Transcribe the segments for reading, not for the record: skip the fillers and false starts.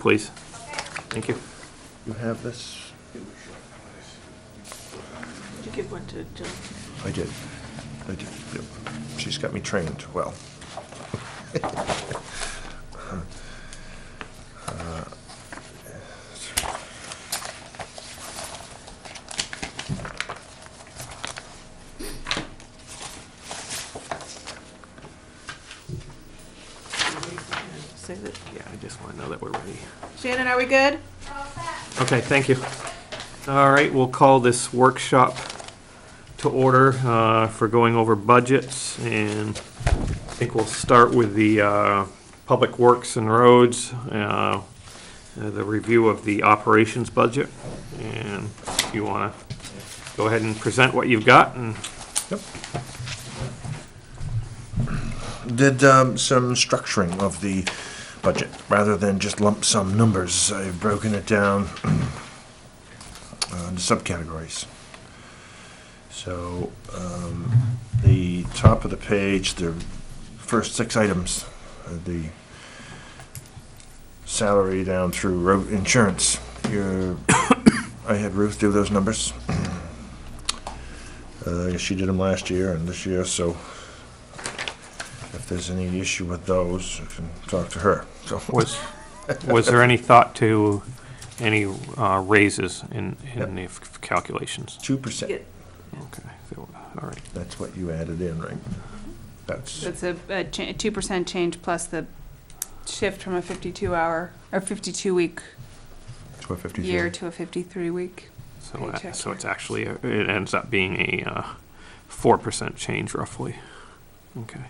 please. Thank you. You have this? Did you give one to Jill? I did. Yep. She's got me trained well. Say that. Yeah, I just want to know that we're ready. Shannon, are we good? Okay, thank you. All right, we'll call this workshop to order for going over budgets, and I think we'll start with the Public Works and Roads, the review of the operations budget. And if you want to go ahead and present what you've got. And Yep. Did some structuring of the budget rather than just lump sum numbers. I've broken it down into subcategories. So the top of the page, the first 6 items, the salary down through road insurance. I had Ruth do those numbers. She did them last year and this year, so if there's any issue with those, I can talk to her. So was there any thought to any raises in the calculations? 2%. Yeah. Okay, so, all right. That's what you added in, right? That's It's a 2% change plus the shift from a 52-hour or 52-week to a 53. year to a 53-week. So, Paycheck, so yeah. it's actually, it ends up being a 4% change roughly. Okay.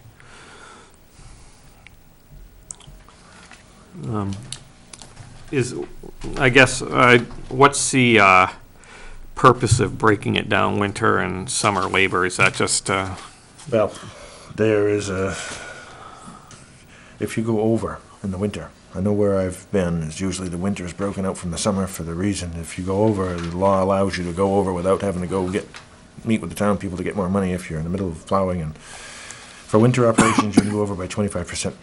I guess, what's the purpose of breaking it down winter and summer labor? Is that just, Well, there is if you go over in the winter, I know where I've been, is usually the winter is broken out from the summer for the reason, if you go over, the law allows you to go over without having to go meet with the town people to get more money if you're in the middle of plowing. And for winter operations, you can go over by 25%.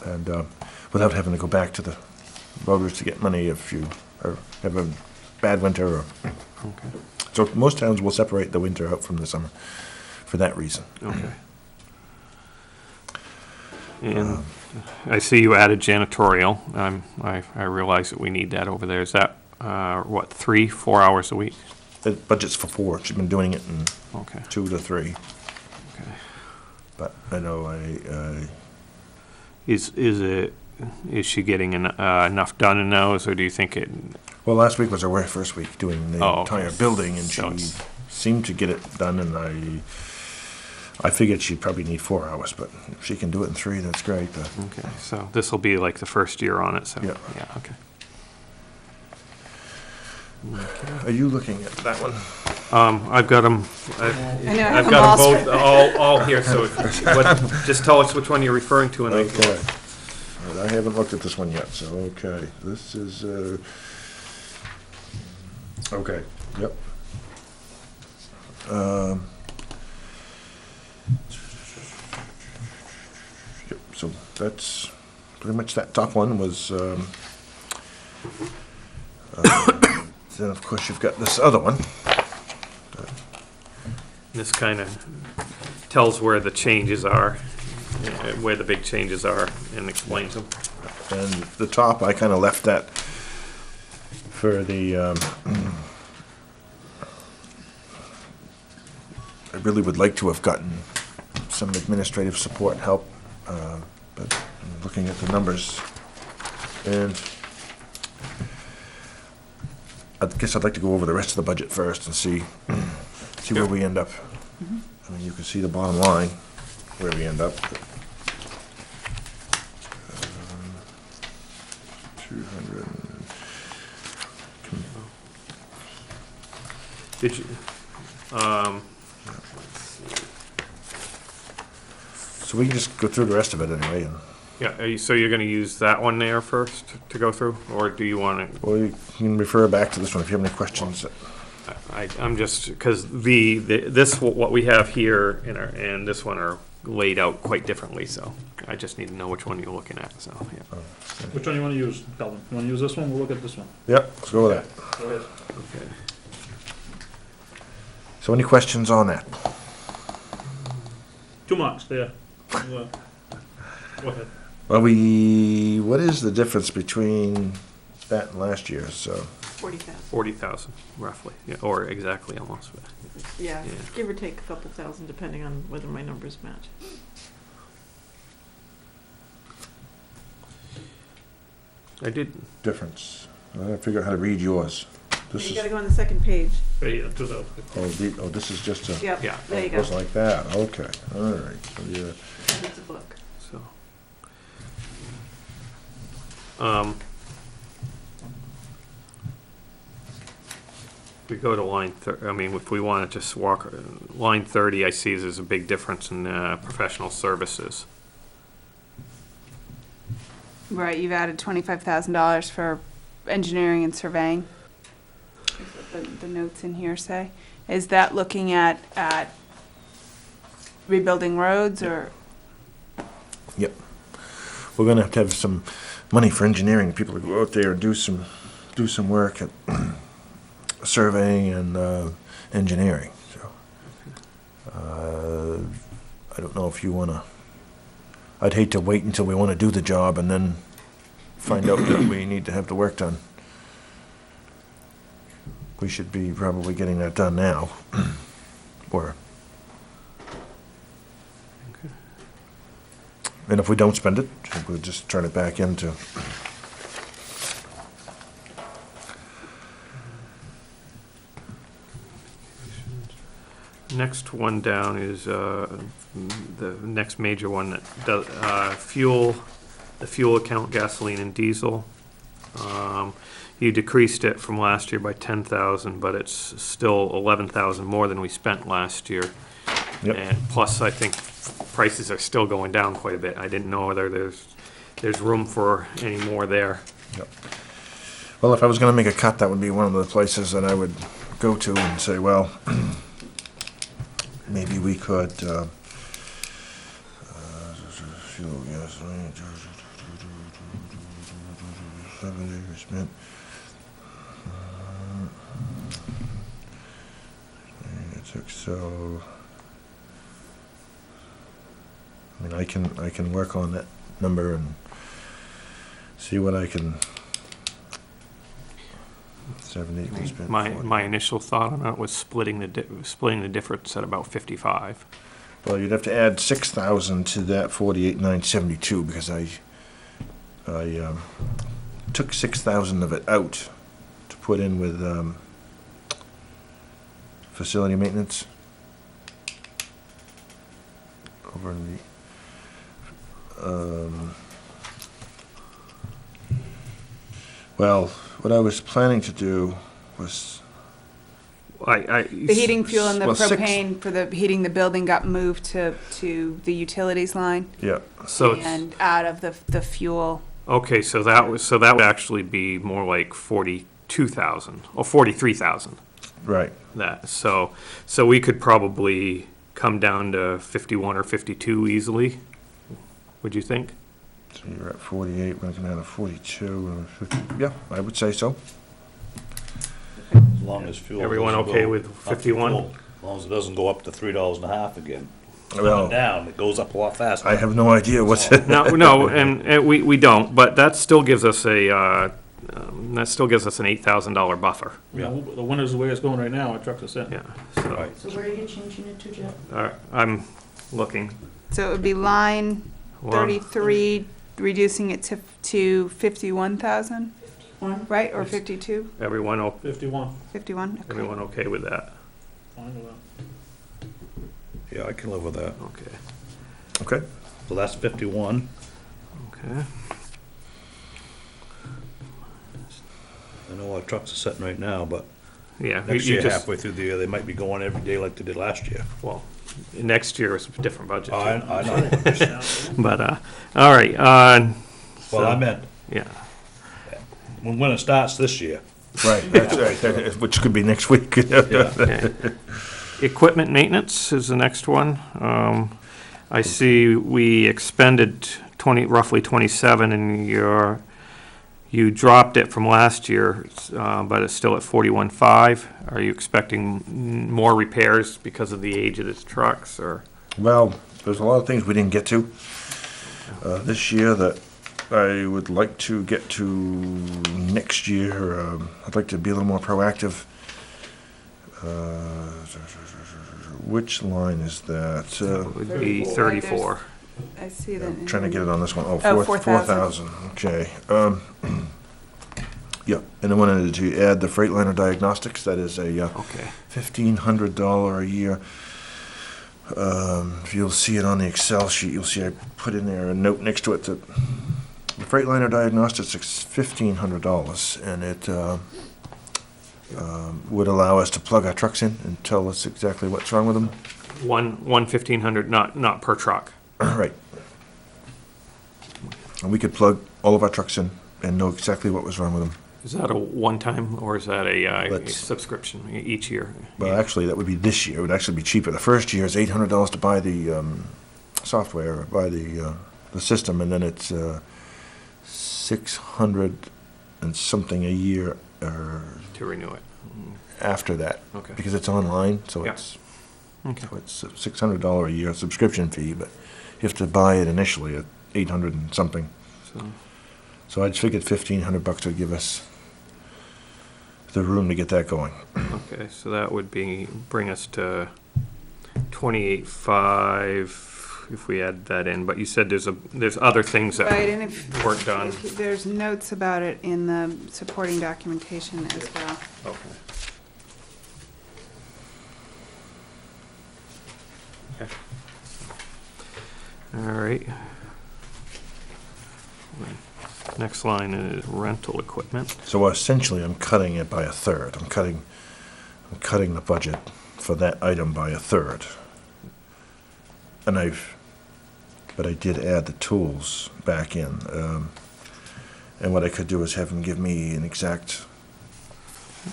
And without having to go back to the voters to get money if you have a bad winter. okay, So most towns will separate the winter out from the summer for that reason. okay. And I see you added janitorial. I realize that we need that over there. Is that, 3-4 hours a week? The budget's for 4. She's been doing it in Okay, 2 to 3. okay. But I know Is she getting enough done in those, or do you think it, well, last week was her first week doing the Oh, okay. entire building, and So she it's- seemed to get it done, and I figured she'd probably need 4 hours, but if she can do it in 3, that's great. But okay, so this will be like the first year on it, so, Yeah. yeah, okay. are you looking at that one? I've got them, I know, I have I've them got all them both, all here, so just tell us which one you're referring to, and Okay. All right, I haven't looked at this one yet, so, okay. This is, okay, yep. Yep, so that's, pretty much that top one was, then of course you've got this other one. this kind of tells where the changes are, where the big changes are, and explains them. And the top, I kind of left that for the, I really would like to have gotten some administrative support help, but I'm looking at the numbers. And I guess I'd like to go over the rest of the budget first and see where we end up. I mean, you can see the bottom line, where we end up. 200. Did you, So we can just go through the rest of it anyway. And, yeah, so you're gonna use that one there first to go through, or do you want to? well, you can refer back to this one if you have any questions. I'm just, because this, what we have here and this one are laid out quite differently, so I just need to know which one you're looking at, so, yeah. Which one you wanna use, Calvin? You wanna use this one? We'll look at this one. Yep, let's go with that. Go ahead. Okay. So any questions on that? 2 marks there. Go ahead. Well, what is the difference between that and last year's, so? 40,000. 40,000, roughly, yeah, or exactly, almost. Yeah, Yeah. give or take a couple thousand, depending on whether my numbers match. I did, Difference. I gotta figure out how to read yours. This You is, gotta go on the second page. Right, yeah, 2,000. this is just a, Yep, Yeah. there you it go. goes like that, okay, all right, so yeah. It's a book. so. We go to line if we want to just walk, line 30, I see there's a big difference in professional services. Right, you've added $25,000 for engineering and surveying. Is what the notes in here say. Is that looking at rebuilding roads or? Yep. We're gonna have to have some money for engineering, people to go out there and do some work at surveying and engineering, so. I don't know if you wanna, I'd hate to wait until we wanna do the job and then find out that we need to have the work done. We should be probably getting that done now, or. And if we don't spend it, we'll just turn it back into. Next one down is the next major one that does fuel, the fuel account, gasoline and diesel. You decreased it from last year by 10,000, but it's still 11,000 more than we spent last year. Yep. And plus, I think prices are still going down quite a bit. I didn't know whether there's room for any more there. Yep. Well, if I was gonna make a cut, that would be one of the places that I would go to and say, well, maybe we could, fuel, gasoline, 70%. So, I mean, I can work on that number and see what I can. 70, we spent 40. My initial thought on that was splitting the difference at about 55. Well, you'd have to add 6,000 to that 48,972 because I took 6,000 of it out to put in with facility maintenance over in the. Well, what I was planning to do was. The The heating fuel and the Well, six- propane for the heating the building got moved to the utilities line Yeah. So, and out of the fuel. okay, so that would actually be more like 42,000 or 43,000. Right. So we could probably come down to 51 or 52 easily. Would you think? So you're at 48, we're looking at a 42, 50. Yeah, I would say so. As long as fuel. Everyone doesn't okay go with up 51? fuel, As long as it doesn't go up to $3.50 again. It's Well- coming down, it goes up a lot faster. I have no idea what's. No, and we don't, but that still gives us an $8,000 buffer. You know, the winter's the way it's going right now, our trucks are sitting. Yeah, so, Right. So where are you changing it to, Jeff? I'm looking. So it would be line Well, 33, reducing it to 51,000, One? right? Or 52? Everyone, 51, 51? Okay. everyone okay with that? fine with that. Yeah, I can live with that. Okay, Okay. So that's 51. okay. I know our trucks are sitting right now, but Yeah, next you year, just, halfway through the year, they might be going every day like they did last year. well, next year is a different budget. I too. know. But, all right, Well, I meant, yeah, when winter starts this year. Right, that's right, which could be next week. Yeah. okay. Equipment maintenance is the next one. I see we expended roughly 27, and you dropped it from last year, but it's still at 41.5. Are you expecting more repairs because of the age of the trucks, or? Well, there's a lot of things we didn't get to this year that I would like to get to next year. I'd like to be a little more proactive. Which line is that? It would be 34. I see that. I'm trying to get it on this one. Oh, Oh, 4,000. Okay. Yeah, and I wanted to add the Freightliner Diagnostics. That is a Okay. $1,500 a year. If you'll see it on the Excel sheet, you'll see I put in there a note next to it that the Freightliner Diagnostics is $1,500, and it would allow us to plug our trucks in and tell us exactly what's wrong with them. One 1,500, not per truck. Right. And we could plug all of our trucks in and know exactly what was wrong with them. Is that a one-time, or is that a Let's- subscription each year? Well, actually, that would be this year. It would actually be cheaper. The first year is $800 to buy the software, or buy the system, and then it's 600 and something a year To renew it. after that, Okay. because it's online. So Yeah. it's a $600 a year subscription fee, but you have to buy it initially at 800 and something. So, So I just figured $1,500 would give us the room to get that going. okay, so that would bring us to 28.5 if we add that in, but you said there's other things that Right, and if. weren't done. if There's notes about it in the supporting documentation as well. Okay. Okay. All right. Next line is rental equipment. So essentially, I'm cutting it by a third. I'm cutting the budget for that item by a third. And but I did add the tools back in. And what I could do is have them give me an exact,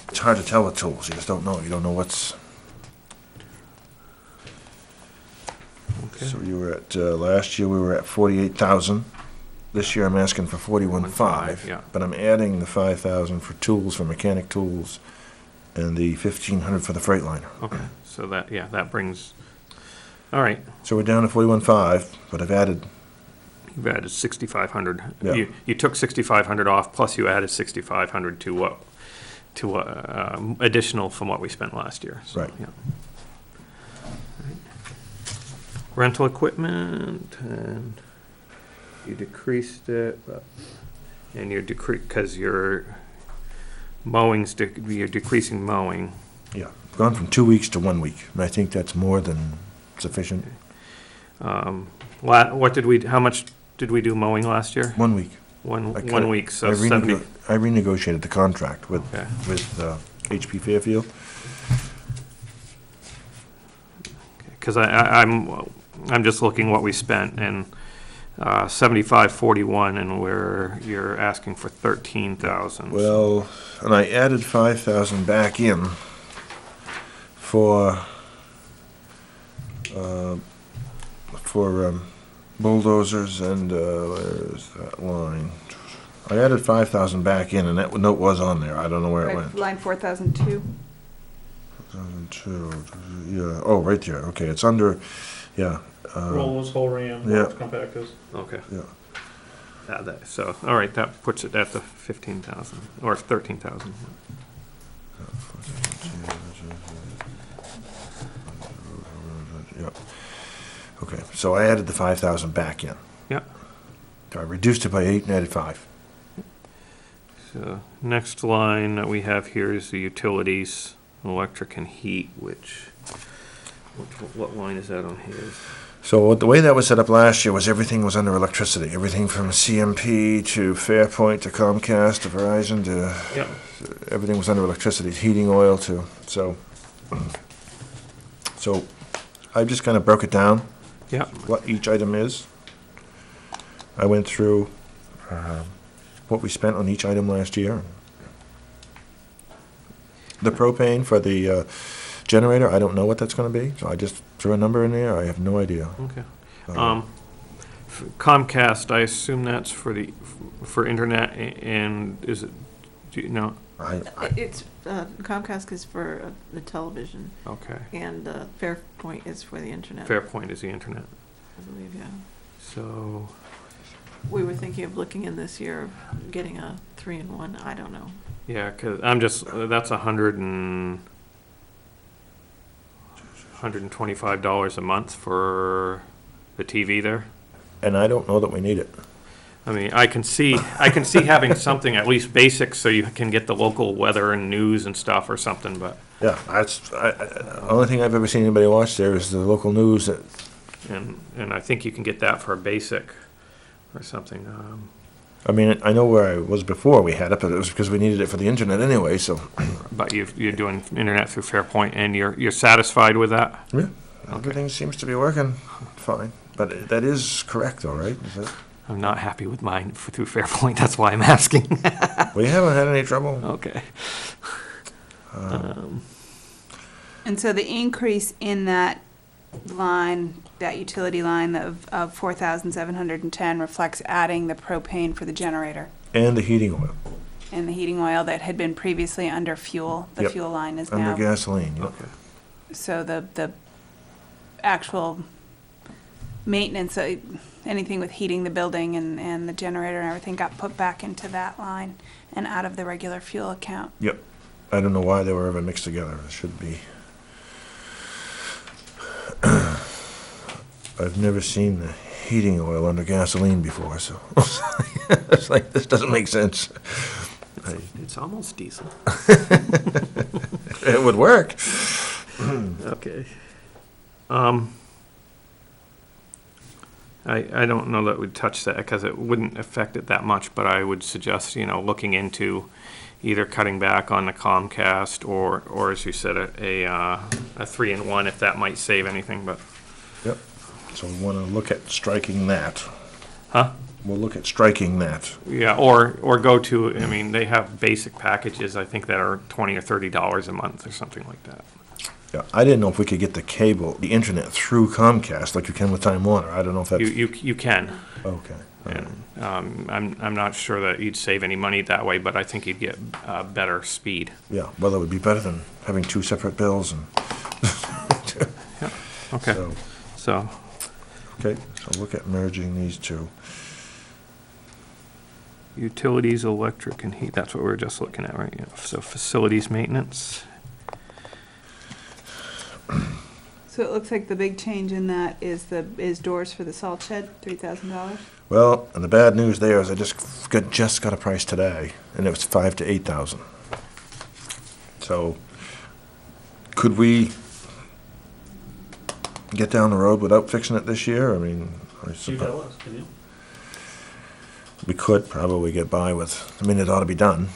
it's hard to tell with tools. You just don't know. You don't know what's. Okay. So you were at, last year we were at 48,000. This year I'm asking for 41.5. Yeah. But I'm adding the 5,000 for tools, for mechanic tools, and the 1,500 for the Freightliner. Okay, so that brings, all right, So we're down to 41.5, but I've added, you've added 6,500. Yeah. You took 6,500 off, plus you added 6,500 to additional from what we spent last year. So, Right. yeah. Rental equipment, and you decreased it, and you're because your you're decreasing mowing. yeah, gone from 2 weeks to 1 week. And I think that's more than sufficient. How much did we do mowing last year? 1 week. One I cut one it. week, so I 70. I renegotiated the contract with Okay. HP Fairfield. Because I'm just looking what we spent, and 75.41, and you're asking for 13,000. Well, and I added 5,000 back in for bulldozers and where's that line? I added 5,000 back in, and that note was on there. I don't know where it Right, went. line 4002. 2002, yeah. Oh, right there. Okay, it's under. Yeah. Rollers, whole ram, Yeah. box compactors. Okay. Yeah. So, all right, that puts it at the 15,000, or 13,000. Yeah. Okay, so I added the 5,000 back in. Yeah. So I reduced it by 8 and added 5. So, next line that we have here is the utilities, electric and heat, what line is that on here? So the way that was set up last year was everything was under electricity. Everything from CMP to Fairpoint to Comcast to Verizon to Yep. everything was under electricity, heating oil too. So I just kind of broke it down, Yep. what each item is. I went through what we spent on each item last year. The propane for the generator, I don't know what that's going to be, so I just threw a number in there. I have no idea. Okay. Comcast, I assume that's for internet, and is it, do you know? It's, Comcast is for the television, Okay. and Fairpoint is for the internet. Fairpoint is the internet. I believe, yeah. So, We were thinking of looking in this year, of getting a 3-in-1, I don't know. yeah, 'cause I'm just, that's $125 a month for the TV there. And I don't know that we need it. I mean, I can see having something at least basic so you can get the local weather and news and stuff or something, but, Yeah, only thing I've ever seen anybody watch there is the local news that, and I think you can get that for a basic or something. I mean, I know where I was before we had it, but it was because we needed it for the internet anyway, so. But you're doing internet through Fairpoint and you're satisfied with that? Yeah, everything seems to be working fine. But that is correct, all right? Is it? I'm not happy with mine through Fairpoint, that's why I'm asking. We haven't had any trouble. Okay. And so the increase in that line, that utility line of 4,710 reflects adding the propane for the generator And the heating oil, and the heating oil that had been previously under fuel. The Yep. fuel line is under now. gasoline, yep. Okay. So the actual maintenance, anything with heating the building and the generator and everything got put back into that line and out of the regular fuel account. Yep. I don't know why they were ever mixed together. It should be. I've never seen the heating oil under gasoline before, so it's like, this doesn't make sense. It's almost diesel. It would work. Okay. I don't know that we'd touch that because it wouldn't affect it that much, but I would suggest, looking into either cutting back on the Comcast or as you said, a 3-in-1 if that might save anything, but. Yep. So we want to look at striking that. Huh? We'll look at striking that. Yeah, or go to, they have basic packages, I think, that are $20 or $30 a month or something like that. Yeah, I didn't know if we could get the internet through Comcast like you can with Time Warner. I don't know if that's. You can. Okay. All right. And I'm not sure that you'd save any money that way, but I think you'd get better speed. Yeah, well, it would be better than having two separate bills and. Okay, so, Okay, so look at merging these two. utilities, electric and heat, that's what we were just looking at, right? Yeah. So facilities maintenance. So it looks like the big change in that is doors for the salt shed, $3,000. Well, and the bad news there is I just got a price today, and it was 5,000 to 8,000. So, could we get down the road without fixing it this year? I mean, I You suppose tell us, can you? we could probably get by with. I mean, it ought to be done.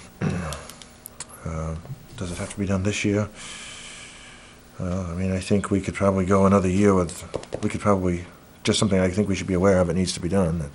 Does it have to be done this year? I mean, I think we could probably go another year with. We could probably just something I think we should be aware of. It needs to be done.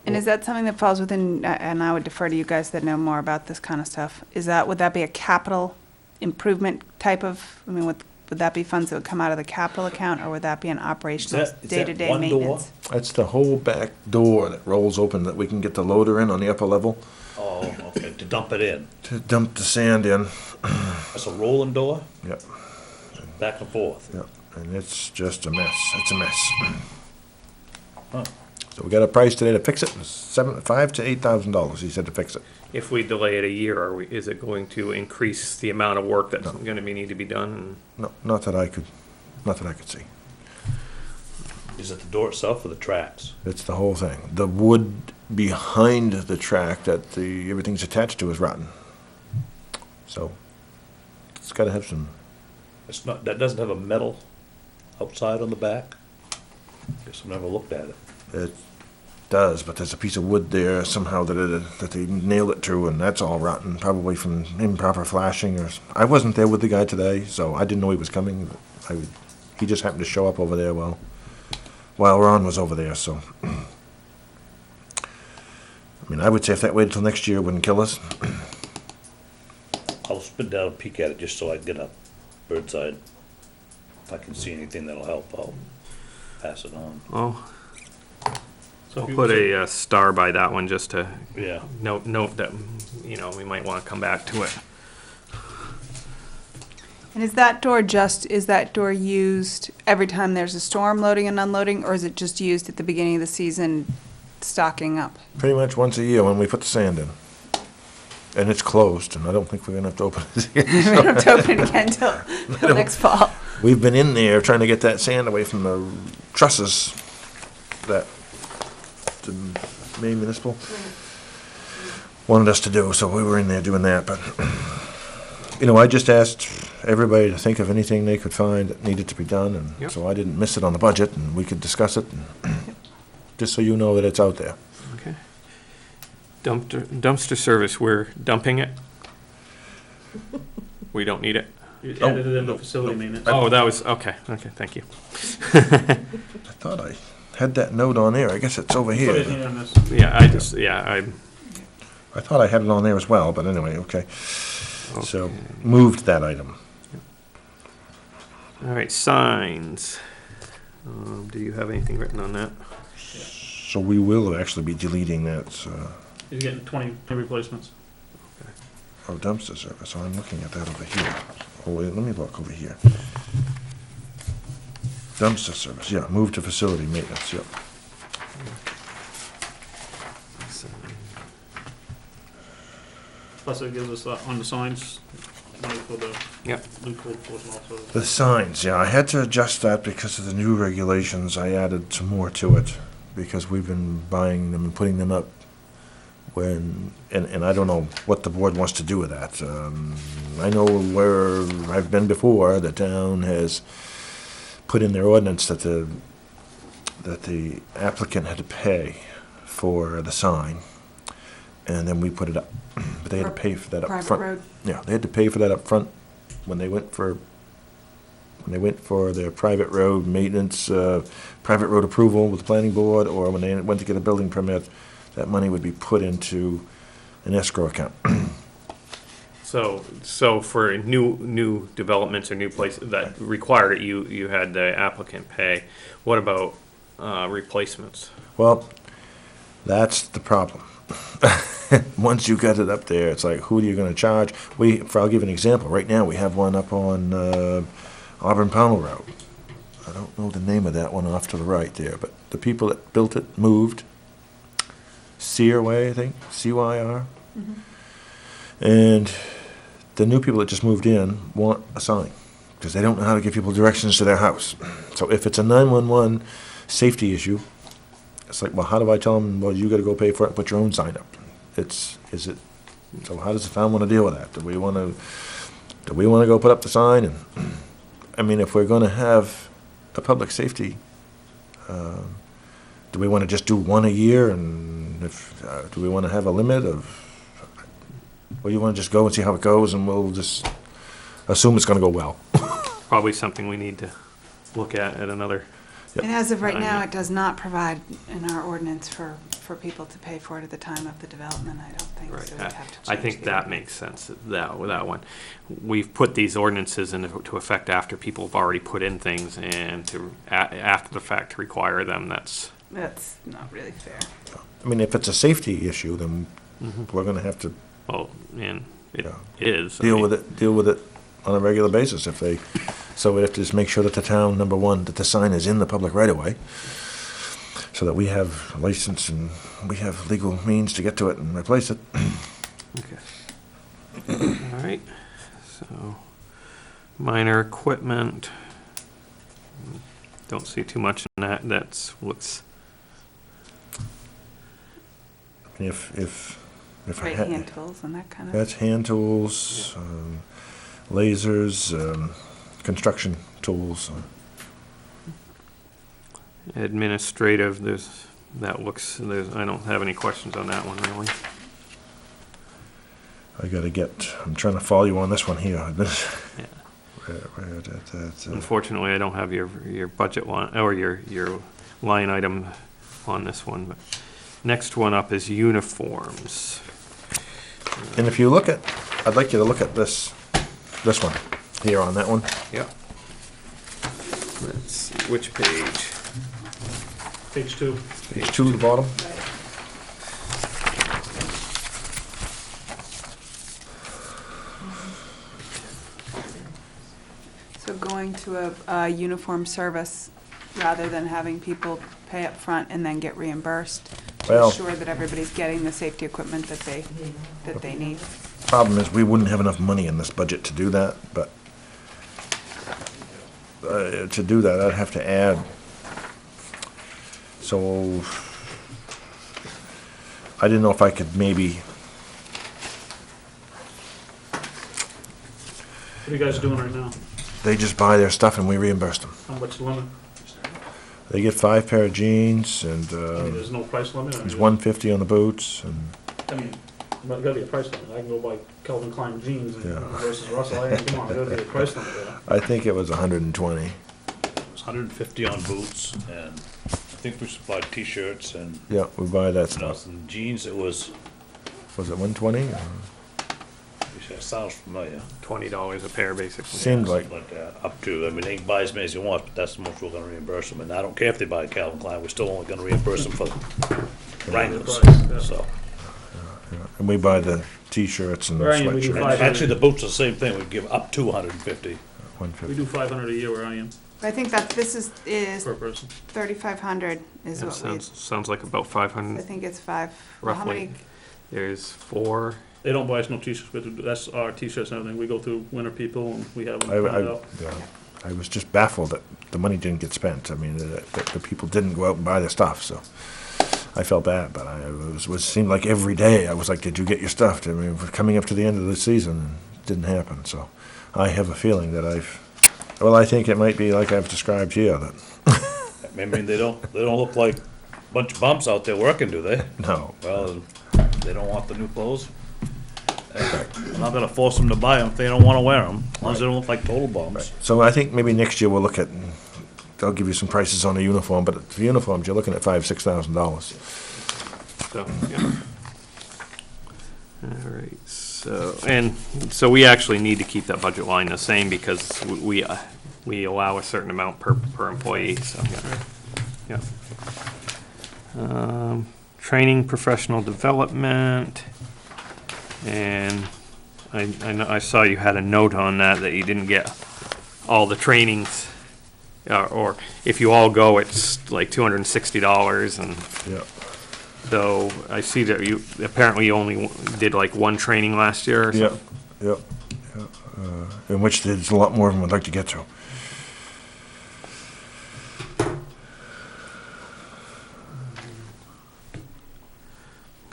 And is that something that falls within, and I would defer to you guys that know more about this kind of stuff, would that be a capital improvement type of, would that be funds that would come out of the capital account, or would that be an operational, Is that day-to-day one door? maintenance? That's the whole back door that rolls open that we can get the loader in on the upper level Oh, okay, to dump it in. to dump the sand in. That's a rolling door, Yep, back and forth. yep. And it's just a mess. It's a mess. Huh. So we got a price today to fix it. $5,000 to $8,000. He said to fix it. If we delay it a year, is it going to increase the amount of work that's going to need to be done? No, not that I could see. Is it the door itself or the tracks? It's the whole thing. The wood behind the track that everything's attached to is rotten. So it's got to have some. It's not, that doesn't have a metal outside on the back? Guess I've never looked at it. It does, but there's a piece of wood there somehow that they nailed it to, and that's all rotten, probably from improper flashing. I wasn't there with the guy today, so I didn't know he was coming. He just happened to show up over there while Ron was over there. So, I mean, I would say if that waited till next year, it wouldn't kill us. I'll spin down and peek at it just so I can get a bird's eye. If I can see anything that'll help out. pass it on. Oh, So I'll if you- put a star by that one just to Yeah. note that, we might want to come back to it. And is that door used every time there's a storm loading and unloading, or is it just used at the beginning of the season stocking up? Pretty much once a year when we put the sand in. And it's closed, and I don't think we're gonna have to open it We again. don't have to open it again till next fall. We've been in there trying to get that sand away from the trusses that the Maine Municipal wanted us to do, so we were in there doing that, but, I just asked everybody to think of anything they could find that needed to be done, and Yep. so I didn't miss it on the budget, and we could discuss it, and just so you know that it's out there. Okay. Dumpster service, we're dumping it? We don't need it? You added it in the facility maintenance. Oh, that was, okay, thank you. I thought I had that note on there, I guess it's over Put it here. here on this. Yeah, I thought I had it on there as well, but anyway, okay. So, Okay. moved that item. All right, signs. Do you have anything written on that? So we will actually be deleting that, He's getting 20 replacements. dumpster service, so I'm looking at that over here. Oh, wait, let me look over here. Dumpster service, yeah, move to facility maintenance, yep. Plus it gives us, on the signs, money for the Yep. new code enforcement also. The signs, yeah, I had to adjust that because of the new regulations, I added some more to it, because we've been buying them and putting them up when, and I don't know what the board wants to do with that. I know where I've been before, the town has put in their ordinance that the applicant had to pay for the sign, and then we put it up, but they had to pay for that up front. Private road. Yeah, they had to pay for that up front when they went for their private road maintenance, private road approval with the planning board, or when they went to get a building permit, that money would be put into an escrow account. So for new developments or new places that required it, you had the applicant pay. What about replacements? Well, that's the problem. Once you get it up there, it's like, who are you gonna charge? I'll give an example. Right now, we have one up on Auburn Pownell Road. I don't know the name of that one off to the right there, but the people that built it moved. Sear Way, I think, CYR. And the new people that just moved in want a sign, because they don't know how to give people directions to their house. So if it's a 911 safety issue, it's like, well, how do I tell them, well, you gotta go pay for it and put your own sign up? So how does the town wanna deal with that? Do we wanna go put up the sign? And, I mean, if we're gonna have a public safety, do we wanna just do one a year? And do we wanna have a limit of, or you wanna just go and see how it goes and we'll just assume it's gonna go well? Probably something we need to look at another. Yep. And as of right now, Yeah. it does not provide in our ordinance for people to pay for it at the time of the development, I don't think, Right. so we'd have to I change think the that makes sense, that one. We've put these ordinances into effect after people have already put in things, and after the fact, to require them, that's, That's not really fair. I mean, if it's a safety issue, then we're gonna have to well, and it Yeah. is. I deal mean, with it on a regular basis so we have to just make sure that the town, number one, that the sign is in the public right of way, so that we have license and we have legal means to get to it and replace it. Okay. All right, so, minor equipment. Don't see too much in that, looks, If Right, hand tools and that kind of. that's hand tools, lasers, construction tools. administrative, I don't have any questions on that one, really. I'm trying to follow you on this one here. Yeah. Unfortunately, I don't have your budget line, or your line item on this one, but next one up is uniforms. And if you look at, I'd like you to look at this one, here on that one. Yep. Let's see, which page? Page 2. Page 2 at the bottom. So going to a uniform service rather than having people pay up front and then get reimbursed to Well- ensure that everybody's getting the safety equipment that they need. Problem is, we wouldn't have enough money in this budget to do that, but to do that, I'd have to add. So I didn't know if I could maybe, What are you guys doing right now? they just buy their stuff and we reimburse them. How much limit? They get 5 pair of jeans and I mean, there's no price limit? I mean, there's 150 on the boots and, I mean, there's gotta be a price limit. I can go buy Calvin Klein jeans Yeah. versus Russell Iron. Come on, there's gotta be a price limit there. I think it was 120. It was 150 on boots, and I think we supplied T-shirts and, Yeah, we buy that stuff. and jeans, it was, Was it 120? it sounds familiar. $20 a pair, basically. Seemed like, Something like that, up to, I mean, they can buy as many as they want, but that's the most we're gonna reimburse them, and I don't care if they buy Calvin Klein, we're still only gonna reimburse them for Wranglers, Price, yeah. so. and we buy the t-shirts and the Brian, we do sweatshirts. five- Actually, the boots are the same thing, we give up to 150. We 150. do 500 a year where I am, I think that this is per person. 3,500 is Yeah, what we, sounds like about I 500, think it's 5. Well, how roughly. many? There's 4. They don't buy us no t-shirts, but that's our t-shirts and everything. We go through winter people and we have them I, printed I, out. yeah, I was just baffled that the money didn't get spent. I mean, the people didn't go out and buy their stuff, so I felt bad, but it seemed like every day I was like, did you get your stuff? I mean, we're coming up to the end of the season, and it didn't happen, so I have a feeling that I think it might be like I've described here, that, I mean, they don't look like a bunch of bumps out there working, do they? no. Well, they don't want the new clothes. I'm not gonna force them to buy them if they don't wanna wear them, as long as they don't look like total bums. So I think maybe next year we'll look at, they'll give you some prices on a uniform, but for uniforms, you're looking at $5,000-6,000. So, yeah. All right, so we actually need to keep that budget line the same because we allow a certain amount per employee, so, yeah. Training, professional development, and I saw you had a note on that you didn't get all the trainings, or if you all go, it's like $260, and Yeah. though I see that you apparently only did like one training last year or Yeah, something. yeah, yeah. In which there's a lot more of them I'd like to get to.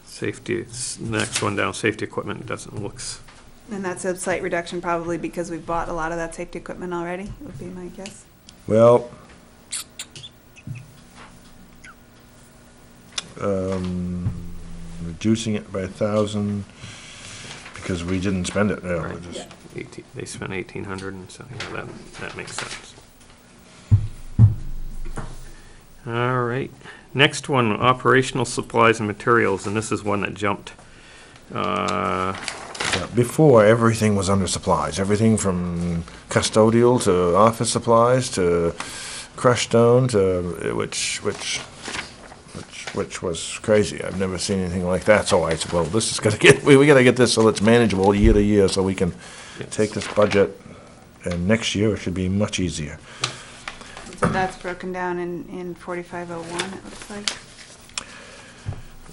Safety, next one down, safety equipment looks, And that's a slight reduction probably because we've bought a lot of that safety equipment already, would be my guess. Well, reducing it by 1,000 because we didn't spend it. Yeah, right, we're just- they spent 1,800, and so, yeah, that makes sense. All right, next one, operational supplies and materials, and this is one that jumped. yeah. Before, everything was under supplies. Everything from custodial to office supplies to crushed stone to which was crazy. I've never seen anything like that. So I said, well, this is gonna get we gotta get this so it's manageable year to year, so we can Yes. take this budget, and next year it should be much easier. So that's broken down in 4501, it looks like.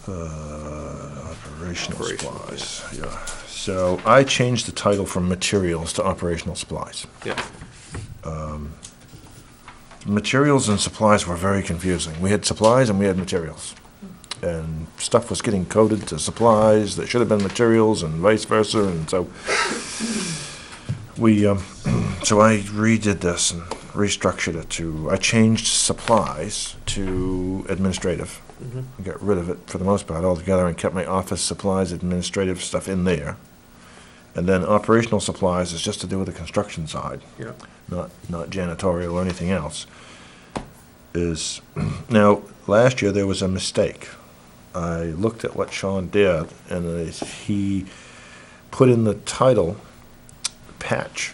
Operational Operational, supplies, yeah. So I changed the title from materials to operational supplies. Yeah, Materials and supplies were very confusing. We had supplies and we had materials. And stuff was getting coded to supplies that should have been materials and vice versa, and so so I redid this and restructured it I changed supplies to administrative. I got rid of it for the most part altogether and kept my office supplies, administrative stuff in there. And then operational supplies is just to do with the construction side, yeah. not janitorial or anything else. Now, last year there was a mistake. I looked at what Sean did, and he put in the title patch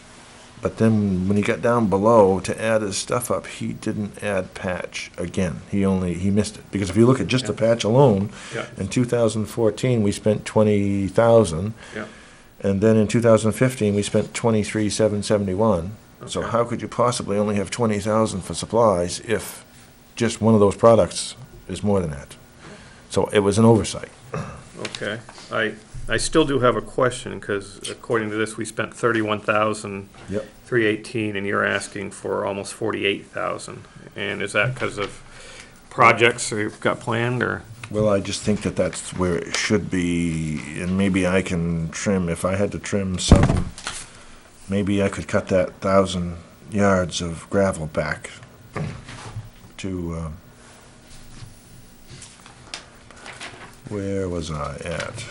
But then when he got down below to add his stuff up, he didn't add patch again. He missed it. Because if you look at just the patch alone, Yeah. in 2014, we spent 20,000. Yeah. And then in 2015, we spent 23,771. So Okay. how could you possibly only have 20,000 for supplies if just one of those products is more than that? So it was an oversight. Okay, I still do have a question, because according to this, we spent 31,318, Yep. and you're asking for almost 48,000. And is that because of projects you've got planned, or? Well, I just think that that's where it should be, and maybe I can trim, if I had to trim some, maybe I could cut that 1,000 yards of gravel back to, where was I at?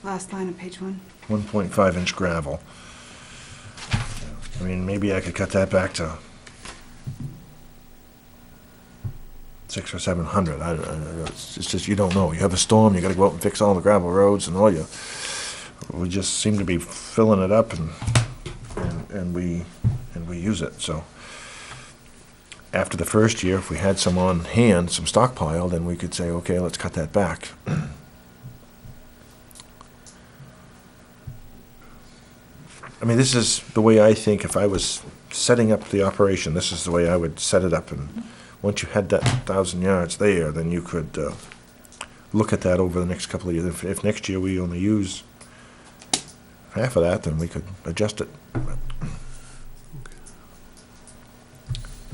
Last line of page 1. 1.5-inch gravel. I mean, maybe I could cut that back to 600 or 700. I don't know. It's just, you don't know. You have a storm, you gotta go out and fix all the gravel roads and all we just seem to be filling it up and we use it, so. After the first year, if we had some on hand, some stockpile, then we could say, okay, let's cut that back. I mean, this is the way I think, if I was setting up the operation, this is the way I would set it up. And once you had that 1,000 yards there, then you could look at that over the next couple of years. If next year we only use half of that, then we could adjust it.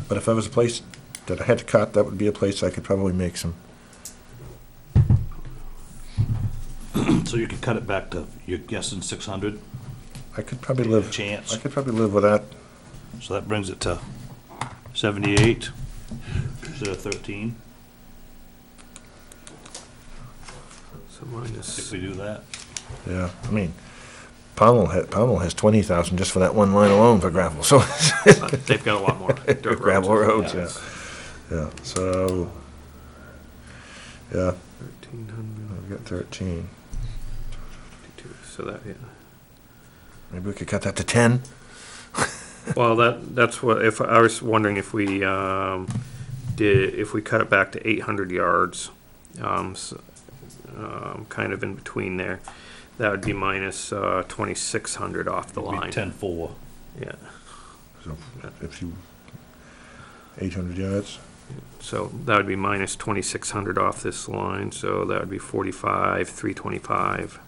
But if I was a place that I had to cut, that would be a place I could probably make some. So you could cut it back to, you're guessing 600? I could probably live. Chance. I could probably live with that. So that brings it to 78 instead of 13, So if minus, we do that. Yeah, I mean, Pownell has 20,000 just for that one line alone for gravel. So they've got a lot more dirt gravel roads, Yeah. yeah. So yeah, 1,300, I've got 13. so that, yeah. Maybe we could cut that to 10. Well, that's what, if, I was wondering if we, if we cut it back to 800 yards, kind of in between there, that would be minus 2,600 off the line. 10-4. Yeah, So if you 800 yards. so that would be minus 2,600 off this line, so that would be 45,325.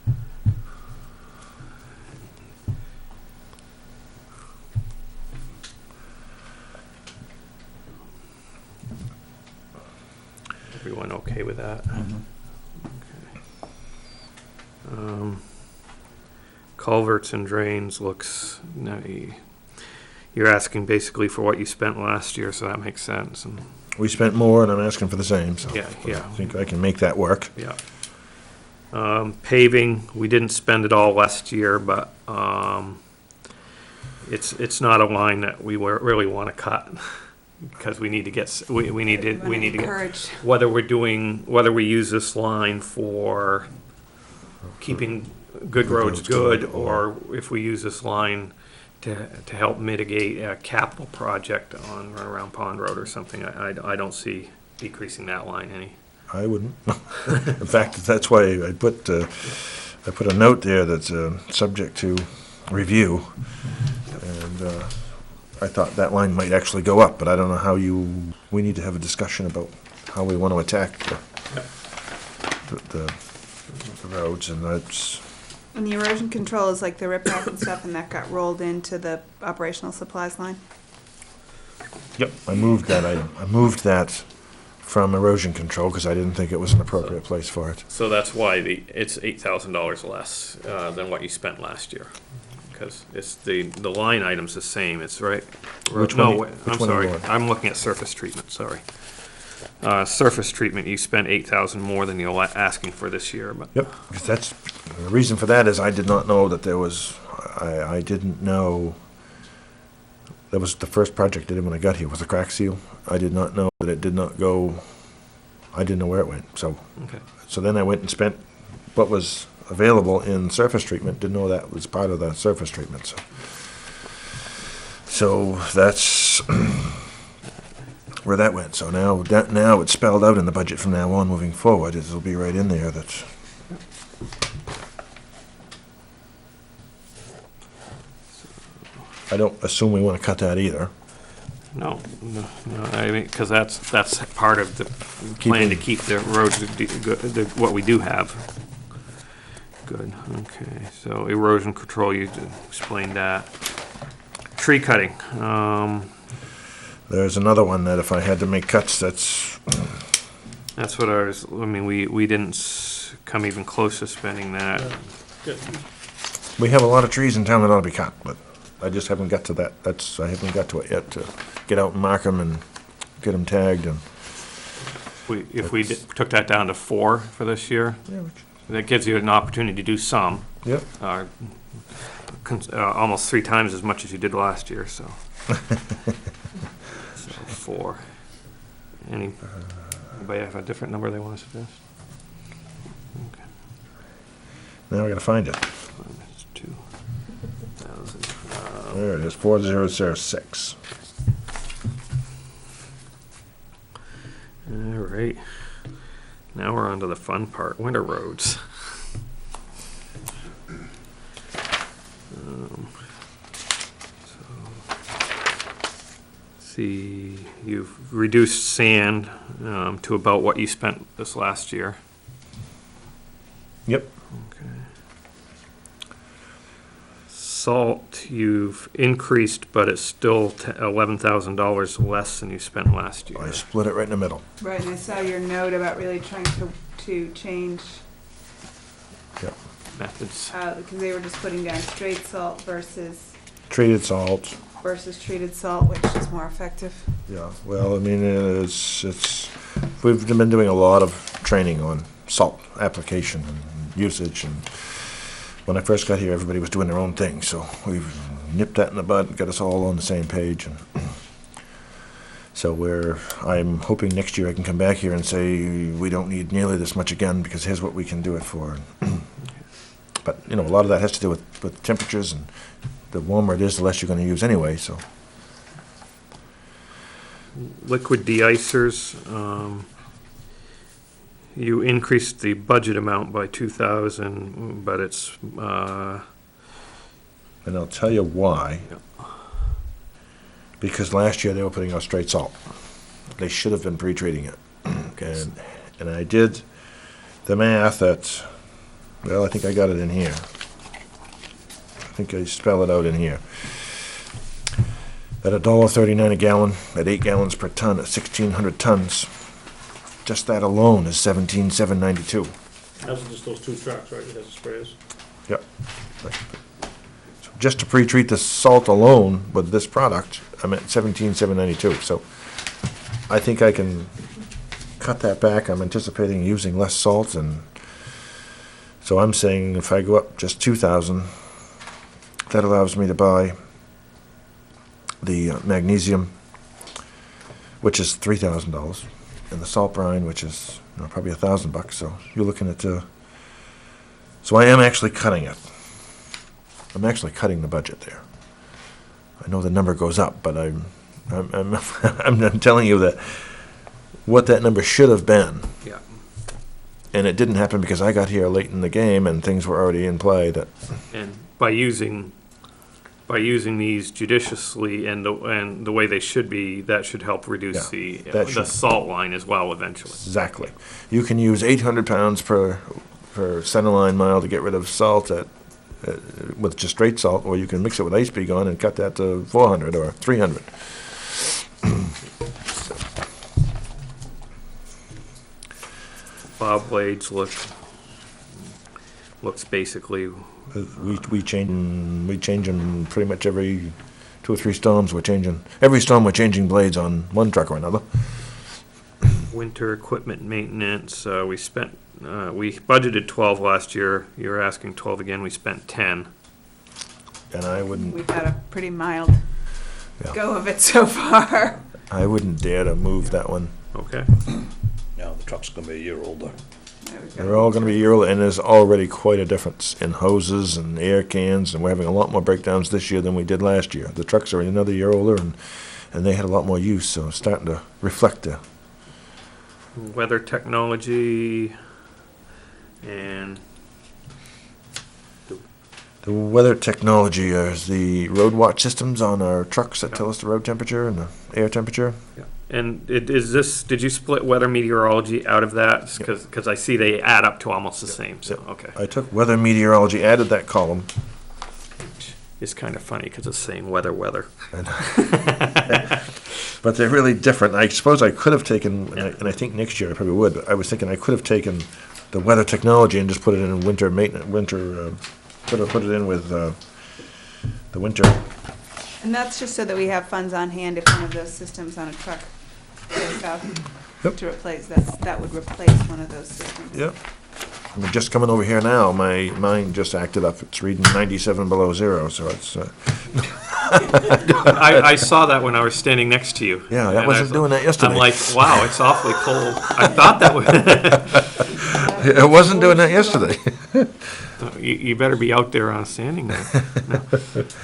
Everyone okay with that? Culverts and drains looks, no, you're asking basically for what you spent last year, so that makes sense. And We spent more, and I'm asking for the same. So Yeah, yeah. I think I can make that work. yeah. Paving, we didn't spend it all last year, but it's not a line that we really want to cut, because we need to get, we need to get, Encourage. whether we use this line for keeping good roads good, or if we use this line to help mitigate a capital project on or around Pond Road or something. I don't see decreasing that line any. I wouldn't. In fact, that's why I put a note there that's subject to review. And I thought that line might actually go up, but I don't know how we need to have a discussion about how we want to attack the roads, and that's, And the erosion control is like the riprap and stuff, and that got rolled into the operational supplies line? yep, I moved that item. I moved that from erosion control because I didn't think it was an appropriate place for it. So that's why it's $8,000 less than what you spent last year, because it's the line item's the same. It's right. Which No, one- wait, which I'm one are you sorry. on? I'm looking at surface treatment. Sorry. Surface treatment, you spent 8,000 more than you're asking for this year, but Yep, because that's, the reason for that is I did not know that there was, I didn't know, that was the first project I did when I got here, was a crack seal. I did not know that it did not go, I didn't know where it went, so. okay. So then I went and spent what was available in surface treatment. Didn't know that was part of the surface treatment, so that's where that went. So now it's spelled out in the budget from now on moving forward. It'll be right in there. That's I don't assume we want to cut that either. No, I mean, because that's part of the plan to keep the roads, what we do have. Good, okay, so erosion control, you explained that. Tree cutting, There's another one that if I had to make cuts, that's that's what I mean, we didn't come even close to spending that. Yeah. we have a lot of trees in town that ought to be cut, but I just haven't got to that. I haven't got to it yet to get out and mark them and get them tagged and. If we took that down to 4 for this year, that gives you an opportunity to do some. Yep. Almost 3 times as much as you did last year, so. So 4. Anybody have a different number they want to suggest? Okay. Now I gotta find it. It's 2,000. There it is, 4006. All right. Now we're on to the fun part, winter roads. See, you've reduced sand to about what you spent this last year. Yep. Okay. Salt, you've increased, but it's still $11,000 less than you spent last year. I split it right in the middle. Right, and I saw your note about really trying to change, Yep. Methods. because they were just putting down straight salt versus Treated salt. treated salt, which is more effective. Yeah, well, I mean, we've been doing a lot of training on salt application and usage, and when I first got here, everybody was doing their own thing, so we've nipped that in the bud and got us all on the same page, and so I'm hoping next year I can come back here and say, we don't need nearly this much again, because here's what we can do it for. But, a lot of that has to do with temperatures, and the warmer it is, the less you're gonna use anyway, so. Liquid deicers, you increased the budget amount by 2,000, but it's, And I'll tell you why. Because last year they were putting out straight salt. They should have been pre-treating it. And I did the math at, well, I think I got it in here. I think I spell it out in here. At $1.39 a gallon, at 8 gallons per ton, at 1,600 tons, just that alone is $17,792. Those are just those 2 trucks, right, that has the sprayers? Yep. So just to pre-treat the salt alone with this product, I'm at $17,792. So I think I can cut that back. I'm anticipating using less salt, and so I'm saying if I go up just 2,000, that allows me to buy the magnesium, which is $3,000, and the salt brine, which is probably $1,000. So you're looking at so I am actually cutting it. I'm actually cutting the budget there. I know the number goes up, but I'm telling you that what that number should have been. yeah. And it didn't happen because I got here late in the game and things were already in play. That And by using these judiciously and the way they should be, that should help reduce Yeah, the that should. salt line as well eventually. exactly. You can use 800 pounds per centerline mile to get rid of salt with just straight salt, or you can mix it with ice begon and cut that to 400 or 300. Plow blades looks basically, We change them pretty much every 2 or 3 storms. Every storm we're changing blades on one truck or another. winter equipment maintenance, we budgeted 12 last year. You're asking 12 again, we spent 10. And I wouldn't. We've had a pretty mild Yeah. go of it so far. I wouldn't dare to move that one. Okay. Now, the truck's gonna be a year older. They're all gonna be a year old, and there's already quite a difference in hoses and air cans, and we're having a lot more breakdowns this year than we did last year. The trucks are another year older, and they had a lot more use, so it's starting to reflect the, Weather technology and the weather technology is the road watch systems on our trucks that tell us the road temperature and the air temperature. is this, did you split weather meteorology out of that? Because I see they add up to almost the same, so, okay. I took weather meteorology, added that column, It's kind of funny because it's saying weather. but they're really different. I suppose I could have taken, and I think next year I probably would, but I was thinking I could have taken the weather technology and just put it in winter maintenance, put it in with the winter. And that's just so that we have funds on hand if one of those systems on a truck goes out Yep. to replace, that would replace one of those systems. Yep. I'm just coming over here now, mine just acted up. It's reading 97 below zero, so it's, I saw that when I was standing next to you. yeah, And that I wasn't was- doing that yesterday. I'm like, wow, it's awfully cold. I thought that would, It wasn't doing that yesterday. you better be out there standing there. No.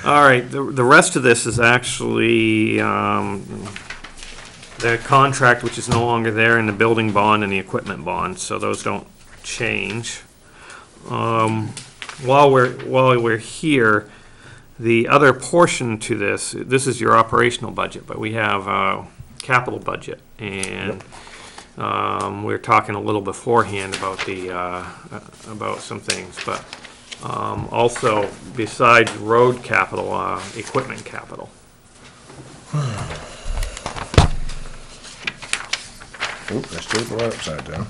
All right, the rest of this is actually the contract, which is no longer there, and the building bond and the equipment bond, so those don't change. While we're here, the other portion to this is your operational budget, but we have a capital budget, and we were talking a little beforehand about about some things, but also besides road capital, equipment capital. Oop, I stayed the light upside down.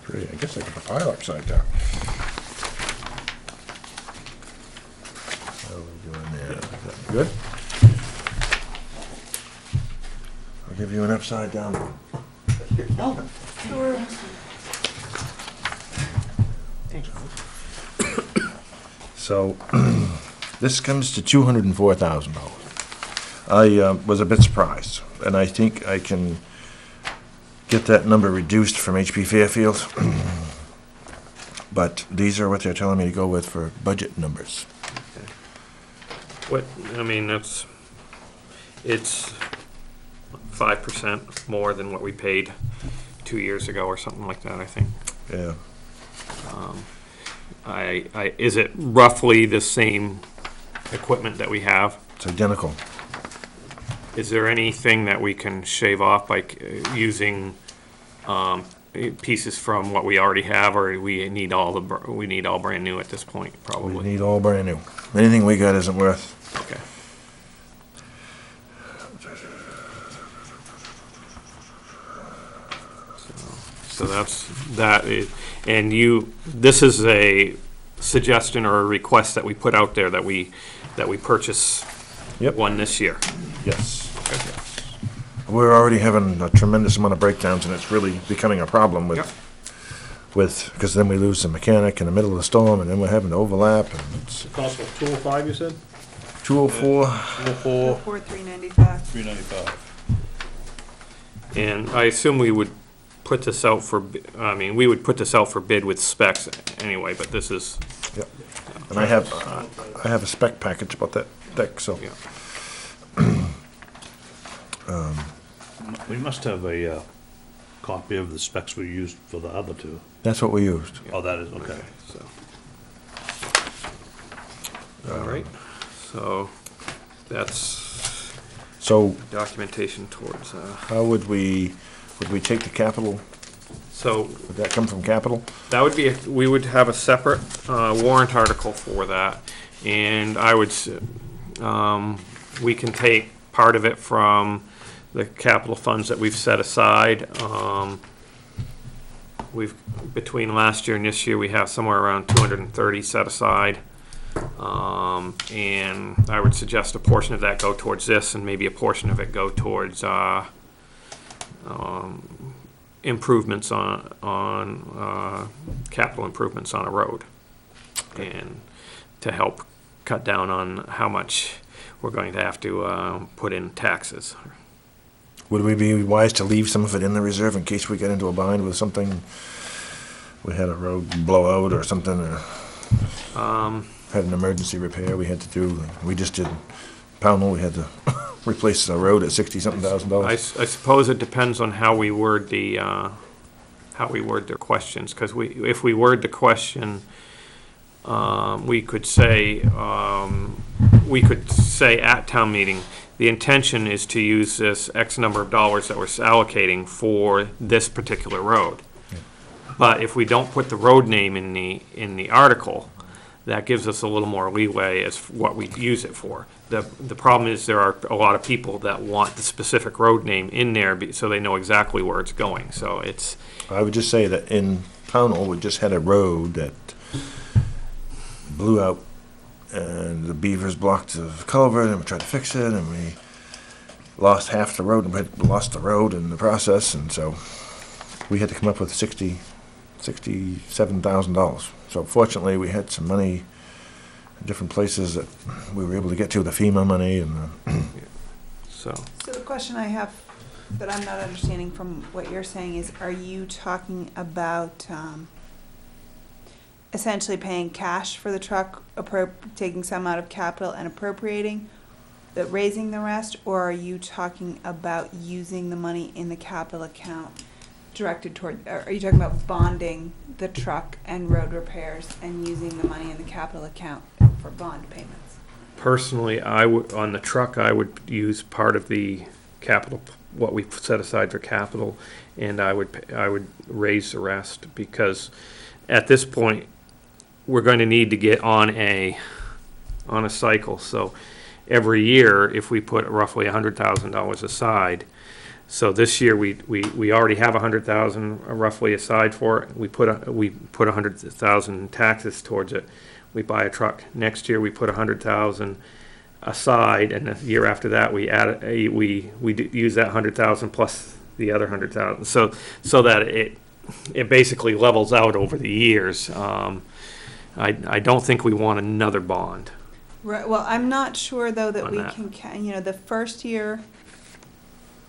Pretty, I guess I got the pile upside down. How are we doing there? Is that good? I'll give you an upside down. So, this comes to $204,000. I was a bit surprised, and I think I can get that number reduced from HP Fairfield. But these are what they're telling me to go with for budget numbers. What, I mean, it's 5% more than what we paid 2 years ago or something like that, I think. Yeah. Is it roughly the same equipment that we have? It's identical. Is there anything that we can shave off by using pieces from what we already have, or we need all brand new at this point, We probably? need all brand new. Anything we got isn't worth. Okay. So that's, and this is a suggestion or a request that we put out there that we purchase Yep. one this year. Yes. We're already having a tremendous amount of breakdowns, and it's really becoming a problem Yep. because then we lose the mechanic in the middle of the storm, and then we're having to overlap, and it's Cost of 205, you said? 204. 204, 4395. 395. And I assume we would put this out for, we would put this out for bid with specs anyway, but this is, Yep. And I have a spec package about that thick, so. yeah. We must have a copy of the specs we used for the other two. That's what we used. Oh, that is, okay. So. All right, so that's So documentation towards, how would we take the capital? so Would that come from capital? that would be, we would have a separate warrant article for that, and I would, we can take part of it from the capital funds that we've set aside. Between last year and this year, we have somewhere around 230 set aside. And I would suggest a portion of that go towards this, and maybe a portion of it go towards improvements on capital improvements on a road, and to help cut down on how much we're going to have to put in taxes. Would we be wise to leave some of it in the reserve in case we get into a bind with something? We had a road blowout or something, or had an emergency repair we had to do. We just did Pownell, we had to replace the road at $60-something thousand. I suppose it depends on how we word the questions, because if we word the question, we could say at town meeting, the intention is to use this X number of dollars that we're allocating for this particular road. But if we don't put the road name in the article, that gives us a little more leeway as what we use it for. The problem is there are a lot of people that want the specific road name in there so they know exactly where it's going. So it's. I would just say that in Pownell, we just had a road that blew out, and the beavers blocked the culvert, and we tried to fix it, and we lost half the road, and we lost the road in the process, and so we had to come up with $67,000. So fortunately, we had some money in different places that we were able to get to, the FEMA money and So So the question I have that I'm not understanding from what you're saying is, are you talking about essentially paying cash for the truck, taking some out of capital and appropriating, raising the rest, or are you talking about using the money in the capital account directed toward, are you talking about bonding the truck and road repairs and using the money in the capital account for bond payments? personally, on the truck, I would use part of the capital, what we set aside for capital, and I would raise the rest, because at this point, we're going to need to get on a cycle. So every year, if we put roughly $100,000 aside, so this year we already have $100,000 roughly aside for it. We put $100,000 in taxes towards it. We buy a truck. Next year we put $100,000 aside, and the year after that we use that $100,000 plus the other $100,000. So that it basically levels out over the years. I don't think we want another bond. Right, well, I'm not sure though that On we that. can, the first year,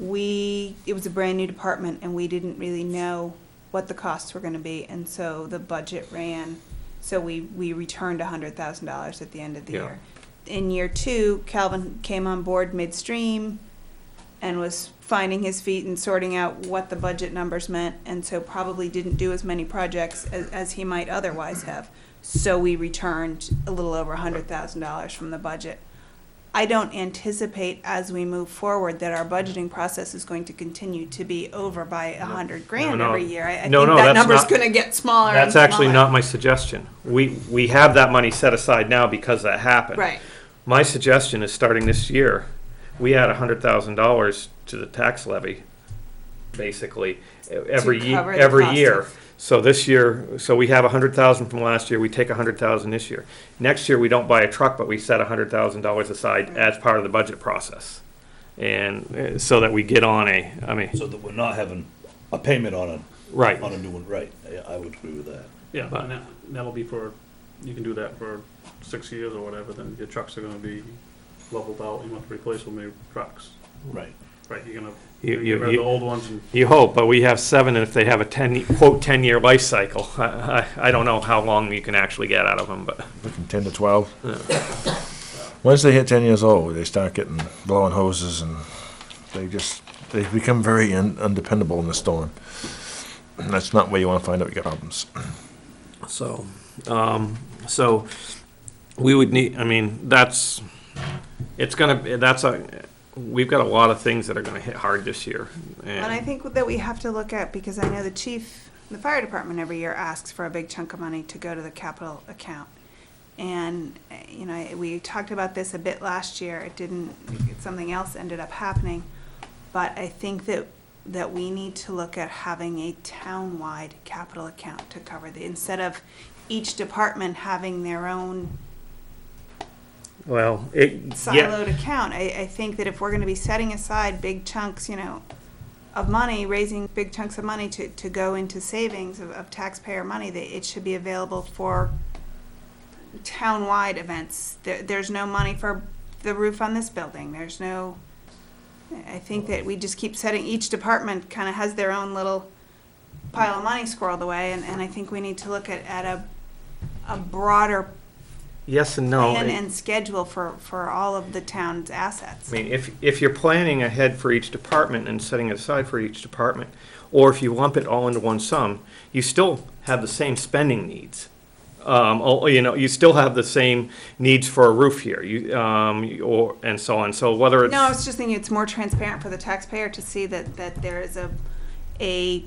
it was a brand new department and we didn't really know what the costs were gonna be, and so the budget ran, so we returned $100,000 at the end of the Yeah. year. In year two, Calvin came on board midstream and was finding his feet and sorting out what the budget numbers meant, and so probably didn't do as many projects as he might otherwise have. So we returned a little over $100,000 from the budget. I don't anticipate as we move forward that our budgeting process is going to continue to be over by $100,000 No. every year. I No, think no, that that's number's not- gonna get smaller and That's actually smaller. not my suggestion. We have that money set aside now because that happened. Right, My suggestion is starting this year, we add $100,000 to the tax levy, basically, every cover the every cost year. of- So this year, so we have $100,000 from last year, we take $100,000 this year. Next year, we don't buy a truck, but we set $100,000 aside as part of the budget process. And so that we get on So that we're not having a payment on right. a new one, right? Yeah, I would agree with that. Yeah, But- and that'll be you can do that for 6 years or whatever, then your trucks are gonna be leveled out, you want to replace with new trucks. Right. Right, you're gonna You- get you- rid of you- the old ones and You hope, but we have 7, and if they have a 10-year life cycle, I don't know how long you can actually get out of them, but. looking 10 to 12. Once they hit 10 years old, they start getting blowing hoses, and they become very undependable in the storm. And that's not where you want to find out you got problems. So, we would need, we've got a lot of things that are gonna hit hard this year. and I think that we have to look at, because I know the fire department every year asks for a big chunk of money to go to the capital account. And, we talked about this a bit last year, something else ended up happening. But I think that we need to look at having a town-wide capital account to cover instead of each department having their own Well, siloed account. I think that if we're gonna be setting aside big chunks, of money, raising big chunks of money to go into savings of taxpayer money, that it should be available for town-wide events. There's no money for the roof on this building. There's no, I think that we just keep setting, each department kind of has their own little pile of money squirreled away, and I think we need to look at a broader Yes and no. plan and schedule for all of the town's assets. I mean, if you're planning ahead for each department and setting it aside for each department, or if you lump it all into one sum, you still have the same spending needs. You still have the same needs for a roof here, and so on. So whether it's. No, I was just thinking it's more transparent for the taxpayer to see that there is a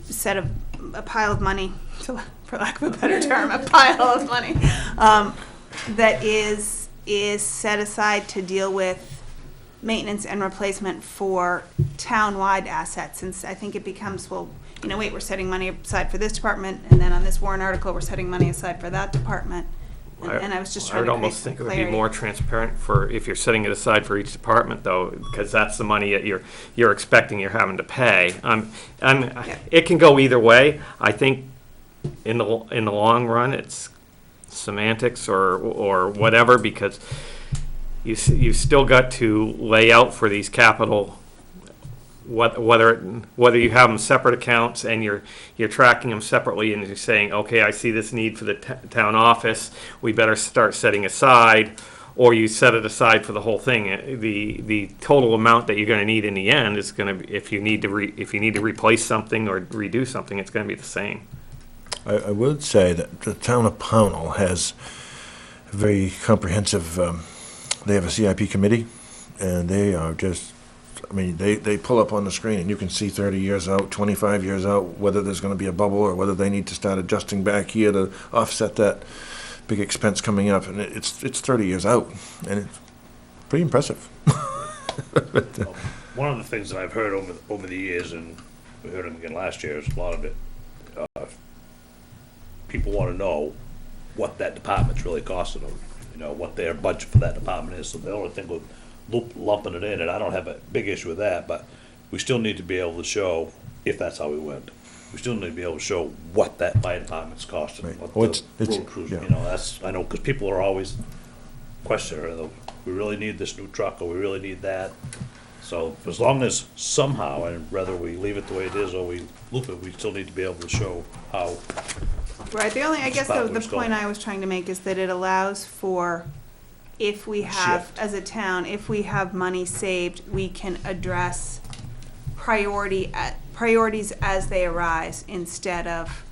pile of money, for lack of a better term, a pile of money, that is set aside to deal with maintenance and replacement for town-wide assets. Since I think it becomes, well, wait, we're setting money aside for this department, and then on this warrant article, we're setting money aside for that department. And I was just trying to I would create almost some think it would be clarity. more transparent for, if you're setting it aside for each department though, because that's the money that you're expecting you're having to pay. It can go either way. I think in the long run, it's semantics or whatever, because you've still got to lay out for these capital, whether you have them separate accounts and you're tracking them separately and you're saying, okay, I see this need for the town office, we better start setting aside, or you set it aside for the whole thing. The total amount that you're going to need in the end is going to be, if you need to replace something or redo something, it's going to be the same. I would say that the town of Pownell has a very comprehensive, they have a CIP committee, and they are just, I mean, they pull up on the screen and you can see 30 years out, 25 years out, whether there's going to be a bubble or whether they need to start adjusting back here to offset that big expense coming up. And it's 30 years out, and it's pretty impressive. One of the things that I've heard over the years, and we heard them again last year, is a lot of it, people want to know what that department's really costing them, what their budget for that department is. So the only thing with lumping it in, and I don't have a big issue with that, but we still need to be able to show, if that's how we went, we still need to be able to show what that fire department's costing. Right. What Well, the it's- road crews, yeah. that's, I know, because people are always questioning, we really need this new truck, or we really need that. So as long as somehow, and whether we leave it the way it is or we loop it, we still need to be able to show how. Right, I guess Spot the where it's point going. I was trying to make is that it allows for, if we have, Shift. as a town, if we have money saved, we can address priorities as they arise, instead of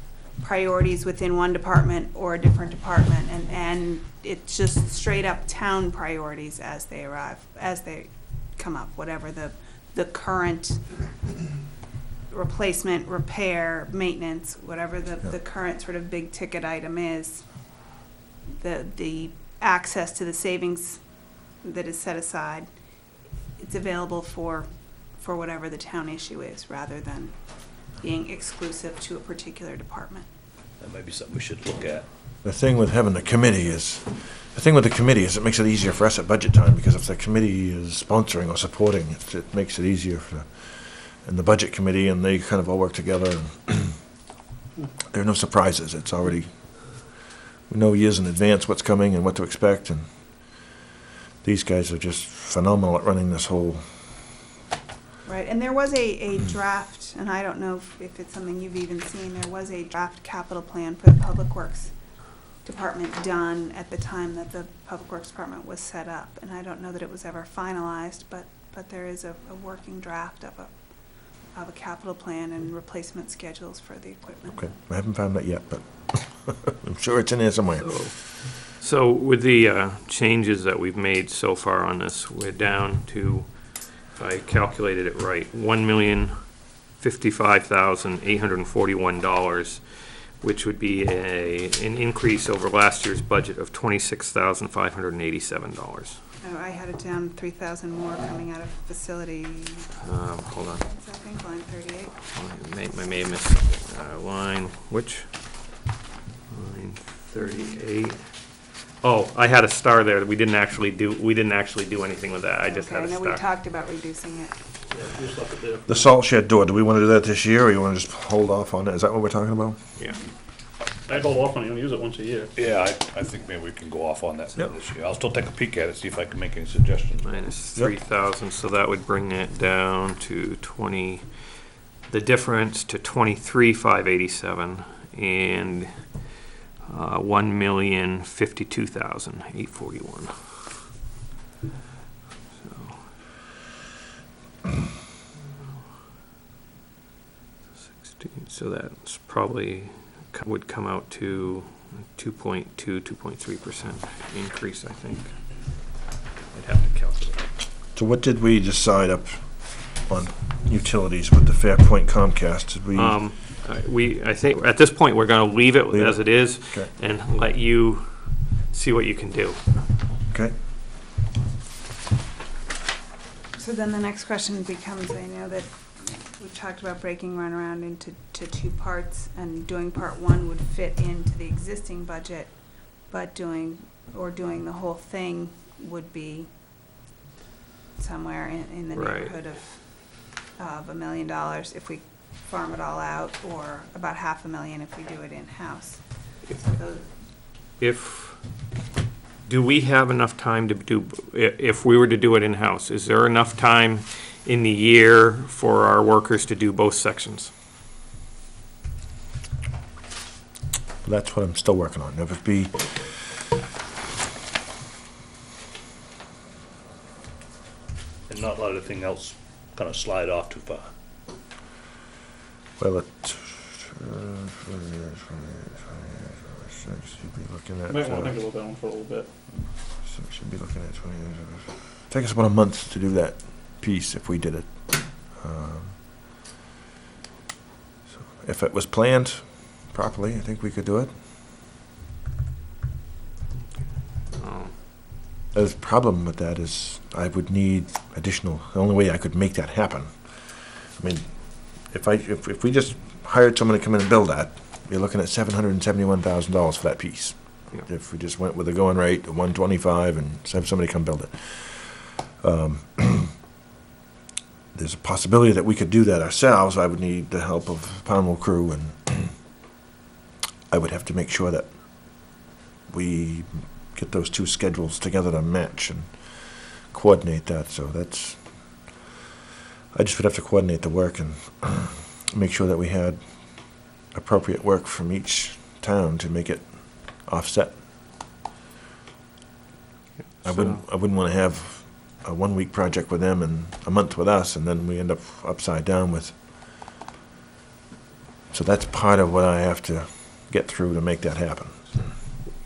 priorities within one department or a different department, and it's just straight up town priorities as they arrive, as they come up, whatever the current replacement, repair, maintenance, whatever the current sort of big ticket item is, the access to the savings that is set aside, it's available for whatever the town issue is, rather than being exclusive to a particular department. That may be something we should look at. The thing with having the committee is it makes it easier for us at budget time, because if the committee is sponsoring or supporting, it makes it easier in the budget committee, and they kind of all work together. And there are no surprises. It's already, we know years in advance what's coming and what to expect, and these guys are just phenomenal at running this whole. Right, and there was a draft, and I don't know if it's something you've even seen, there was a draft capital plan for the Public Works Department done at the time that the Public Works Department was set up, and I don't know that it was ever finalized, but there is a working draft of a capital plan and replacement schedules for the equipment. Okay, I haven't found that yet, but I'm sure it's in there somewhere. So with the changes that we've made so far on this, we're down to, if I calculated it right, $1,055,841, which would be an increase over last year's budget of $26,587. Oh, I had it down 3,000 more coming out of facility, Hold on, I think, line 38. I may have missed line, which? Line 38. Oh, I had a star there. We didn't actually do anything with that. I just had a Okay, I know we star. talked about reducing it. Just look at the- The salt shed door, do we want to do that this year, or you want to just hold off on it? Is that what we're talking about? Yeah. I'd hold off on it, you only use it once a year. Yeah, I think maybe we can go off on that Yep. this year. I'll still take a peek at it, see if I can make any suggestions. Minus Yep. 3,000, so that would bring it down to 20, the difference to 23,587 and 1,052,841. So 16, so that's probably would come out to 2.3% increase, I think. I'd have to calculate. So what did we decide up on utilities with the Fairpoint Comcast? Did we, I think, at this point, we're gonna leave it Leave as it. it is Okay. and let you see what you can do. okay, So then the next question becomes, I know that we've talked about breaking runaround into two parts, and doing part one would fit into the existing budget, but doing the whole thing would be somewhere in the Right. neighborhood of $1 million if we farm it all out, or about $500,000 if we do it in-house. So those, Do we have enough time to do, if we were to do it in-house, is there enough time in the year for our workers to do both sections? that's what I'm still working on. If it be, And not let anything else kind of slide off too far. well, should be looking at, Might wanna think about that one for a little bit. so we should be looking at 20, take us about a month to do that piece if we did it. So if it was planned properly, I think we could do it. Um, The problem with that is I would need additional, the only way I could make that happen. I mean, if we just hired someone to come in and build that, you're looking at $771,000 for that piece. Yeah. If we just went with the going rate of 125 and have somebody come build it. There's a possibility that we could do that ourselves. I would need the help of Pownell crew, and I would have to make sure that we get those two schedules together to match and coordinate that. So I just would have to coordinate the work and make sure that we had appropriate work from each town to make it offset. I wouldn't want to have a 1 week project with them and a month with us, and then we end up upside down with. So that's part of what I have to get through to make that happen.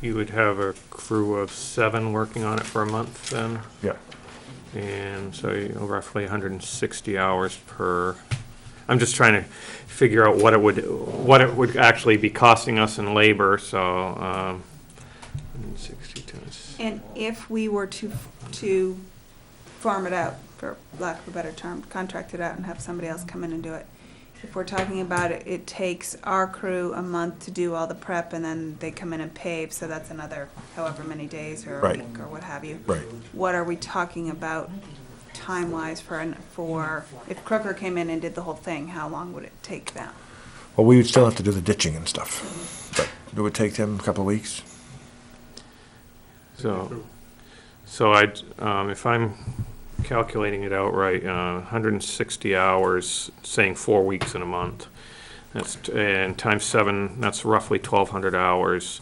You would have a crew of 7 working on it for a month then? Yeah. And so roughly 160 hours per. I'm just trying to figure out what it would actually be costing us in labor, so, 160 times. and if we were to farm it out, for lack of a better term, contract it out and have somebody else come in and do it. If we're talking about it, it takes our crew a month to do all the prep, and then they come in and pave, so that's another however many days or a Right. week or what have you. Right. What are we talking about time-wise for if Crooker came in and did the whole thing, how long would it take them? Well, we would still have to do the ditching and stuff, but it would take them a couple of weeks. So if I'm calculating it out right, 160 hours, saying 4 weeks in a month, and times 7, that's roughly 1,200 hours.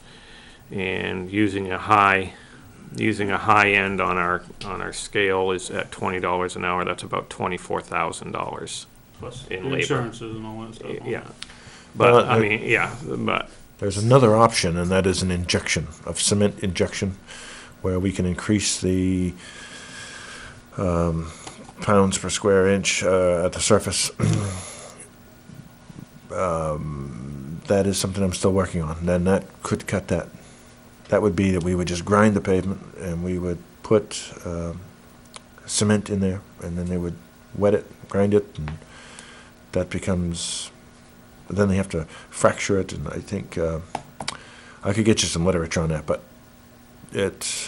And using a high end on our scale is at $20 an hour, that's about $24,000. Plus In the labor. insurances and all that stuff. Yeah, Well, but, I mean, yeah, but, There's another option, and that is an injection, of cement injection, where we can increase the pounds per square inch at the surface. That is something I'm still working on. Then that could cut that. That would be that we would just grind the pavement, and we would put cement in there, and then they would wet it, grind it, and that becomes. Then they have to fracture it, and I think I could get you some literature on that, but it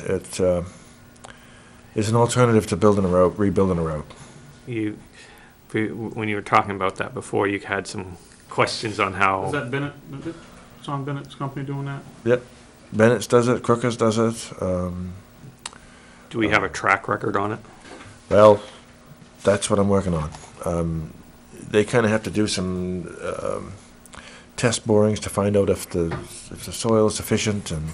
is an alternative to building a road, rebuilding a road. when you were talking about that before, you had some questions on Is how, that Bennett? Son Bennett's company doing that? Yep. Bennett's does it, Crooker's does it. Do we have a track record on it? Well, that's what I'm working on. They kind of have to do some test borings to find out if the soil is sufficient, and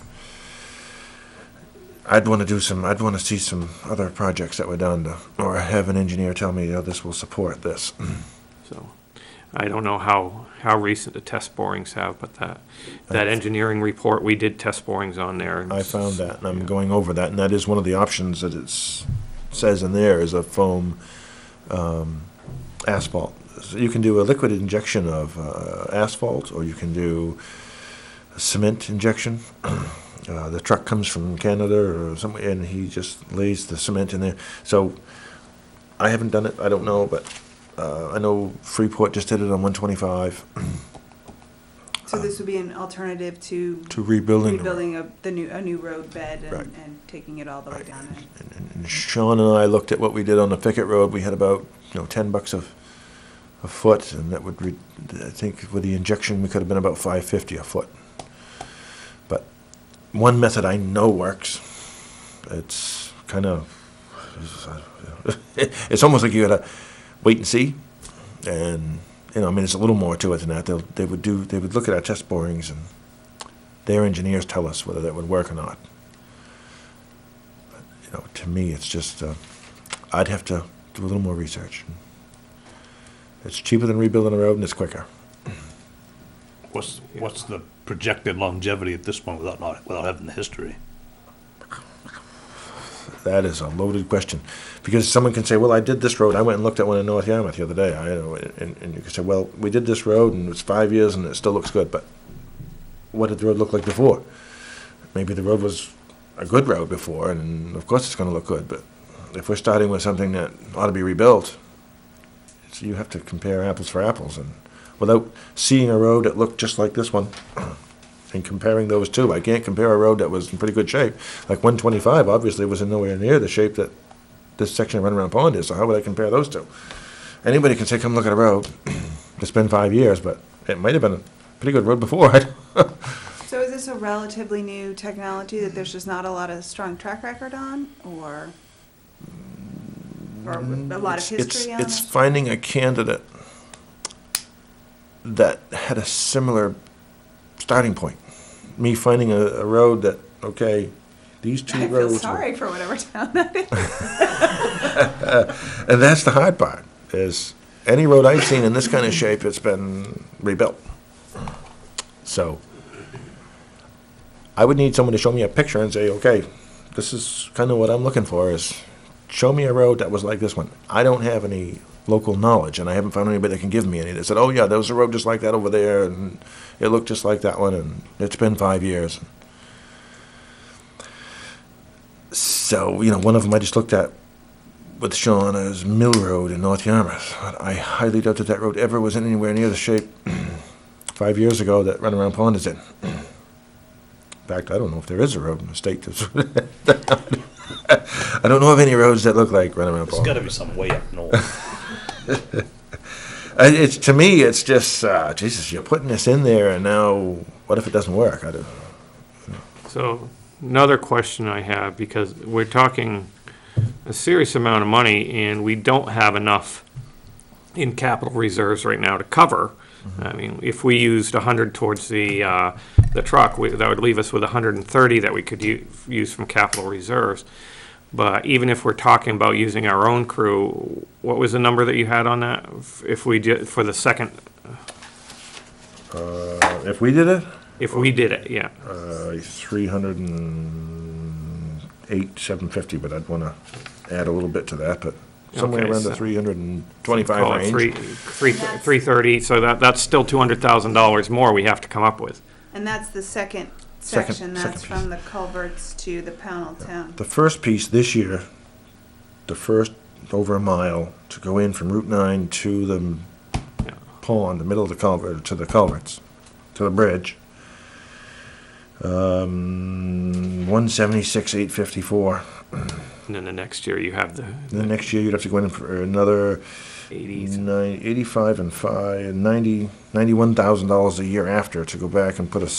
I'd want to see some other projects that were done, or have an engineer tell me, this will support this. So, I don't know how recent the test borings have, but that engineering report, we did test borings on there. and I found that, and I'm going over that, and that is one of the options that says in there is a foam asphalt. So you can do a liquid injection of asphalt, or you can do a cement injection. The truck comes from Canada or somewhere, and he just lays the cement in there. So I haven't done it, I don't know, but I know Freeport just did it on 125. So this would be an alternative to To rebuilding. rebuilding a new road bed Right. and taking it all the way down in. And Sean and I looked at what we did on the Fickett Road. We had about $10 a foot, and that would I think with the injection we could have been about $5.50 a foot. But one method I know works. It's kind of it's almost like you gotta wait and see, and it's a little more to it than that. They would look at our test borings, and their engineers tell us whether that would work or not. But, to me, it's just I'd have to do a little more research. It's cheaper than rebuilding a road, and it's quicker. What's the projected longevity at this point without having the history? That is a loaded question, because someone can say, "Well, I did this road. I went and looked at one in North Yarmouth the other day." And you can say, "Well, we did this road, and it's 5 years, and it still looks good." But what did the road look like before? Maybe the road was a good road before, and of course it's going to look good. But if we're starting with something that ought to be rebuilt, so you have to compare apples for apples, and without seeing a road that looked just like this one. And comparing those two, I can't compare a road that was in pretty good shape. Like 125 obviously was in nowhere near the shape that this section of Runaround Pond is, so how would I compare those two? Anybody can say, come look at a road. It's been 5 years, but it might have been a pretty good road before. So is this a relatively new technology that there's just not a lot of strong track record on, or a lot of history on It's it? finding a candidate that had a similar starting point. Me finding a road that, okay, these two I feel roads. sorry for whatever town that is. And that's the hard part, is any road I've seen in this kind of shape, it's been rebuilt. So I would need someone to show me a picture and say, okay, this is kind of what I'm looking for, is show me a road that was like this one. I don't have any local knowledge, and I haven't found anybody that can give me any. They said, oh yeah, there was a road just like that over there, and it looked just like that one, and it's been 5 years. So, one of them I just looked at with Sean is Mill Road in North Yarmouth. I highly doubt that road ever was anywhere near the shape 5 years ago that Runaround Pond is in. In fact, I don't know if there is a road in the state that's I don't know of any roads that look like Runaround There's Pond. gotta be some way up north. To me, it's just, Jesus, you're putting this in there, and now, what if it doesn't work? So, another question I have, because we're talking a serious amount of money, and we don't have enough in capital reserves right now to cover. I mean, if we used 100 towards the truck, that would leave us with 130 that we could use from capital reserves. But even if we're talking about using our own crew, what was the number that you had on that? If we did, for the second, If we did it, if we did it, yeah. 308,750, but I'd want to add a little bit to that, but somewhere Okay, around the so- 325 Call it range. 330, so that's still $200,000 more we have to come up with. And that's the second Second- section, second that's piece. from the culverts to the Pownell Town. The first piece this year, the first over a mile to go in from Route 9 to the Yeah. pond, the middle of the culvert, to the culverts, to the bridge. 176,854. And then the next year you have Then next year you'd have to go in for another 85 and 5, $91,000 a year after to go back and put a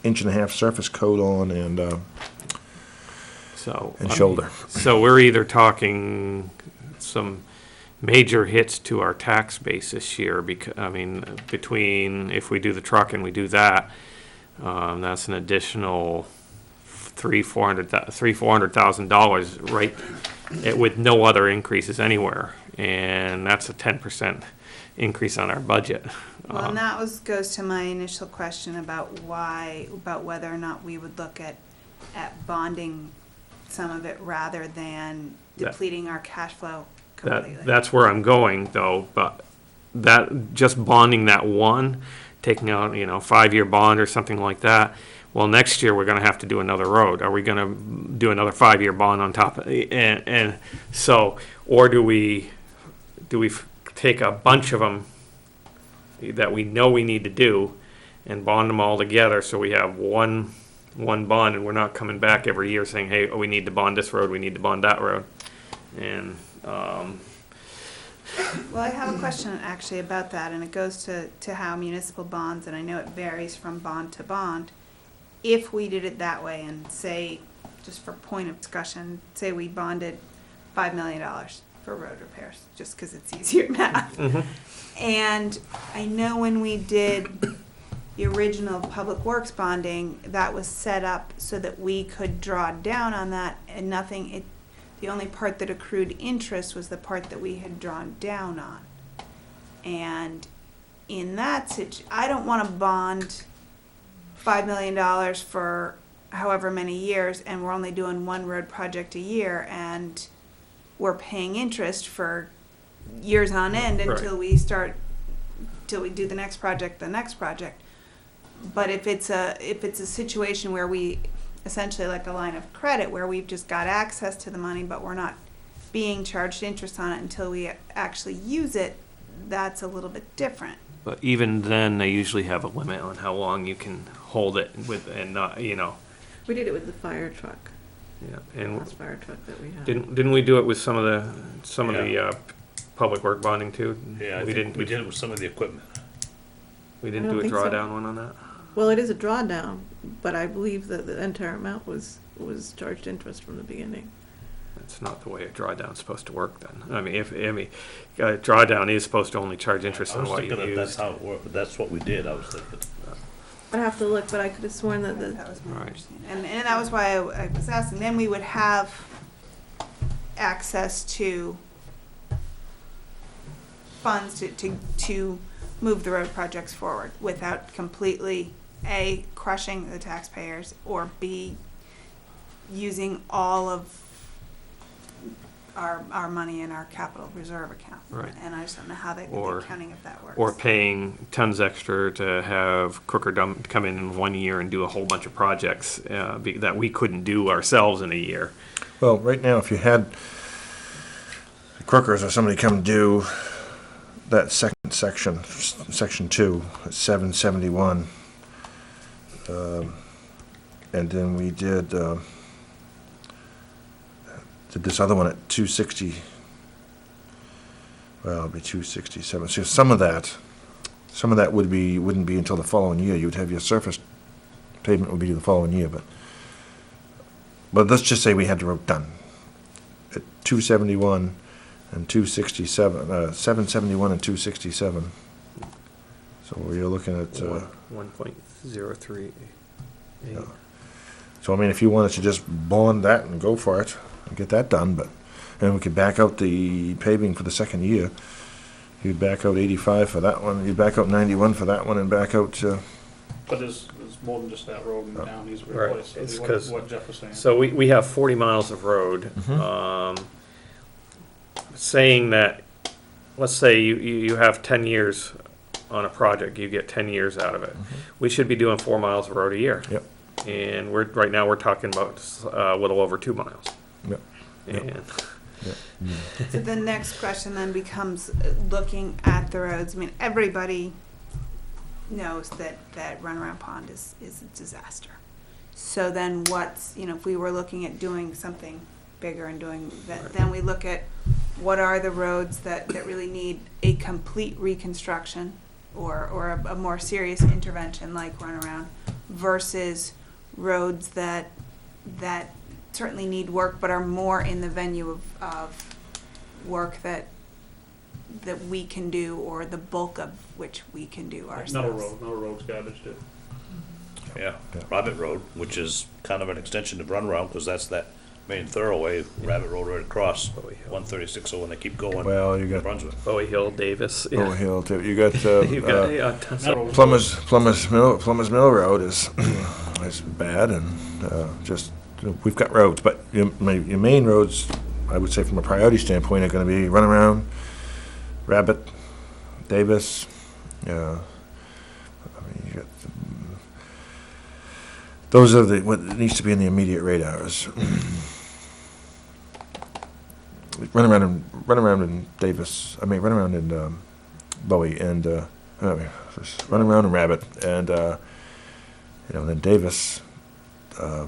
inch and a half surface coat on and So. and I shoulder. mean, So we're either talking some major hits to our tax base this year, because, I mean, between, if we do the truck and we do that, that's an additional $400,000, right, with no other increases anywhere, and that's a 10% increase on our budget. Well, and that goes to my initial question about whether or not we would look at bonding some of it rather than That- depleting our cash flow completely. That's where I'm going, though, but that, just bonding that one, taking out, 5-year bond or something like that, well, next year, we're gonna have to do another road. Are we gonna do another 5-year bond on top of, and so, or do we take a bunch of them that we know we need to do and bond them all together, so we have one bond, and we're not coming back every year saying, hey, we need to bond this road, we need to bond that road. And, Well, I have a question actually about that, and it goes to how municipal bonds, and I know it varies from bond to bond. If we did it that way, and say, just for point of discussion, say we bonded $5 million for road repairs, just because it's easier math. And I know when we did the original public works bonding, that was set up so that we could draw down on that, and the only part that accrued interest was the part that we had drawn down on. And in that I don't want to bond $5 million for however many years, and we're only doing one road project a year, and we're paying interest for years on end until we do the next project. But if it's a situation where we, essentially like a line of credit, where we've just got access to the money, but we're not being charged interest on it until we actually use it, that's a little bit different. but even then, they usually have a limit on how long you can hold it with, and not, We did it with the fire truck, yeah, the and last fire truck that we had. didn't we do it with some of the public work bonding too? Yeah, I We think didn't, we did it with some of the equipment. we didn't I do don't a think so. drawdown one on that? Well, it is a drawdown, but I believe that the entire amount was charged interest from the beginning. That's not the way a drawdown's supposed to work then. I mean, a drawdown is supposed to only charge interest I on was what you thinking that that's used. how it worked, but that's what we did, I was thinking. I'd have to look, but I could have sworn that That was my Right. understanding. And that was why I was asking. Then we would have access to funds to move the road projects forward without completely, A, crushing the taxpayers, or B, using all of our money in our capital reserve account. Right. And I just don't know how the Or- accounting of that works. Or paying tons extra to have Crooker come in 1 year and do a whole bunch of projects that we couldn't do ourselves in a year. Well, right now, if you had the Crookers or somebody come do that second section 2, at 771, and then we did this other one at 260. Well, it'd be 267. So some of that wouldn't be until the following year. You'd have your surface pavement would be the following year, but let's just say we had the road done at 271 and 267, 771 and 267. So you're looking at. 1.038. Yeah. So I mean, if you wanted to just bond that and go for it and get that done, and we could back out the paving for the second year. You'd back out 85 for that one. You'd back out 91 for that one, and back out. But there's more than just that road in town needs to be Right. replaced. It's What 'cause- what Jeff was saying. So we have 40 miles of road. Saying that, let's say you have 10 years on a project, you get 10 years out of it. We should be doing 4 miles of road a year. Yep. And right now, we're talking about a little over 2 miles. Yep. Yep. And So the next question then becomes looking at the roads. I mean, everybody knows that Runaround Pond is a disaster. So then what's, if we were looking at doing something bigger and doing that, then we look at what are the roads that really need a complete reconstruction or a more serious intervention like runaround versus roads that certainly need work but are more in the venue of work that we can do, or the bulk of which we can do ourselves. Nutter Road's garbage too. Yeah, Yeah. Rabbit Road, which is kind of an extension of Runaround, because that's that main thoroughway, Rabbit Road right across, Bowie Hill. 136, so when they keep going, Well, you got Brunswick. Bowie Hill, Davis. Bow Yeah. Hill too. You got, You've got, yeah, tons of- Nutter- Plumbers Mill Road is bad, and just we've got roads, but your main roads, I would say from a priority standpoint, are going to be Runaround, Rabbit, Davis. I mean, you got those are what needs to be in the immediate radars. Runaround and Davis. I mean, Runaround and Bowie, and Runaround and Rabbit, and then Davis. I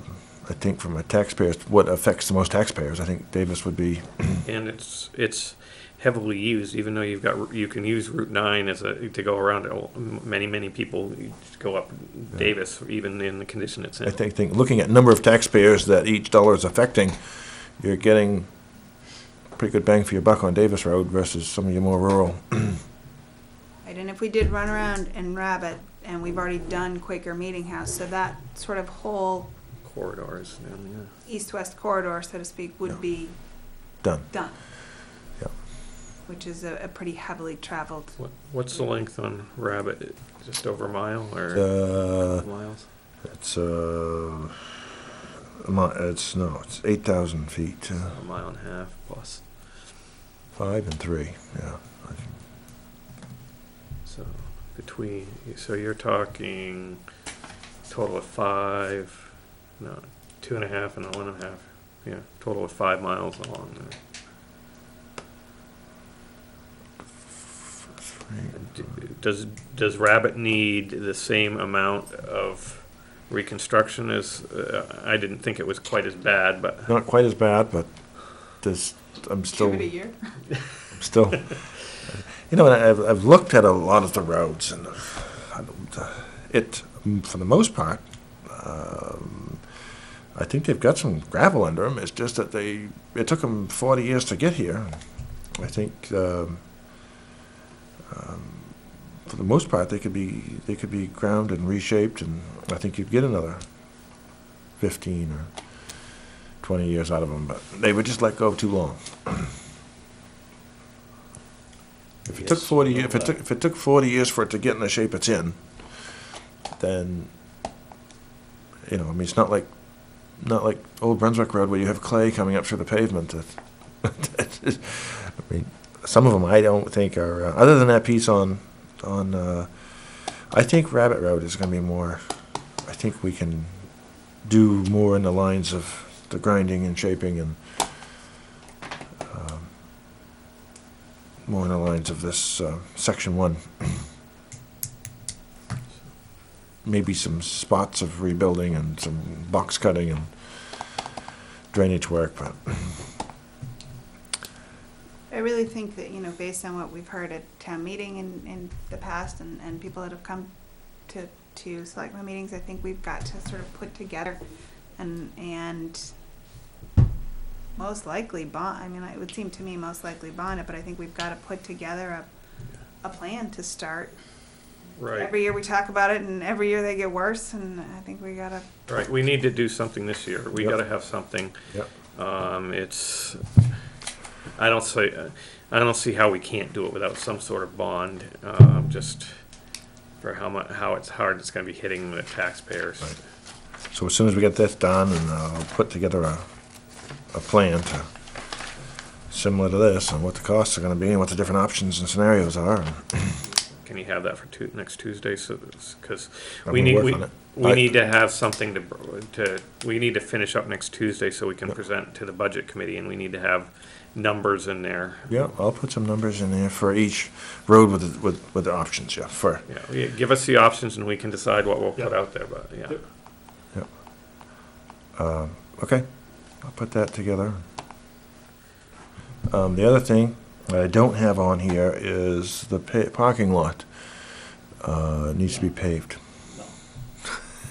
think from a taxpayers, what affects the most taxpayers, I think Davis would be. And it's heavily used, even though you can use Route 9 to go around. Many people go up Davis, even in the condition it's in. I think looking at number of taxpayers that each dollar is affecting, you're getting pretty good bang for your buck on Davis Road versus some of your more rural. Right, and if we did Runaround and Rabbit, and we've already done Quaker Meeting House, so that sort of whole Corridors, yeah. east-west corridor, so to speak, would be Done. done. Yeah. Which is a pretty heavily traveled. What's the length on Rabbit? Just over a mile or miles? It's it's 8,000 feet, A mile and a half plus. 5 and 3. Yeah. So so you're talking total of 5, no, 2.5 and 1.5. Yeah, total of 5 miles along there. Does Rabbit need the same amount of reconstruction as, I didn't think it was quite as bad, but Not quite as bad, but I'm still. year. Still, and I've looked at a lot of the roads, and for the most part, I think they've got some gravel under them. It's just that it took them 40 years to get here. I think for the most part they could be ground and reshaped, and I think you'd get another 15 or 20 years out of them. But they would just let go too long. If it took 40, if it took 40 years for it to get in the shape it's in, then I mean, it's not like Old Brunswick Road where you have clay coming up through the pavement. I mean, some of them I don't think are other than that piece on. I think Rabbit Road is going to be more. I think we can do more in the lines of the grinding and shaping and. More in the lines of this section 1. Maybe some spots of rebuilding and some box cutting and drainage work, but I really think that, based on what we've heard at town meeting in the past and people that have come to selectmen meetings, I think we've got to sort of put together and most likely bond. I mean, it would seem to me most likely bond it, but I think we've got to put together a plan to start. right. Every year we talk about it, and every year they get worse, and I think we got to. Right, we need to do something this year. We Yep. gotta have something. Yep. I don't see how we can't do it without some sort of bond, just for how hard it's gonna be hitting the taxpayers. Right. So as soon as we get this done, and I'll put together a plan similar to this, and what the costs are going to be, and what the different options and scenarios are. Can you have that for next Tuesday? So, because I'm we gonna need, work we, on it. we need to have something we need to finish up next Tuesday so we can present to the budget committee, and we need to have numbers in there. Yeah, I'll put some numbers in there for each road with the options. Yeah, Give us the options and we can decide what we'll put Yep. out there, but, yeah. Yep. okay. I'll put that together. The other thing that I don't have on here is the parking lot. It needs to be paved.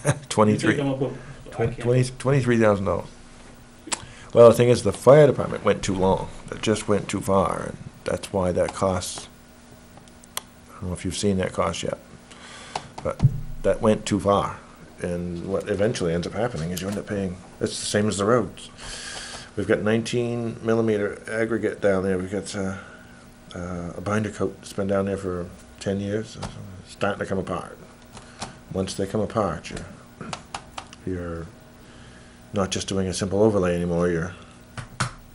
You $23,000. come up with- I can't- $23,000. Well, the thing is, the fire department went too long. It just went too far, and that's why that costs, I don't know if you've seen that cost yet, but that went too far. And what eventually ends up happening is you end up paying, it's the same as the roads. We've got 19 millimeter aggregate down there. We've got a binder coat that's been down there for 10 years. It's starting to come apart. Once they come apart, you're not just doing a simple overlay anymore. You're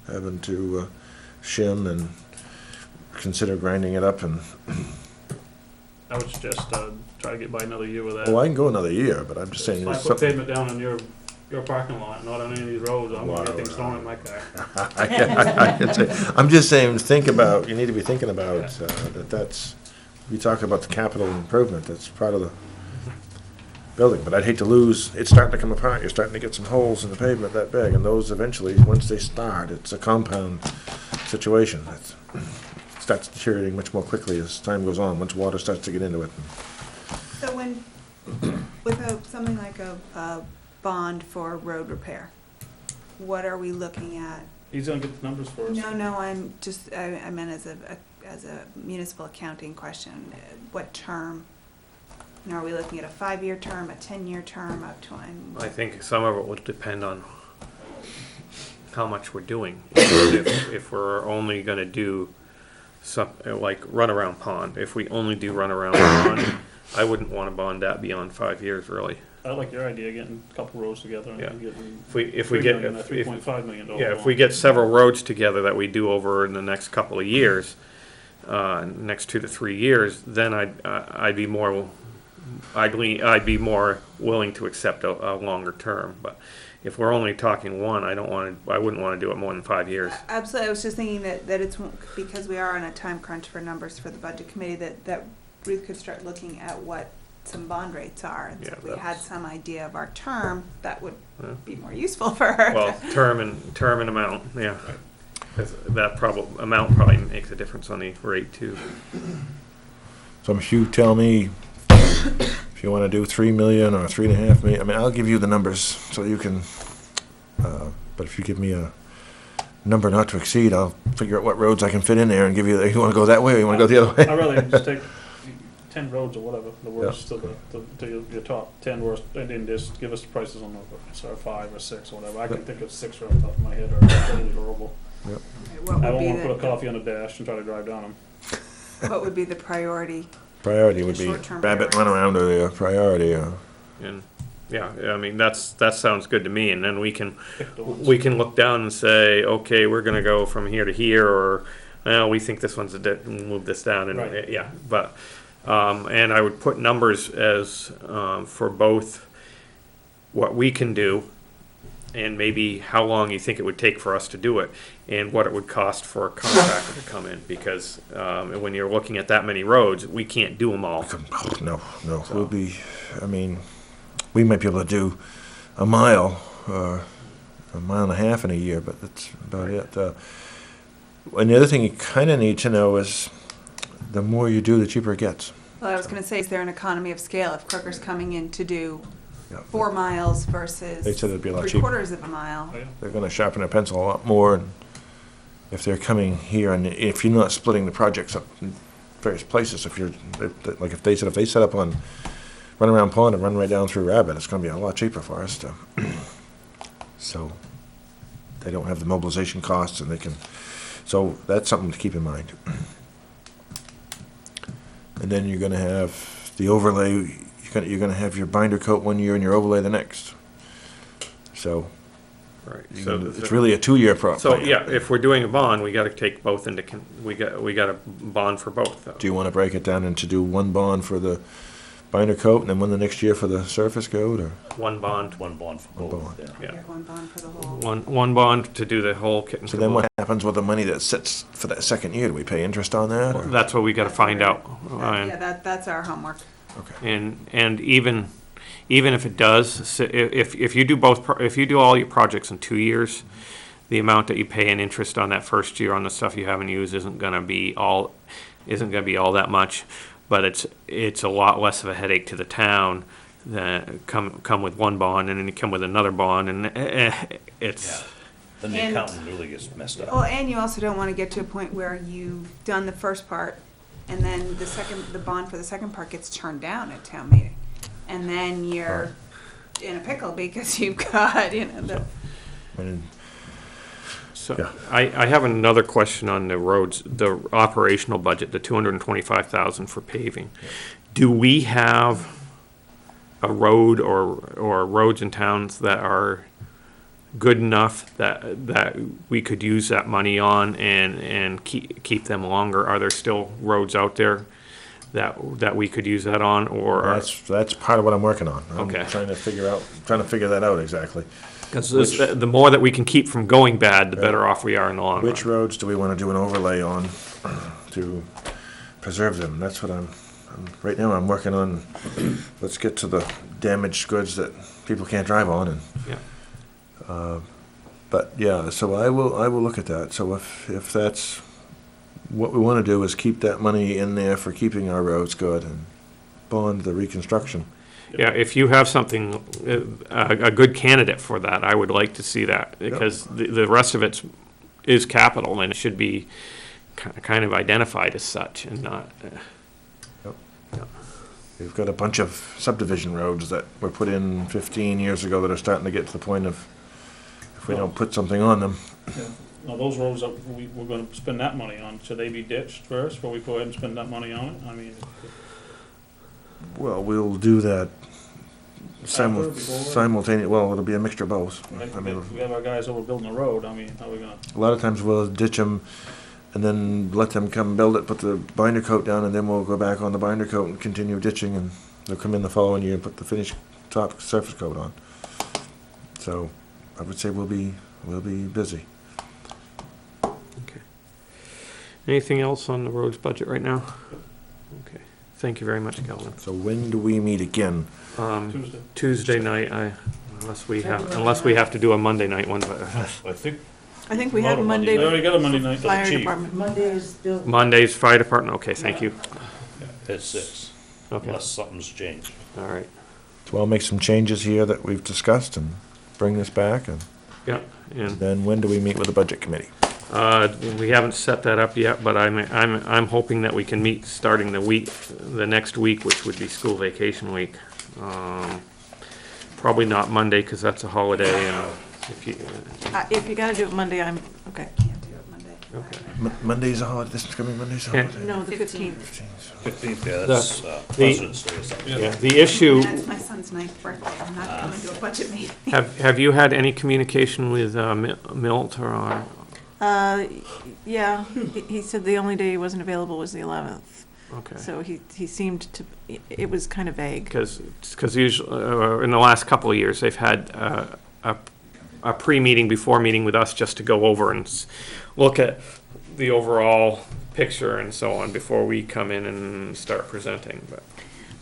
having to shim and consider grinding it up. And I would suggest, try to get by another year with that. well, I can go another year, but I'm just saying. If I there's put something- pavement down in your parking lot, not on any of these roads, I'm gonna get things thrown at my car. I'm just saying, think about, you need to be thinking about that's, we talk about the capital improvement, that's part of the building, but I'd hate to lose, it's starting to come apart, you're starting to get some holes in the pavement that big, and those eventually, once they start, it's a compound situation. It starts deteriorating much more quickly as time goes on, once water starts to get into it. So when, with something like a bond for road repair, what are we looking at? He's gonna get the numbers for us. No, I'm just, I meant as a municipal accounting question, what term? You know, are we looking at a 5-year term, a 10-year term, up to? I think some of it will depend on how much we're doing. If we're only gonna do some, like Runaround Pond, if we only do Runaround Pond, I wouldn't wanna bond that beyond 5 years, really. I like your idea, getting a couple roads together and Yeah. getting. If we get, $3.5 million. yeah, if we get several roads together that we do over in the next couple of years, next 2 to 3 years, then I'd be more willing to accept a longer term. But if we're only talking one, I wouldn't want to do it more than 5 years. Absolutely, I was just thinking that it's, because we are on a time crunch for numbers for the budget committee, that Ruth could start looking at what some bond rates are. And so Yeah, if we had that's- some idea of our term, that would Yeah. be more useful for her. Well, term and amount, yeah. 'Cause that amount probably makes a difference on the rate too. So if you tell me, if you want to do 3 million or 3.5 million, I mean, I'll give you the numbers so you can, but if you give me a number not to exceed, I'll figure out what roads I can fit in there and give you, you want to go that way or you want to go the other way? I'd rather just take 10 roads or whatever, the worst to your top 10 worst, and then just give us the prices on the, sorry, 5 or 6 or whatever. I can think of 6 right off the top of my head, or totally horrible. What I would don't be wanna put a the, coffee on the dash and try to drive down them. what would be the priority? Priority would be Short-term rabbit priorities. runaround or the priority. And, yeah, I mean, that sounds good to me, and then we can Pick the ones. look down and say, okay, we're gonna go from here to here, or, well, we think this one's move this down, and, Right. yeah, but, and I would put numbers as, for both what we can do, and maybe how long you think it would take for us to do it, and what it would cost for a contractor to come in, because, when you're looking at that many roads, we can't do them all. No, we'll be, I mean, we might be able to do a mile, or a mile and a half in a year, but that's about it. And the other thing you kind of need to know is the more you do, the cheaper it gets. Well, I was gonna say, is there an economy of scale if Crooker's coming in to do Yeah. 4 miles versus They said it'd be a lot cheaper. 3/4 of a mile? Oh, yeah. They're going to sharpen their pencil a lot more, and if they're coming here, and if you're not splitting the projects up in various places, like if they set up on Runaround Pond and run right down through Rabbit, it's going to be a lot cheaper for us to. So they don't have the mobilization costs, and they can. So that's something to keep in mind. And then you're going to have the overlay. You're going to have your binder coat one year and your overlay the next. So Right. it's really a 2-year problem. So, yeah, if we're doing a bond, we gotta take both into, we got a bond for both, though. Do you want to break it down into do one bond for the binder coat and then one the next year for the surface coat, or? One bond, One bond for One both, bond. yeah. yeah. Get one bond for the whole. One bond to do the whole kit and So then caboodle. what happens with the money that sits for that second year? Do we pay interest on that? or- That's what we gotta find out. Yeah, that's our homework. Okay. And even if it does, if you do if you do all your projects in 2 years, the amount that you pay in interest on that first year on the stuff you haven't used isn't gonna be all that much, but it's a lot less of a headache to the town than come with one bond and then you come with another bond, and it's, Then the And- accountant really gets messed up. Well, and you also don't want to get to a point where you've done the first part, and then the bond for the second part gets turned down at town meeting. And then you're in a pickle because you've got, And so, Yeah. I have another question on the roads, the operational budget, the 225,000 for paving. Do we have a road or roads in towns that are good enough that we could use that money on and keep them longer? Are there still roads out there that we could use that on, or? that's part of what I'm working on. I'm Okay. trying to figure that out exactly. Because the more that we can keep from going bad, the better off we are in the long run. Which roads do we want to do an overlay on to preserve them? That's what right now I'm working on, let's get to the damaged goods that people can't drive on and. Yeah. But yeah, so I will look at that. So if that's what we want to do is keep that money in there for keeping our roads good and bond the reconstruction. Yeah, if you have something, a good candidate for that, I would like to see that, because the rest of it is capital, and it should be kind of identified as such, and not, We've got a bunch of subdivision roads that were put in 15 years ago that are starting to get to the point of, if we don't put something on them, Now, those roads that we're gonna spend that money on, should they be ditched first before we go ahead and spend that money on it? I mean, well, we'll do that Before? simultaneous, well, it'll be a mixture of both. I mean, we have our guys over building a road, I mean, how are we gonna? a lot of times we'll ditch them and then let them come build it, put the binder coat down, and then we'll go back on the binder coat and continue ditching, and they'll come in the following year and put the finished top surface coat on. So I would say we'll be busy. okay. Anything else on the roads budget right now? Okay, thank you very much, Calvin. So when do we meet again? Tuesday. Tuesday night, unless we have to do a Monday night one, but I think I think we have Monday. We already got a Monday night for the Fire chief. department. Monday's fire department, okay, thank you. At 6, Okay, unless something's changed. all right, So I'll make some changes here that we've discussed and bring this back, and yeah, and then when do we meet with the budget committee? we haven't set that up yet, but I'm hoping that we can meet starting the next week, which would be school vacation week. Probably not Monday, because that's a holiday, and If you gotta do it Monday, I'm, okay. can't do it Monday. okay. Monday's a holiday, this coming Monday's a Okay. holiday. No, the 15th. 15th, yeah, that's President's Day or something. Yeah, the issue, That's my son's ninth birthday, I'm not coming to a budget meeting. have you had any communication with Milt or? Yeah, he said the only day he wasn't available was the 11th. Okay. So he seemed to, it was kind of vague. Because usually, in the last couple of years, they've had a pre-meeting before meeting with us just to go over and look at the overall picture and so on before we come in and start presenting, but.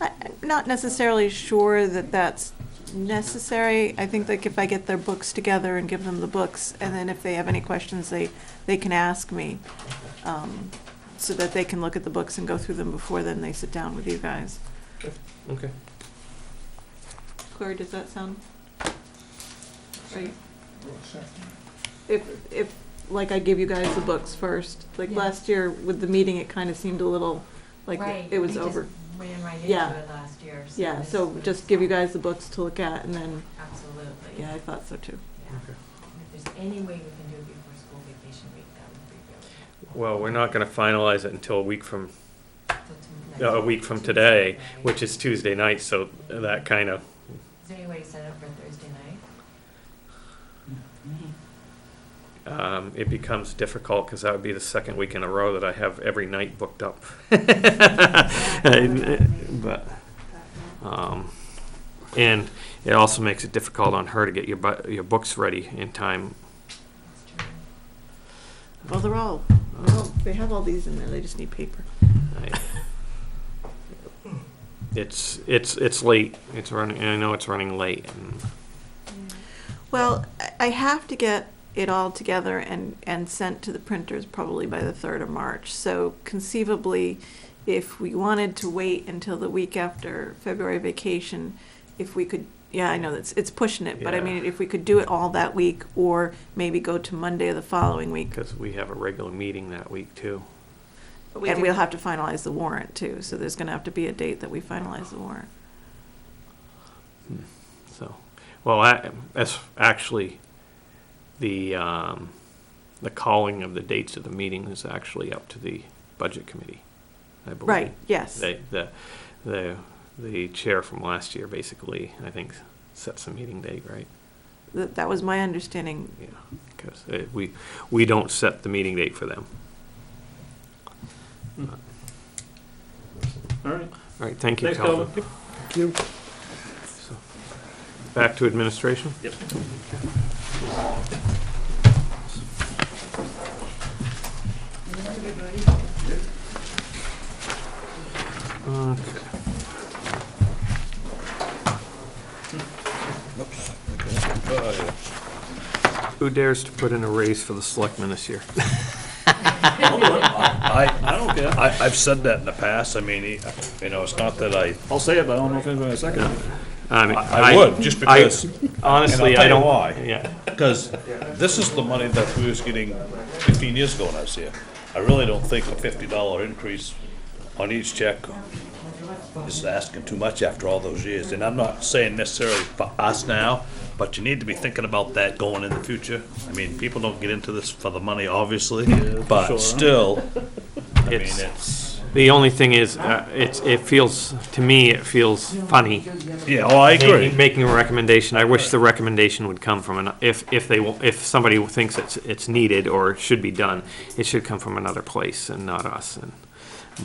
I'm not necessarily sure that that's necessary. I think like if I get their books together and give them the books, and then if they have any questions, they can ask me, so that they can look at the books and go through them before then they sit down with you guys. Okay. Corey, does that sound right? If, like I give you guys the books first, like Yeah. last year with the meeting, it kind of seemed a little like Right, it was we just over. ran right Yeah. into it last year. Yeah, this so was- just give you guys the books to look at, and then, Absolutely. yeah, I thought so too. Yeah. If there's any way we can do it before school vacation week, that would be really helpful. Well, we're not gonna finalize it until a week from So today, which is Tuesday night, so that kind of, Is there any way to set it up for Thursday night? it becomes difficult, because that would be the second week in a row that I have every night booked up. But, and it also makes it difficult on her to get your books ready in time. That's true. Well, they have all these in there, they just need paper. It's late, it's running, I know it's running late, and Well, I have to get it all together and sent to the printers probably by the 3rd of March. So conceivably, if we wanted to wait until the week after February vacation, if we could, yeah, I know it's pushing it, but I Yeah. mean, if we could do it all that week, or maybe go to Monday of the following week. Because we have a regular meeting that week, too. And we'll have to finalize the warrant too, so there's gonna have to be a date that we finalize the warrant. So, well, as actually, the calling of the dates of the meeting is actually up to the budget committee, I believe. Right, yes. The chair from last year basically, I think, sets the meeting date, right? That was my understanding. Yeah, because we don't set the meeting date for them. All right. All right, thank you, Thanks, Calvin. Calvin. Thank you. So, back to administration? Yep. Okay. Who dares to put in a raise for the selectmen this year? I'll do it. I don't care. I've said that in the past, I mean, you know, it's not that I'll say it, but I don't know if anybody's going to second it. I mean, I would, just because, honestly, and I'll I tell you don't. why. Yeah. because this is the money that we was getting 15 years ago when I was here. I really don't think a $50 increase on each check is asking too much after all those years. And I'm not saying necessarily for us now, but you need to be thinking about that going in the future. I mean, people don't get into this for the money, obviously, but sure. still, I mean, It's- it's, The only thing is, it feels, to me, it feels funny. yeah, oh, I agree. Making a recommendation. I wish the recommendation would come from if somebody thinks it's needed or should be done, it should come from another place and not us.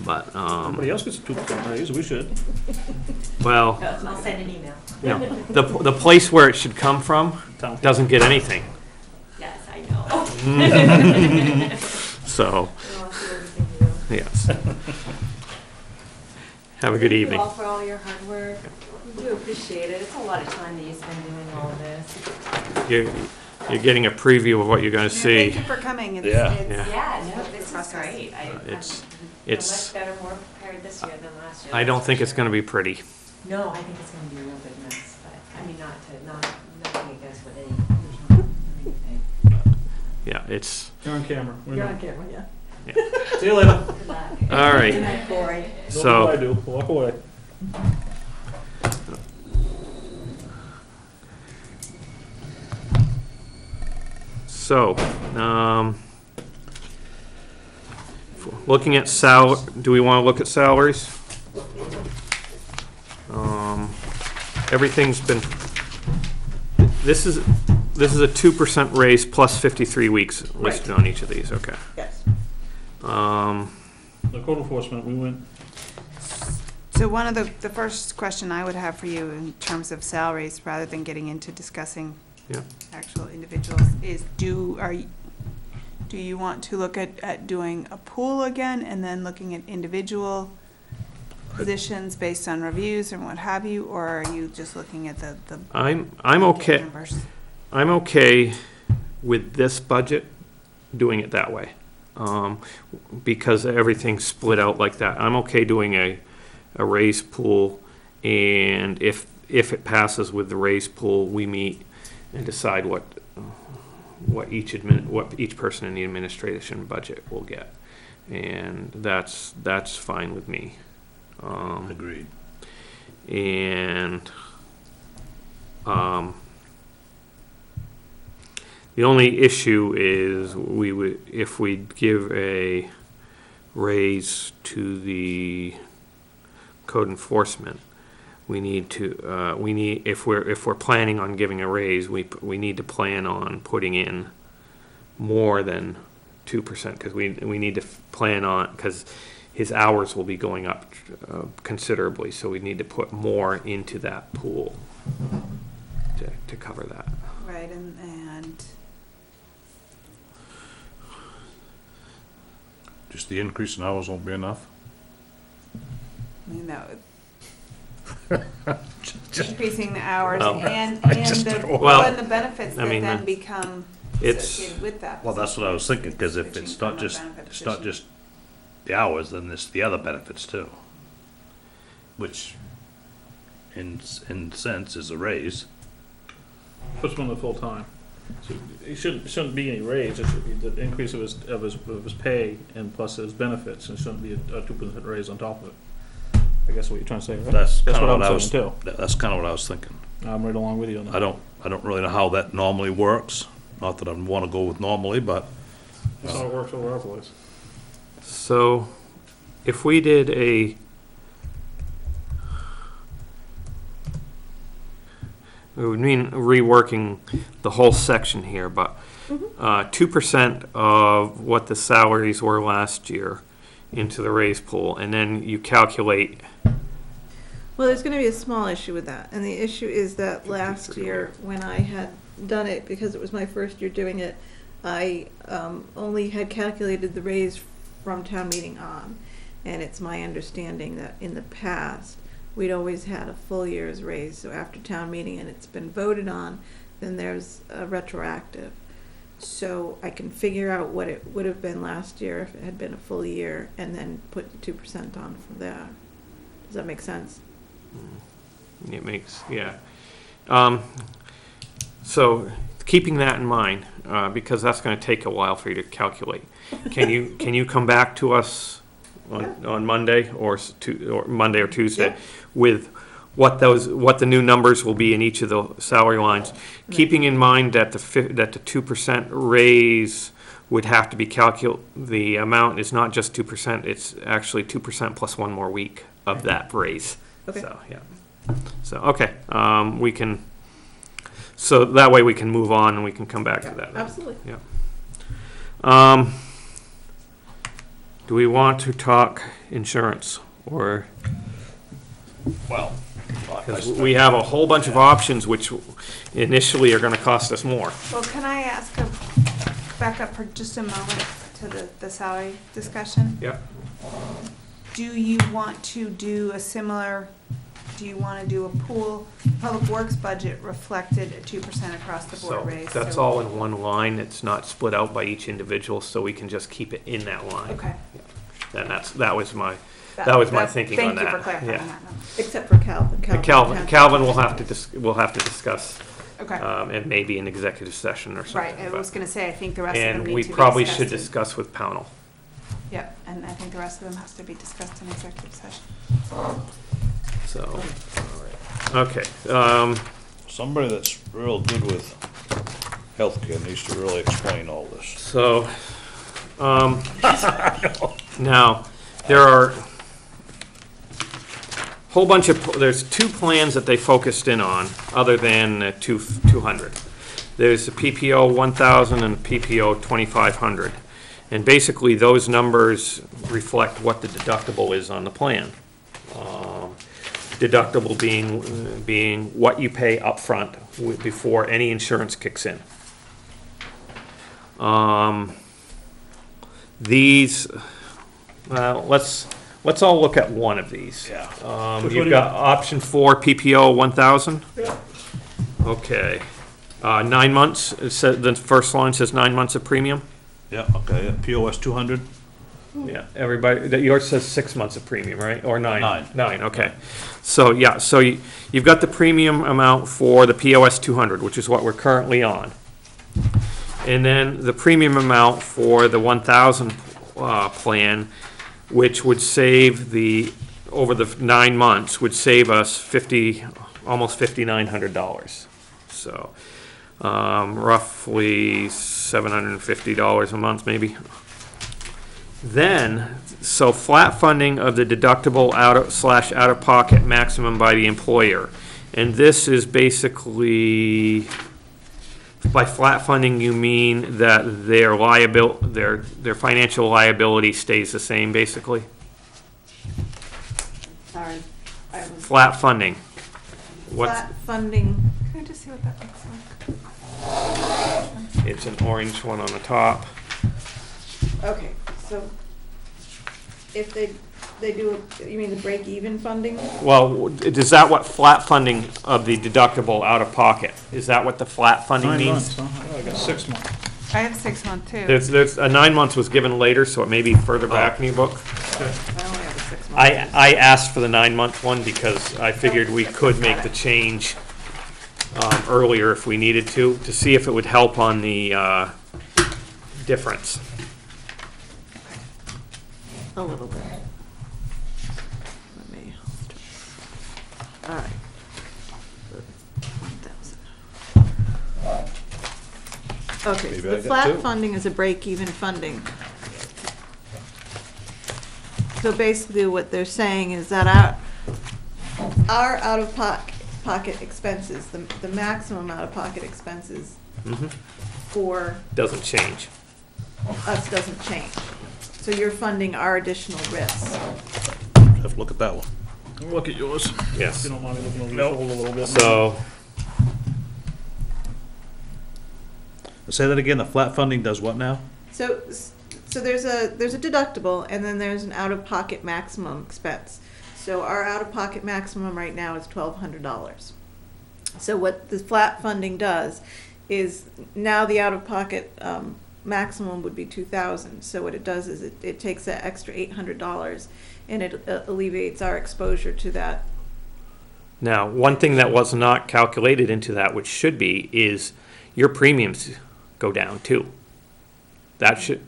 But, Somebody else gets a 2% raise, we should. well, I'll send an email. you know, the place where it should come from Town. doesn't get anything. Yes, I know. So, I'll see everything you do. yes. Have a good Thank evening. you all for all your hard work. We do appreciate it. It's a lot of time that you spend doing all of this. You're getting a preview of what you're gonna see. Thank you for coming. It's- Yeah. it's- Yeah, no, this is Process. great. It's- I'm it's- much better, more prepared this year than last year. I don't that's think for it's sure. gonna be pretty. No, I think it's gonna be a real big mess, but, I mean, nothing against what anything. Yeah, it's, You're on camera. We You're know. on camera, yeah. See you later. Good luck. all right. Good night, Corey. Don't So- do what I do, walk away. So, looking at do we want to look at salaries? Everything's been, this is a 2% raise plus 53 weeks listed on each of these, okay. Yes. The code enforcement, we went, So one of the first question I would have for you in terms of salaries, rather than getting into discussing Yeah. actual individuals, is do you want to look at doing a pool again and then looking at individual positions based on reviews and what have you, or are you just looking at the I'm blanket okay, numbers? I'm okay with this budget, doing it that way. Because everything's split out like that. I'm okay doing a raise pool, and if it passes with the raise pool, we meet and decide what each person in the administration budget will get. And that's fine with me. Agreed. And, the only issue is if we give a raise to the code enforcement, if we're planning on giving a raise, we need to plan on putting in more than 2%, because we need to plan on, because his hours will be going up considerably, so we need to put more into that pool to cover that. Right, and Just the increase in hours won't be enough? I mean, that would, increasing the hours Well, and I just the, don't know. Well, and the benefits I that mean, then the- become It's, associated with that. Well, that's what I was thinking, because if Switching it's not from a just, benefit it's not position. just the hours, then it's the other benefits too. Which, in sense, is a raise. Puts him on the full time. So it shouldn't be any raise, it should be the increase of his pay and plus his benefits, and it shouldn't be a 2% raise on top of it. I guess what you're trying to say, right? That's kind of what what I I'm was, saying too. that's kind of what I was thinking. I'm right along with you on that. I don't really know how that normally works. Not that I want to go with normally, but That's how it works over our place. so if we did a, it would mean reworking the whole section here, but 2% of what the salaries were last year into the raise pool, and then you calculate, Well, there's gonna be a small issue with that, and the issue is that last year, when I had done it, because it was my first year doing it, I only had calculated the raise from town meeting on. And it's my understanding that in the past, we'd always had a full year's raise, so after town meeting and it's been voted on, then there's a retroactive. So I can figure out what it would have been last year if it had been a full year, and then put 2% on from there. Does that make sense? it makes, yeah. So keeping that in mind, because that's gonna take a while for you to calculate, can you come back to us on Monday or Monday or Tuesday Yeah. with what the new numbers will be in each of the salary lines, keeping in mind that that the 2% raise would have to be the amount is not just 2%, it's actually 2% plus one more week of that raise. Okay. So, yeah. So, okay, we can, so that way we can move on and we can come back to that. Absolutely. Do we want to talk insurance, or, well, because we have a whole bunch of options which initially are gonna cost us more. Well, can I ask back up for just a moment to the salary discussion? Yeah. Do you want to do a similar, do you want to do a pool, public works budget reflected at 2% across the board So raise? that's So- all in one line, it's not split out by each individual, so we can just keep it in that line. Okay. And that was my thinking on that. Thank you for clarifying Yeah. that. Except for Calvin. Calvin will have to discuss, Okay, and maybe an executive session or something. right, I but- was going to say, I think the rest of them And need we to be probably should discussed in- discuss with Pownell. Yep, and I think the rest of them has to be discussed in executive session. So, all right. Okay, somebody that's real good with healthcare needs to really explain all this. so, now, there are whole bunch of, there's two plans that they focused in on, other than 200. There's the PPO 1,000 and PPO 2,500. And basically, those numbers reflect what the deductible is on the plan. Deductible being what you pay upfront before any insurance kicks in. These, let's all look at one of these. Yeah. Which one You've do got option 4, PPO 1,000. Okay. 9 months, it said, the first line says 9 months of premium. Yeah, okay, yeah, POS 200? Yeah, everybody, yours says 6 months of premium, right? Or 9? Nine. 9, okay. So, yeah, so you've got the premium amount for the POS 200, which is what we're currently on. And then the premium amount for the 1,000 plan, which would save over the 9 months, would save us almost $5,900. So, roughly $750 a month, maybe. Then, so flat funding of the deductible out-of-pocket maximum by the employer. And this is basically, by flat funding, you mean that their financial liability stays the same, basically? Sorry. I was Flat funding. What's, flat funding. Can I just see what that looks like? it's an orange one on the top. Okay, so if they do, you mean the break-even funding? Well, is that what flat funding of the deductible out of pocket? Is that what the flat funding 9 means? months, huh? I got 6 months. I have 6-month too. There's, a 9 months was given later, so it may be further back in your book. I only have a 6 month. I asked for the 9-month one because I figured we could make the change earlier if we needed to see if it would help on the difference. A little bit. Let me, all right. 1,000. Okay, Maybe so I the got flat two. funding is a break-even funding. So basically what they're saying is that our out-of-pocket expenses, the maximum out-of-pocket expenses for Doesn't change. us doesn't change. So you're funding our additional risks. Have to look at that one. Look at yours. If Yes. you don't mind me looking over your Nope. shoulder a little bit. So, Say that again, the flat funding does what now? So there's a deductible, and then there's an out-of-pocket maximum expense. So our out-of-pocket maximum right now is $1,200. So what the flat funding does is now the out-of-pocket maximum would be $2,000. So what it does is it takes that extra $800 and it alleviates our exposure to that. now, one thing that was not calculated into that, which should be, is your premiums go down too. That should,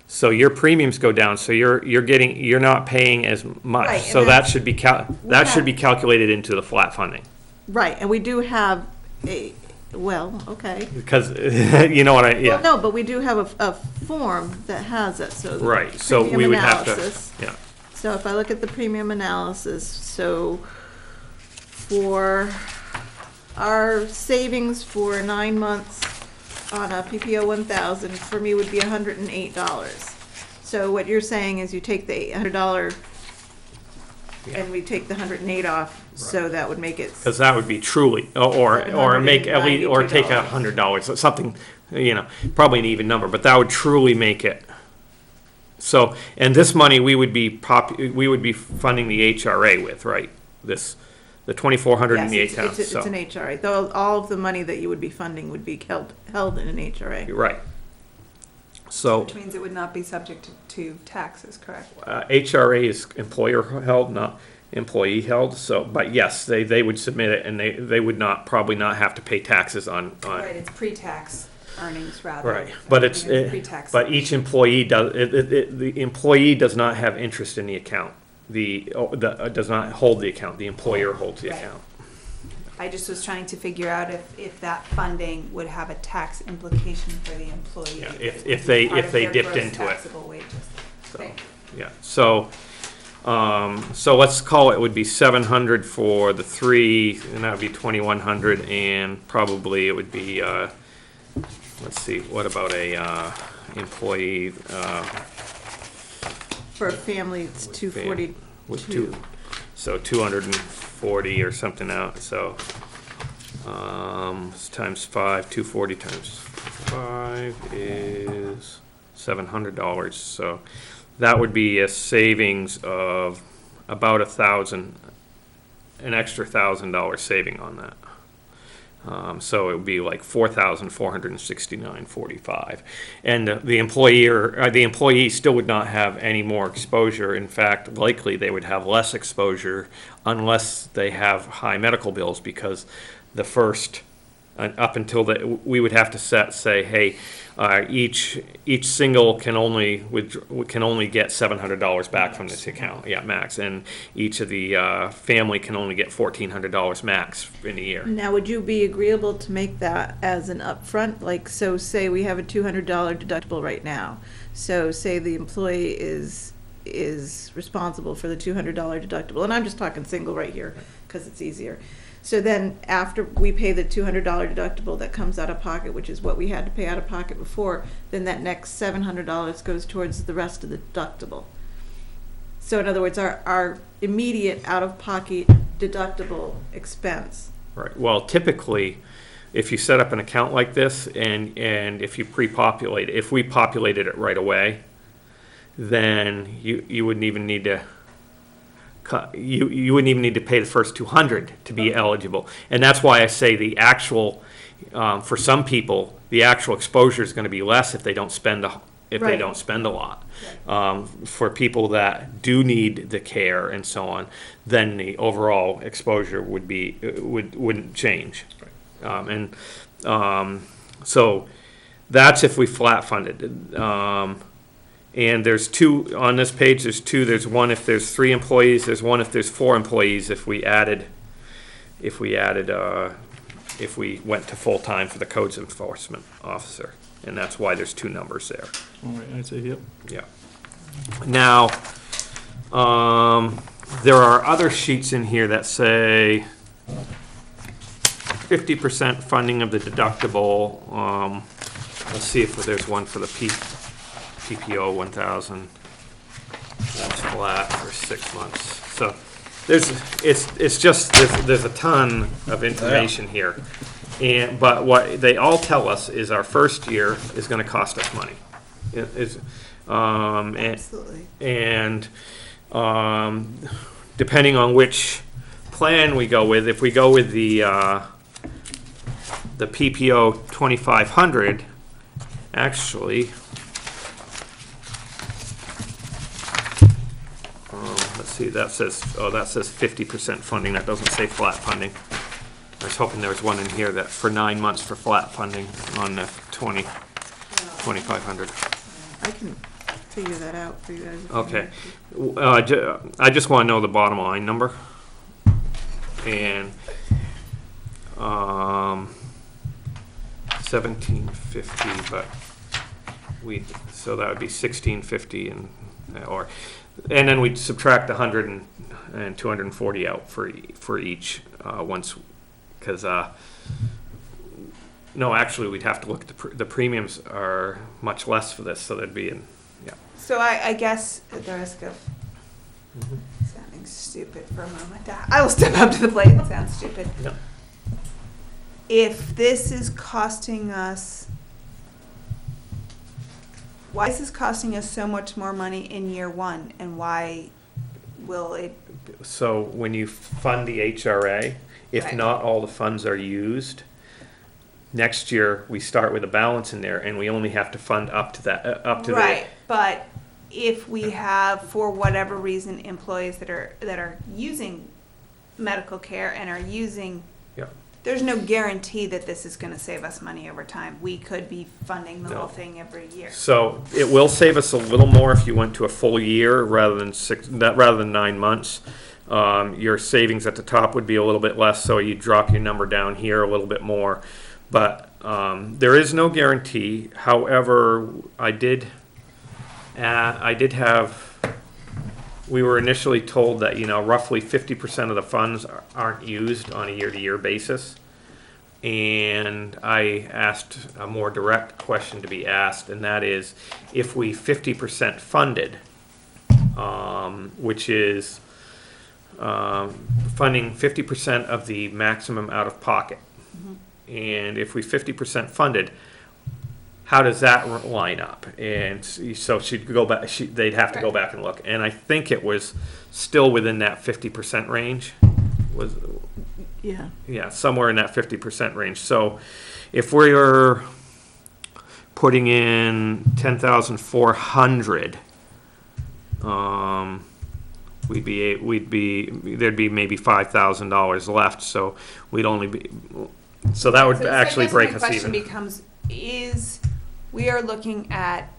so your premiums go down, so you're not paying as much. Right, So and that that's- should be that should be calculated into the flat funding. Right, and we do have okay. Because, you know what Well, yeah, no, but we do have a form that has it, so. the right, so we premium would have to, analysis. yeah. So if I look at the premium analysis, so for our savings for 9 months on a PPO 1000, for me would be $108. So what you're saying is you take the $800 and we take the 108 off, so that would make it, Because that would be truly, or make at least, or take $792. $100, something, probably an even number, but that would truly make it. So, and this money, we would be funding the HRA with, right? The 2,400 and the yes, 8,000, it's an HRA. Though all of the money that you would be funding would be held in an HRA. Right. So, Which means it would not be subject to taxes, correct? HRA is employer held, not employee held, so, but yes, they would submit it, and they would probably not have to pay taxes on. Right, it's pre-tax earnings rather. Right, but it's, pre-tax. but each employee the employee does not have interest in the account. Does not hold the account, the employer holds the Right. account. I just was trying to figure out if that funding would have a tax implication for the employee. Yeah, because if it's they- part if of they their dipped gross into it. taxable wages. So, Thank you. yeah, so let's call it would be 700 for the 3, and that would be 2,100, and probably it would be, let's see, what about a, employee, For a family, it's 240. with 2, so 240 or something out, so, times 5, 240 times 5 is $700, so that would be a savings of about an extra $1,000 saving on that. So it would be like $4,469.45, and the employee still would not have any more exposure. In fact, likely they would have less exposure unless they have high medical bills, because the first up until we would have to say, hey, each single can only get $700 back from this account, max, and each of the family can only get $1,400 max in a year. Now, would you be agreeable to make that as an upfront? Like, so say we have a $200 deductible right now. So say the employee is responsible for the $200 deductible, and I'm just talking single right here because it's easier. So then after we pay the $200 deductible that comes out of pocket, which is what we had to pay out of pocket before, then that next $700 goes towards the rest of the deductible. So in other words, our immediate out-of-pocket deductible expense. Right, well, typically, if you set up an account like this, and if you pre-populate, if we populated it right away, then you wouldn't even need to you wouldn't even need to pay the first 200 to be eligible. And that's why I say the actual, for some people, the actual exposure is going to be less if they don't spend they Right. don't spend a lot. For people that do need the care and so on, then the overall exposure wouldn't change. So that's if we flat funded. And there's two, on this page, there's one if there's 3 employees, there's one if there's 4 employees, if we went to full-time for the codes enforcement officer. And that's why there's 2 numbers there. All right, I'd say, yep. Yeah. Now, there are other sheets in here that say 50% funding of the deductible. Let's see if there's one for the PPO 1,000. That's flat for 6 months. So it's just, there's a ton of information here. But what they all tell us is our first year is gonna cost us money. Absolutely. And depending on which plan we go with, if we go with the PPO 2,500, actually, let's see, that says 50% funding. That doesn't say flat funding. I was hoping there was one in here that for 9 months for flat funding on the 2,500. I can figure that out for you guys. if you Okay. need to. I just want to know the bottom line number. And 1750, but so that would be 1650 and then we'd subtract 100 and 240 out for each once, because no, actually we'd have to look at the premiums are much less for this, so there'd be So I guess at the risk of sounding stupid for a moment, I will step up to the plate and sound stupid. Yeah. If this is costing us, why is this costing us so much more money in year 1, and why will it? So when you fund the HRA, if Right. not all the funds are used, next year we start with a balance in there, and we only have to fund up to that, Right, but if we have, for whatever reason, employees that are using medical care and are using, Yeah. there's no guarantee that this is gonna save us money over time. We could be funding the No. whole thing every year. So it will save us a little more if you went to a full year rather than 9 months. Your savings at the top would be a little bit less, so you drop your number down here a little bit more. But there is no guarantee. However, we were initially told that, roughly 50% of the funds aren't used on a year-to-year basis. And I asked a more direct question to be asked, and that is, if we 50% funded, which is funding 50% of the maximum out-of-pocket, and if we 50% funded, how does that line up? And so she'd go back. They'd have to go back and look. And I think it was still within that 50% range. Yeah, somewhere in that 50% range. So if we're putting in 10,400, there'd be maybe $5,000 left. So we'd only be. So that would actually break us even. My question becomes, we are looking at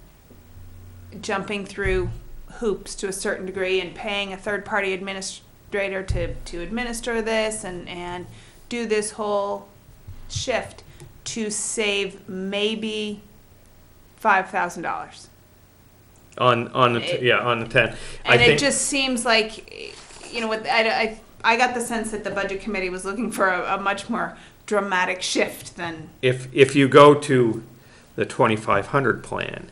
jumping through hoops to a certain degree and paying a third-party administrator to administer this and do this whole shift to save maybe $5,000. On the 10. And it just seems like, I got the sense that the budget committee was looking for a much more dramatic shift than. If you go to the 2,500 plan,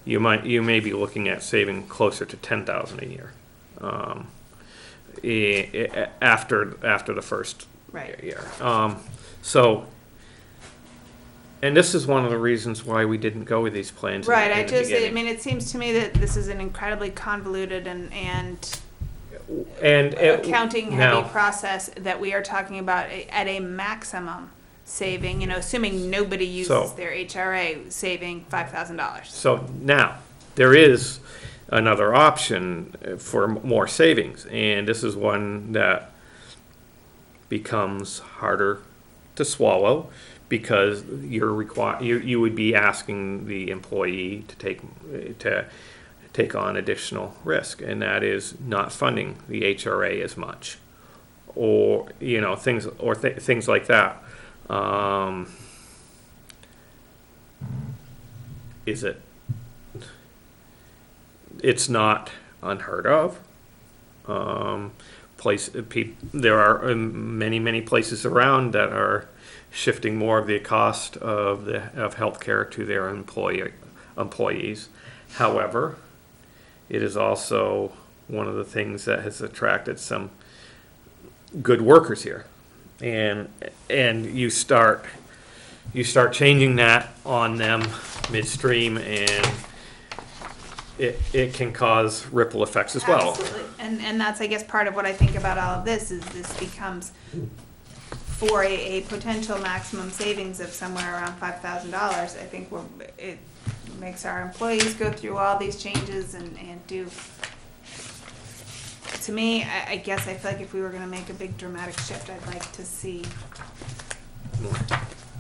you may be looking at saving closer to 10,000 a year, after the first Right. year. So, and this is one of the reasons why we didn't go with these plans. Right, in the beginning. it seems to me that this is an incredibly convoluted and And accounting now- heavy process that we are talking about at a maximum saving, assuming nobody uses So- their HRA, saving $5,000. So now, there is another option for more savings, and this is one that becomes harder to swallow because you would be asking the employee to take on additional risk, and that is not funding the HRA as much, or things like that. Is it? It's not unheard of. There are many places around that are shifting more of the cost of healthcare to their employees. However, it is also one of the things that has attracted some good workers here, and you start changing that on them midstream, and it can cause ripple effects as well. Absolutely. And that's, I guess, part of what I think about all of this is this becomes for a potential maximum savings of somewhere around $5,000. I think it makes our employees go through all these changes and do. To me, I guess I feel like if we were going to make a big dramatic shift, I'd like to see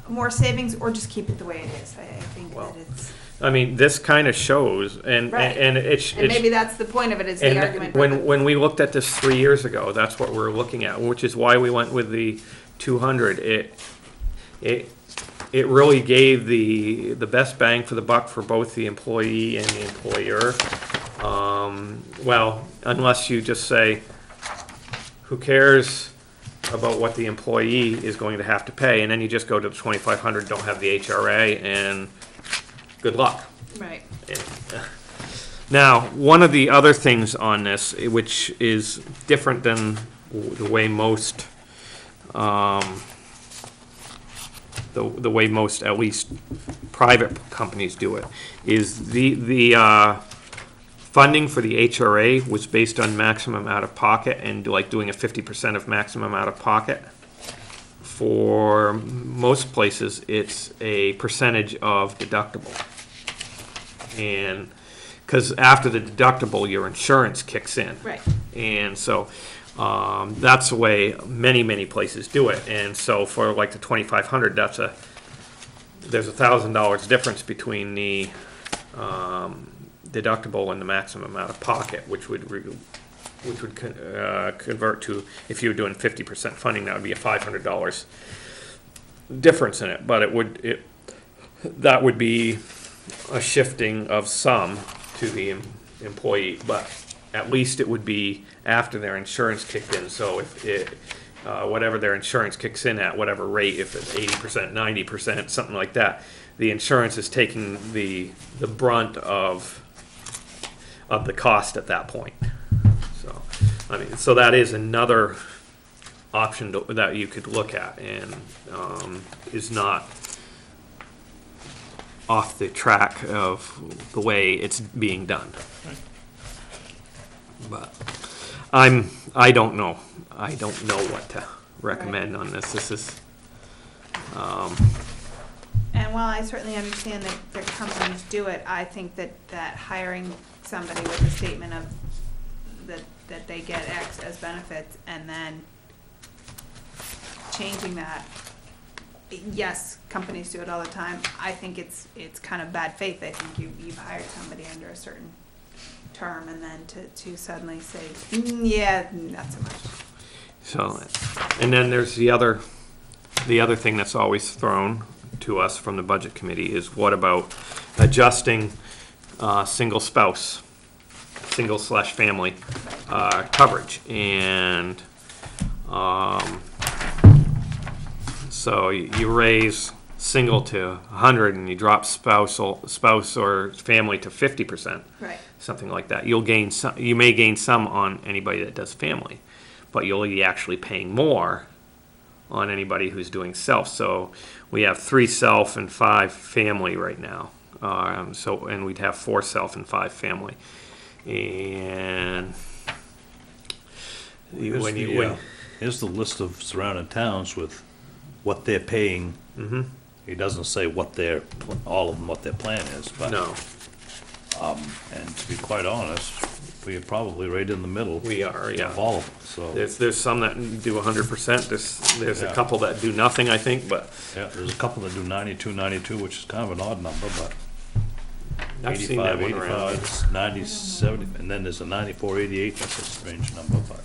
more savings or just keep it the way it is. I think that it's. I mean, this kind of shows, and Right. and it's And maybe that's the point of it, is the and argument. when we looked at this 3 years ago, that's what we're looking at, which is why we went with the 200. It really gave the best bang for the buck for both the employee and the employer. Well, unless you just say, who cares about what the employee is going to have to pay, and then you just go to the 2,500, don't have the HRA, and good luck. Right. Now, one of the other things on this, which is different than the way most, the way most, at least, private companies do it, is the funding for the HRA was based on maximum out-of-pocket, and like doing a 50% of maximum out-of-pocket. For most places, it's a percentage of deductible. And, because after the deductible, your insurance kicks in. Right. And so, that's the way many places do it. And so for like the 2,500, there's $1,000 difference between the, deductible and the maximum out of pocket, which would convert to, if you were doing 50% funding, that would be a $500 difference in it. But that would be a shifting of some to the employee, but at least it would be after their insurance kicked in. So if whatever their insurance kicks in at, whatever rate, if it's 80%, 90%, something like that, the insurance is taking the brunt of the cost at that point. So, I mean, so that is another option that you could look at, and is not off the track of the way it's being done. But I don't know. I don't know what to recommend on this. This is, And while I certainly understand that companies do it, I think that hiring somebody with a statement of that they get X as benefits and then changing that, yes, companies do it all the time. I think it's kind of bad faith. I think you've hired somebody under a certain term and then to suddenly say, yeah, not so much. so, and then there's the other thing that's always thrown to us from the budget committee is, what about adjusting single/family coverage? And so you raise single to 100 and you drop spouse or family to 50%, Right. something like that. You may gain some on anybody that does family, but you'll be actually paying more on anybody who's doing self. So we have 3 self and 5 family right now. And we'd have 4 self and 5 family. And Here's the list of surrounding towns with what they're paying. Mhm. He doesn't say what their, all of them, what their plan is, but. No, And to be quite honest, we are probably right in the middle. we are, yeah. Of all of them, so. There's some that do 100%, there's a Yeah. couple that do nothing, I think, but Yeah, there's a couple that do 92, which is kind of an odd number, but I've seen that 85, one around. 85, 90, 70, and then there's a 94, 88, that's a strange number, but.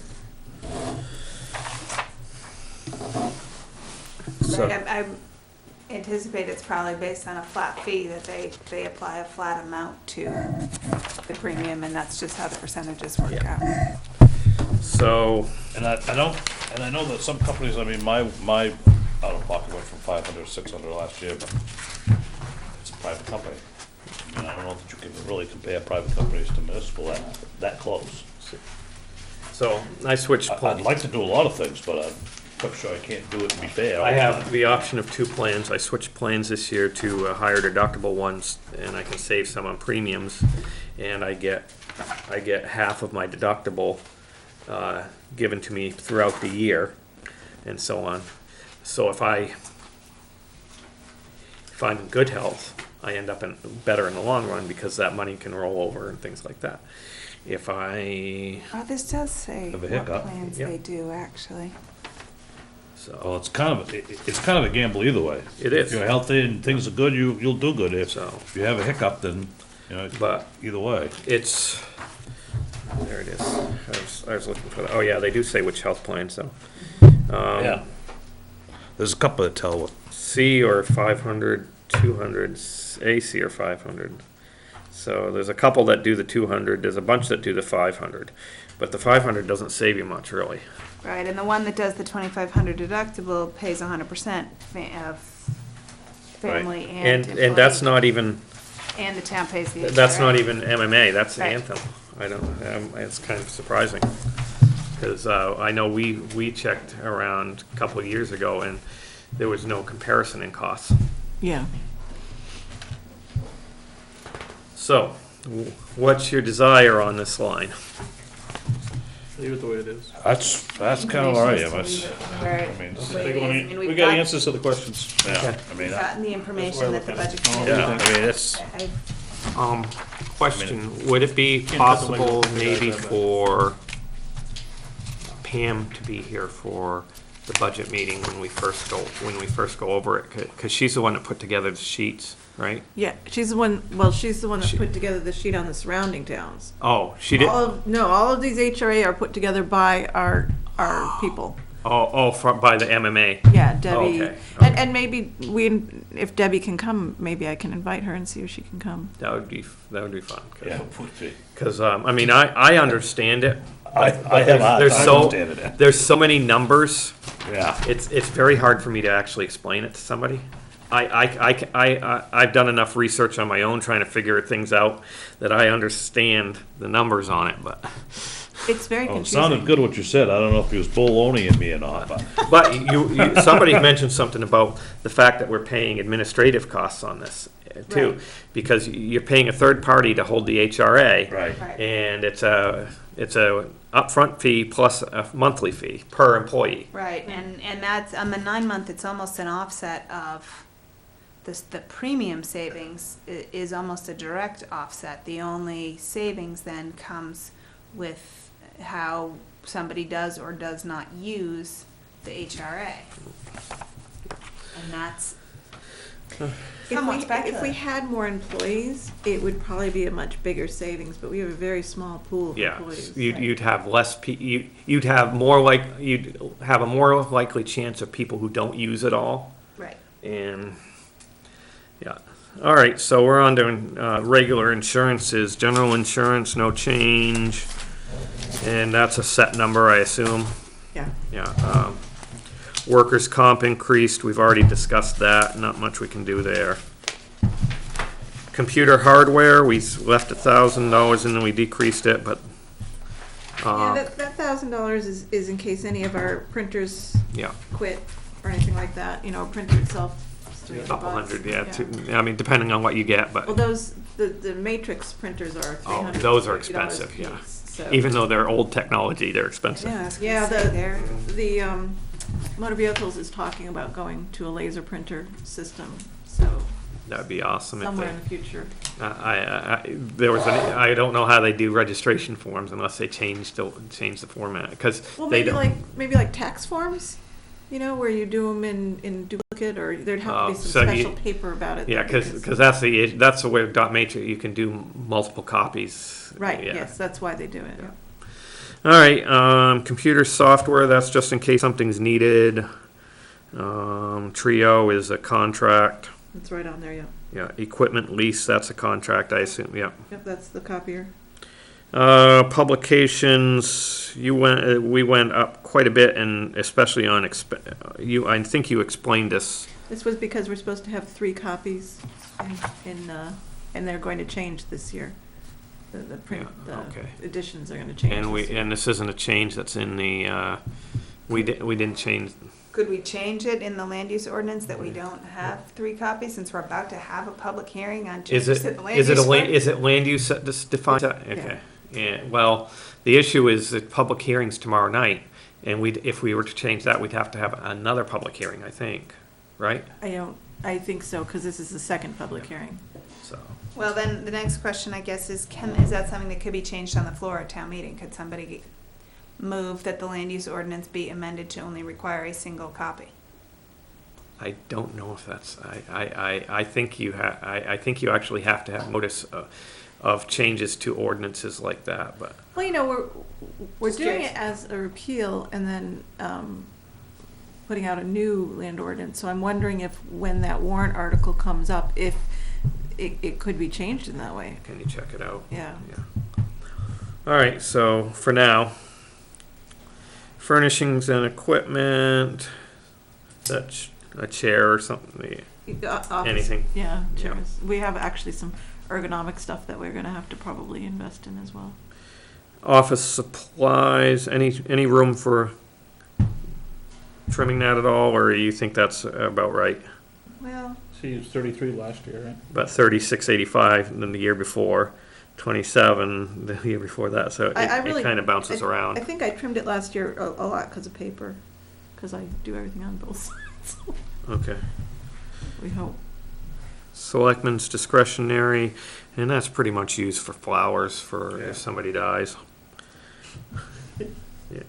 So- I anticipate it's probably based on a flat fee, that they apply a flat amount to the premium, and that's just how the percentages work Yeah. out. So, And I know that some companies, I mean, my out-of-pocket went from 500 to 600 last year, but it's a private company. I mean, I don't know that you can really compare private companies to municipal that close. I switched I'd plans. like to do a lot of things, but I'm quite sure I can't do it and be fair. all I the have time. the option of two plans. I switched plans this year to higher deductible ones, and I can save some on premiums. And I get half of my deductible given to me throughout the year, and so on. So if I'm in good health, I end up better in the long run because that money can roll over and things like that. If I This does say Have a what hiccup. plans Yep. they do, actually. Well, it's kind of a gamble either way. It is. If you're healthy and things are good, you'll do good. If So- you have a hiccup, then, you know, But- either way. It's, there it is. I was looking for that. Oh, yeah, they do say which health plan, so. Yeah. There's a couple that tell what, C or 500, 200, AC or 500. So there's a couple that do the 200, there's a bunch that do the 500. But the 500 doesn't save you much, really. Right, and the one that does the 2,500 deductible pays 100% of family and And that's employee. not even, And the town pays the HRA. that's not even MMA, that's Right. Anthem. I don't, it's kind of surprising. Because I know we checked around a couple of years ago and there was no comparison in costs. Yeah. So, what's your desire on this line? Leave it the way it is. that's kind of all right, Information yeah, is to that's, leave it where I it- mean, the it's- way it is. I mean, We we've got got- answers to the questions. yeah, I mean, We've gotten the information that the budget Oh, committee. yeah, I mean, it's, I- Question, would it be Can't cut the possible legs off the maybe guys, I bet. for Pam to be here for the budget meeting when we first go over it? Because she's the one that put together the sheets, right? Yeah, she's the one that She- put together the sheet on the surrounding towns. Oh, she did, All of these HRA are put together by our people. by the MMA. Yeah, Debbie. Okay, And maybe if Debbie can come, maybe I can invite her and see if she can come. That would be fun. yeah, would be. Because, I mean, I understand it. I have a hard There's time so, understanding it. there's so many numbers. Yeah. It's very hard for me to actually explain it to somebody. I've done enough research on my own trying to figure things out that I understand the numbers on it, but It's very Well, it confusing. sounded good what you said. I don't know if he was baloney me or not, but. somebody mentioned something about the fact that we're paying administrative costs on this too, Right. because you're paying a third party to hold the HRA. Right. Right. And it's a upfront fee plus a monthly fee per employee. Right, and that's, on the 9-month, it's almost an offset of this, the premium savings is almost a direct offset. The only savings then comes with how somebody does or does not use the HRA. And that's somewhat If we speculative. had more employees, it would probably be a much bigger savings, but we have a very small pool of Yeah, employees. you'd have less, you'd have a more likely chance of people who don't use it all. Right. And, yeah. All right, so we're on to regular insurances. General insurance, no change. And that's a set number, I assume. Yeah. Yeah. Workers' comp increased, we've already discussed that, not much we can do there. Computer hardware, we left $1,000 and then we decreased it, but, Yeah, that $1,000 is in case any of our printers yeah, quit or anything like that, a printer itself. is a $300. couple hundred, yeah, I mean, depending on what you get, Well, but, those, the matrix printers are Oh, $300. those are $350 expensive, yeah. piece. so. Even though they're old technology, they're expensive. Yeah, I was Yeah, gonna say there. the motor vehicles is talking about going to a laser printer system, so That'd be awesome if somewhere they, in the future. there was I don't know how they do registration forms unless they change the format, because Well, they maybe like tax forms, you know, where you do them in duplicate, or there'd have to be some so you- special paper about it. yeah, because- because that's the way dot matrix, you can do multiple copies. Right, Yeah. yes, that's why they do it. All right, computer software, that's just in case something's needed. Trio is a contract. It's right on there, yeah. Yeah, equipment lease, that's a contract, I assume, yeah. Yep, that's the copier. Publications, we went up quite a bit, and especially on, I think you explained this. This was because we're supposed to have 3 copies and they're going to change this year. The print, Yeah, okay. the editions are gonna change this year. And this isn't a change that's in the, we didn't change, Could we change it in the land use ordinance that we don't have 3 copies, since we're about to have a public hearing on is changes it, in the land is it use a, ordinance? is it land use that this defines that? Okay, yeah, well, the issue is that public hearing's tomorrow night, and if we were to change that, we'd have to have another public hearing, I think, right? I think so, because this is the second public hearing. So, Well, then, the next question, I guess, is is that something that could be changed on the floor at town meeting? Could somebody move that the land use ordinance be amended to only require a single copy? I don't know if that's, I think I think you actually have to have notice of changes to ordinances like that, but, Well, you know, we're Just doing curious. it as a repeal and then putting out a new land ordinance. So I'm wondering if, when that warrant article comes up, if it could be changed in that way. can you check it out? Yeah. All right, so for now, furnishings and equipment, that's a chair or something, Office- anything. Yeah, Yeah. chairs. We have actually some ergonomic stuff that we're gonna have to probably invest in as well. Office supplies, any room for trimming that at all, or you think that's about right? Well, She used 33 last year, right? About 3685, and then the year before, 27, the year before that, so I it really- kind of bounces I around. think I trimmed it last year a lot because of paper, because I do everything on both sides. Okay. We hope. Selectmen's discretionary, and that's pretty much used for flowers for Yeah. if somebody dies. Yeah.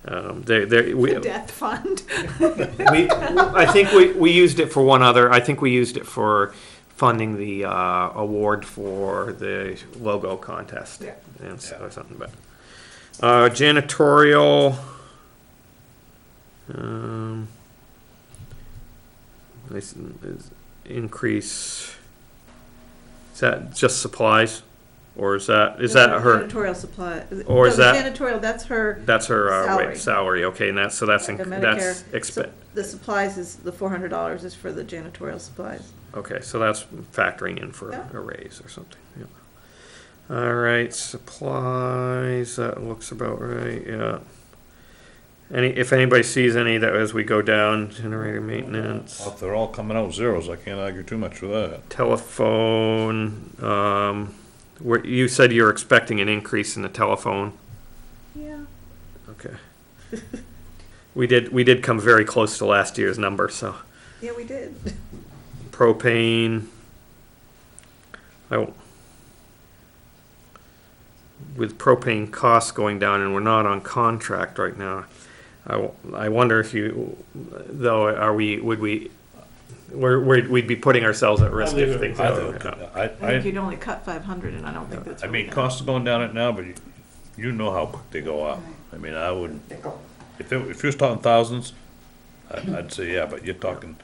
We, the death fund. I think we used it for one other, I think we used it for funding the award for the logo contest. Yeah. And so, or something, but. Janitorial. This is increase. Is that just supplies? Or is that her, Janitorial supply. Or is No, the that- Janitorial, that's her. that's her Salary. salary, okay, and that's, so that's, Like a that's, Medicare. So the supplies is, the $400 is for the janitorial supplies. okay, so that's factoring in for Yeah. a raise or something, yeah. All right, supplies, that looks about right, yeah. If anybody sees any that as we go down, generator maintenance, Well, if they're all coming out zeros, I can't argue too much with that. telephone, where, you said you're expecting an increase in the telephone, Yeah. okay. We did come very close to last year's number, so. Yeah, we did. Propane. With propane costs going down, and we're not on contract right now, I wonder if we'd be putting ourselves at risk I'd leave if it. things. I I think you'd only cut 500, and I don't think that's. I really mean, gonna- costs are going down it now, but you know how quick they go up. I mean, I wouldn't, if you was talking thousands, I'd say, yeah, but you're talking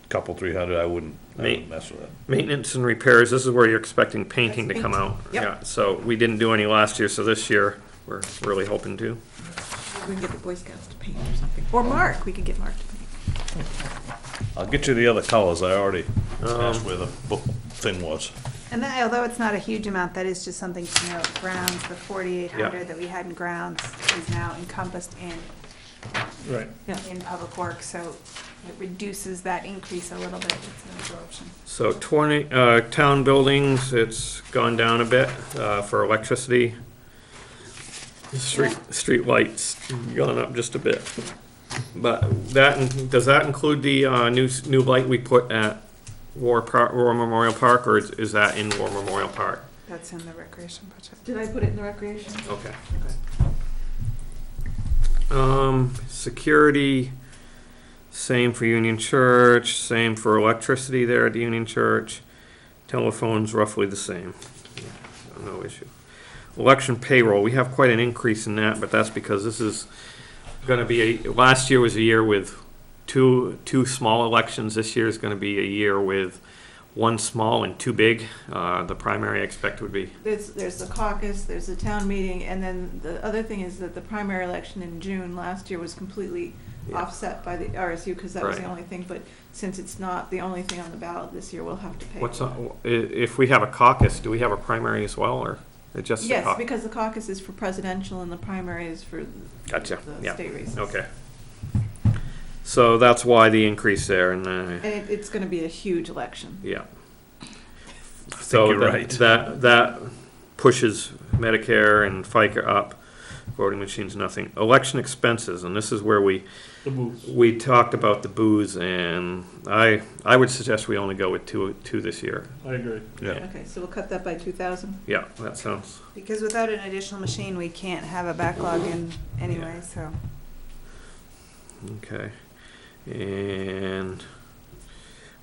couple, 300, I wouldn't mess with it. Maintenance and repairs, this is where you're expecting painting to That's come out. painting, yep. Yeah, so we didn't do any last year, so this year, we're really hoping to. We can get the Boy Scouts to paint or something. Or Mark, we could get Mark to paint. I'll get you the other colors, I already asked where the book thing was. And that, although it's not a huge amount, that is just something to note. Grounds, the 4,800 that we had in grounds is now encompassed Right. in public works, so it reduces that increase a little bit. It's an absorption. So town buildings, it's gone down a bit, for electricity. Street lights gone up just a bit. But does that include the new light we put at War Memorial Park, or is that in War Memorial Park? That's in the recreation budget. Did I put it in the recreation? Okay. Security, same for Union Church, same for electricity there at the Union Church. Telephone's roughly the same. No issue. Election payroll, we have quite an increase in that, but that's because this is gonna be last year was a year with two small elections. This year is gonna be a year with one small and two big. The primary I expect would be, There's the caucus, there's the town meeting, and then the other thing is that the primary election in June last year was completely Yeah. offset by the RSU, because that was the Right. only thing, but since it's not the only thing on the ballot this year, we'll have to pay. what's, for it. if we have a caucus, do we have a primary as well, or just a Yes, caucus? because the caucus is for presidential and the primary is for Gotcha, the yeah. state races. Okay. So that's why the increase there, and And it's gonna be a huge election. yeah. So you're that, right. that pushes Medicare and FICA up. Voting machines, nothing. Election expenses, and this is where The booths. we talked about the booze, and I would suggest we only go with two this year. I agree. Yeah. Okay, so we'll cut that by 2,000. Yeah, that sounds, Because without an additional machine, we can't have a backlog in anyway, so. okay. And,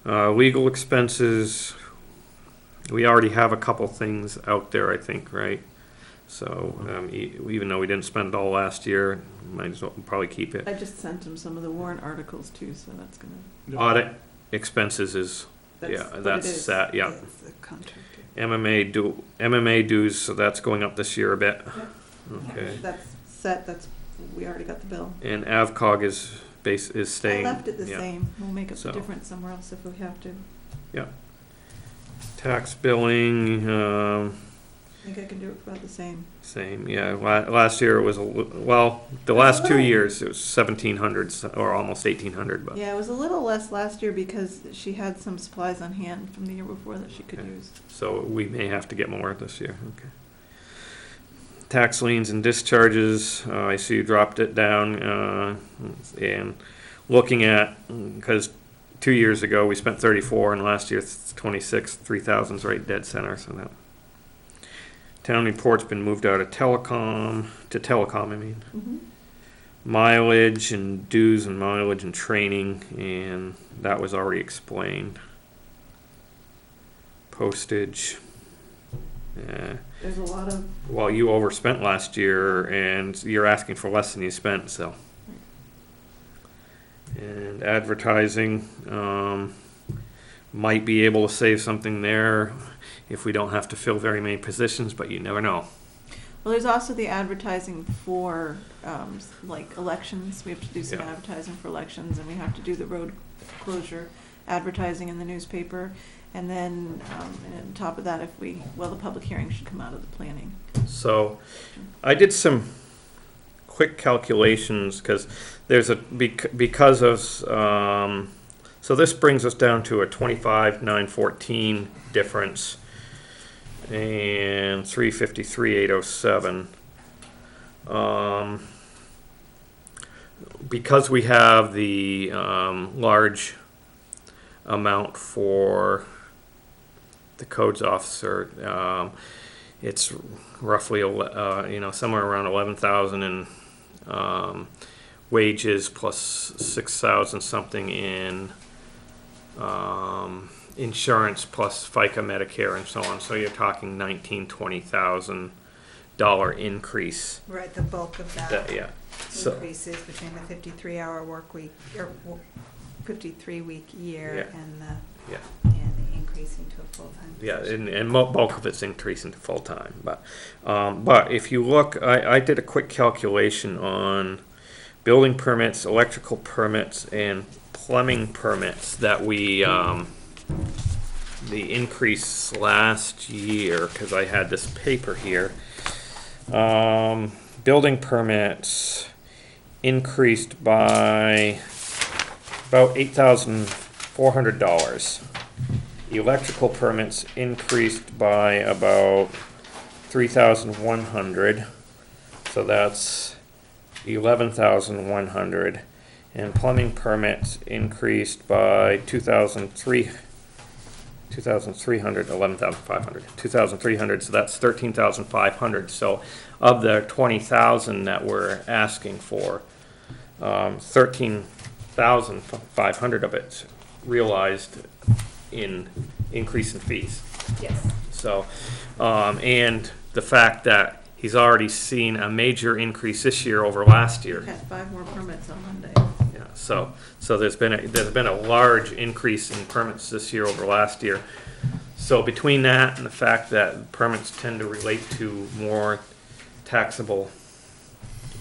legal expenses, we already have a couple things out there, I think, right? So, even though we didn't spend it all last year, might as well probably keep it. I just sent him some of the warrant articles too, so that's gonna, Audit expenses is, that's yeah, what it that's is. that, yeah. It's the contractor. MMA dues, so that's going up this year a bit. Okay. That's set, we already got the bill. And AvCog is I staying. left it the yeah. same. We'll make up So. the difference somewhere else if we have to. Tax billing, I think I can do it for about the same. same, yeah, last year it was, the last 2 years, it was 1,700, or almost 1,800, but. Yeah, it was a little less last year because she had some supplies on hand from the year before that she could Okay. use. So we may have to get more this year, okay. Tax liens and discharges, I see you dropped it down, and looking at, because 2 years ago, we spent 34, and last year, 26, 3,000's right dead center, so that. Town report's been moved out of telecom, I mean. Mhm. Mileage and dues and mileage and training, and that was already explained. Postage. Yeah. There's a lot of, Well, you overspent last year, and you're asking for less than you spent, so. And advertising, might be able to save something there if we don't have to fill very many positions, but you never know. well, there's also the advertising for, like elections. We have to do some Yeah. advertising for elections, and we have to do the road closure advertising in the newspaper. And then, and on top of that, the public hearing should come out of the planning. So I did some quick calculations because there's because of, so this brings us down to a 25,914 difference and 353,807. Because we have the large amount for the codes officer, it's roughly somewhere around 11,000 in wages plus 6,000 something in insurance plus FICA, Medicare, and so on. So you're talking $20,000 increase. Right, the bulk of That, yeah. So increases between the 53-hour work week, or 53-week year Yeah. and yeah. the increasing to a full-time Yeah, position. and bulk of it's increasing to full-time, but if you look, I did a quick calculation on building permits, electrical permits, and plumbing permits that we, the increase last year, because I had this paper here. Building permits increased by about $8,400. Electrical permits increased by about 3,100. So that's 11,100. And plumbing permits increased by 2,300, 11,500, 2,300, so that's 13,500. So of the 20,000 that we're asking for, 13,500 of it's realized in increase in fees. Yes. So, and the fact that he's already seen a major increase this year over last year. Had 5 more permits on Monday. Yeah, so there's been a large increase in permits this year over last year. So between that and the fact that permits tend to relate to more taxable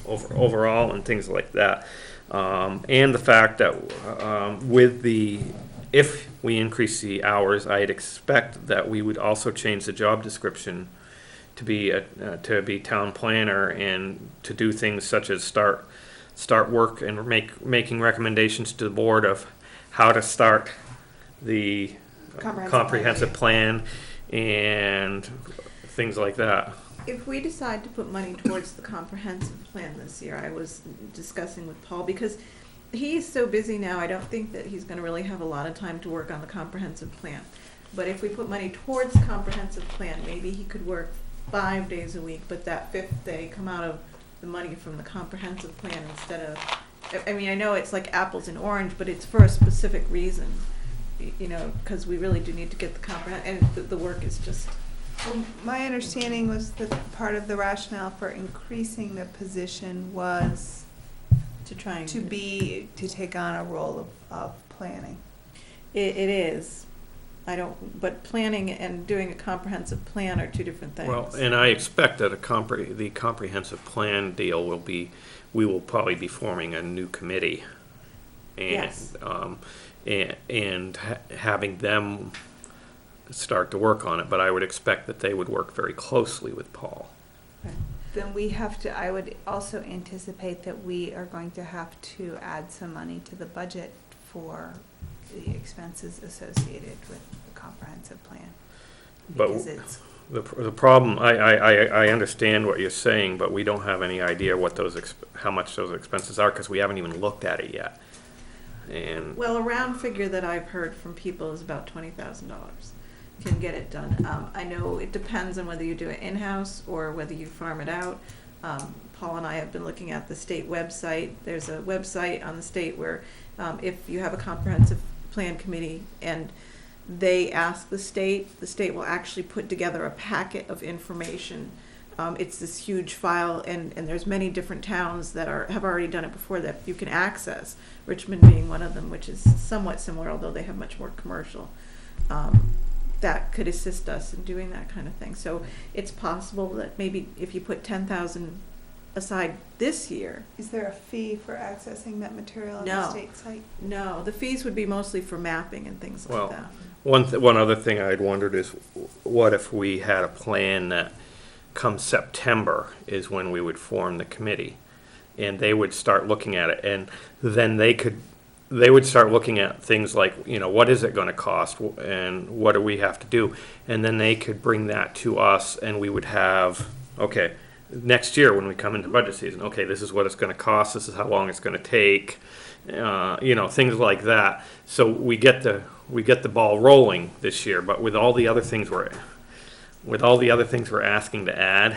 overall and things like that, and the fact that if we increase the hours, I'd expect that we would also change the job description to be town planner and to do things such as start work and making recommendations to the board of how to start the comprehensive plan and things like that. If we decide to put money towards the comprehensive plan this year, I was discussing with Paul, because he's so busy now, I don't think that he's gonna really have a lot of time to work on the comprehensive plan. But if we put money towards the comprehensive plan, maybe he could work 5 days a week, but that 5th day come out of the money from the comprehensive plan instead of, I mean, I know it's like apples and orange, but it's for a specific reason, you know, because we really do need to get the and the work is just. Well, my understanding was that part of the rationale for increasing the position was To try and. to take on a role of planning. It is. But planning and doing a comprehensive plan are 2 different things. Well, and I expect that the comprehensive plan deal we will probably be forming a new committee. And, Yes. Having them start to work on it, but I would expect that they would work very closely with Paul. Then I would also anticipate that we are going to have to add some money to the budget for the expenses associated with the comprehensive plan. But Because it's, the problem, I understand what you're saying, but we don't have any idea what how much those expenses are, because we haven't even looked at it yet. And Well, a round figure that I've heard from people is about $20,000 can get it done. I know it depends on whether you do it in-house or whether you farm it out. Paul and I have been looking at the state website. There's a website on the state where if you have a comprehensive plan committee and they ask the state will actually put together a packet of information. It's this huge file, and there's many different towns that have already done it before that you can access, Richmond being one of them, which is somewhat similar, although they have much more commercial. That could assist us in doing that kind of thing. So it's possible that maybe if you put 10,000 aside this year. is there a fee for accessing that material on No. the state site? No, the fees would be mostly for mapping and things like Well, that. one other thing I'd wondered is, what if we had a plan that come September is when we would form the committee, and they would start looking at it, and then they would start looking at things like, you know, what is it going to cost, and what do we have to do, and then they could bring that to us, and we would have, okay, next year when we come into budget season, okay, this is what it's going to cost, this is how long it's going to take, you know, things like that. So we get the ball rolling this year, but with all the other things we're asking to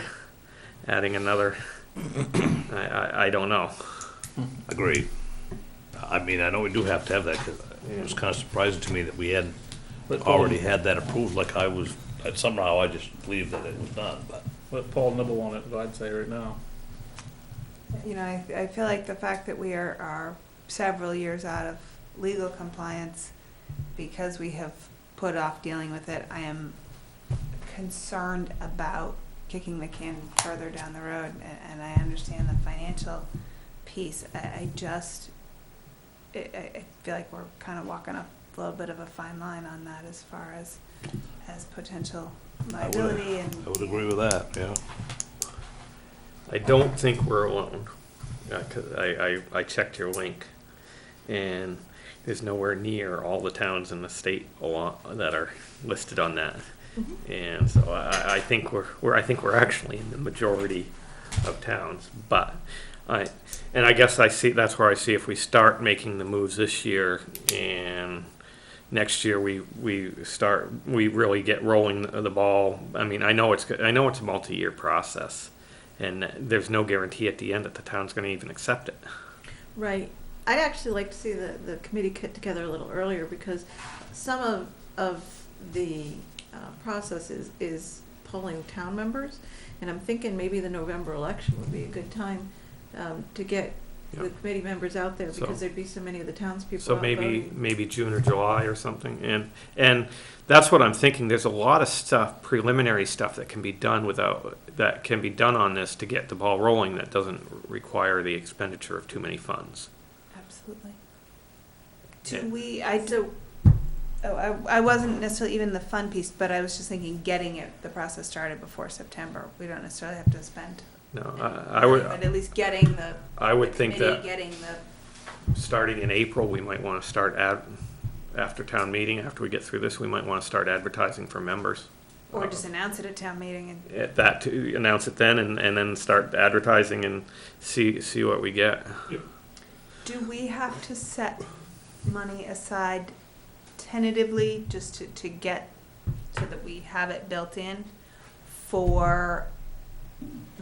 adding another, I don't know. Agreed. I mean, I know we do have to have that, 'cause it was kind of surprising to me that we hadn't already had that approved, like somehow I just believed that it was done, but. Let Paul nibble on it, I'd say right now. You know, I feel like the fact that we are several years out of legal compliance because we have put off dealing with it, I am concerned about kicking the can further down the road, and I understand the financial piece. I feel like we're kind of walking a little bit of a fine line on that as far as potential liability and. I would agree with that, yeah. I don't think we're alone. 'Cause I checked your link, and there's nowhere near all the towns in the state that are listed on that. And so I think we're actually in the majority of towns, but and I guess that's where I see if we start making the moves this year and next year we really get rolling the ball. I mean, I know it's a multi-year process, and there's no guarantee at the end that the town's going to even accept it. Right. I'd actually like to see the committee get together a little earlier, because some of the process is polling town members, and I'm thinking maybe the November election would be a good time to get the committee members out there, because there'd be so many of the townspeople So out maybe voting. June or July or something, and that's what I'm thinking. There's a lot of stuff, preliminary stuff that can be done on this to get the ball rolling that doesn't require the expenditure of too many funds. Absolutely. Yeah. Do we, I wasn't necessarily even the fun piece, but I was just thinking getting the process started before September. We don't necessarily have to spend. No, I would. But at least getting the. I would the think committee that Getting the. starting in April, we might want to start after town meeting. After we get through this, we might want to start advertising for members. Or just announce it at town meeting and. At that, to announce it then, and then start advertising and see what we get. Do we have to set money aside tentatively just to get, so that we have it built in for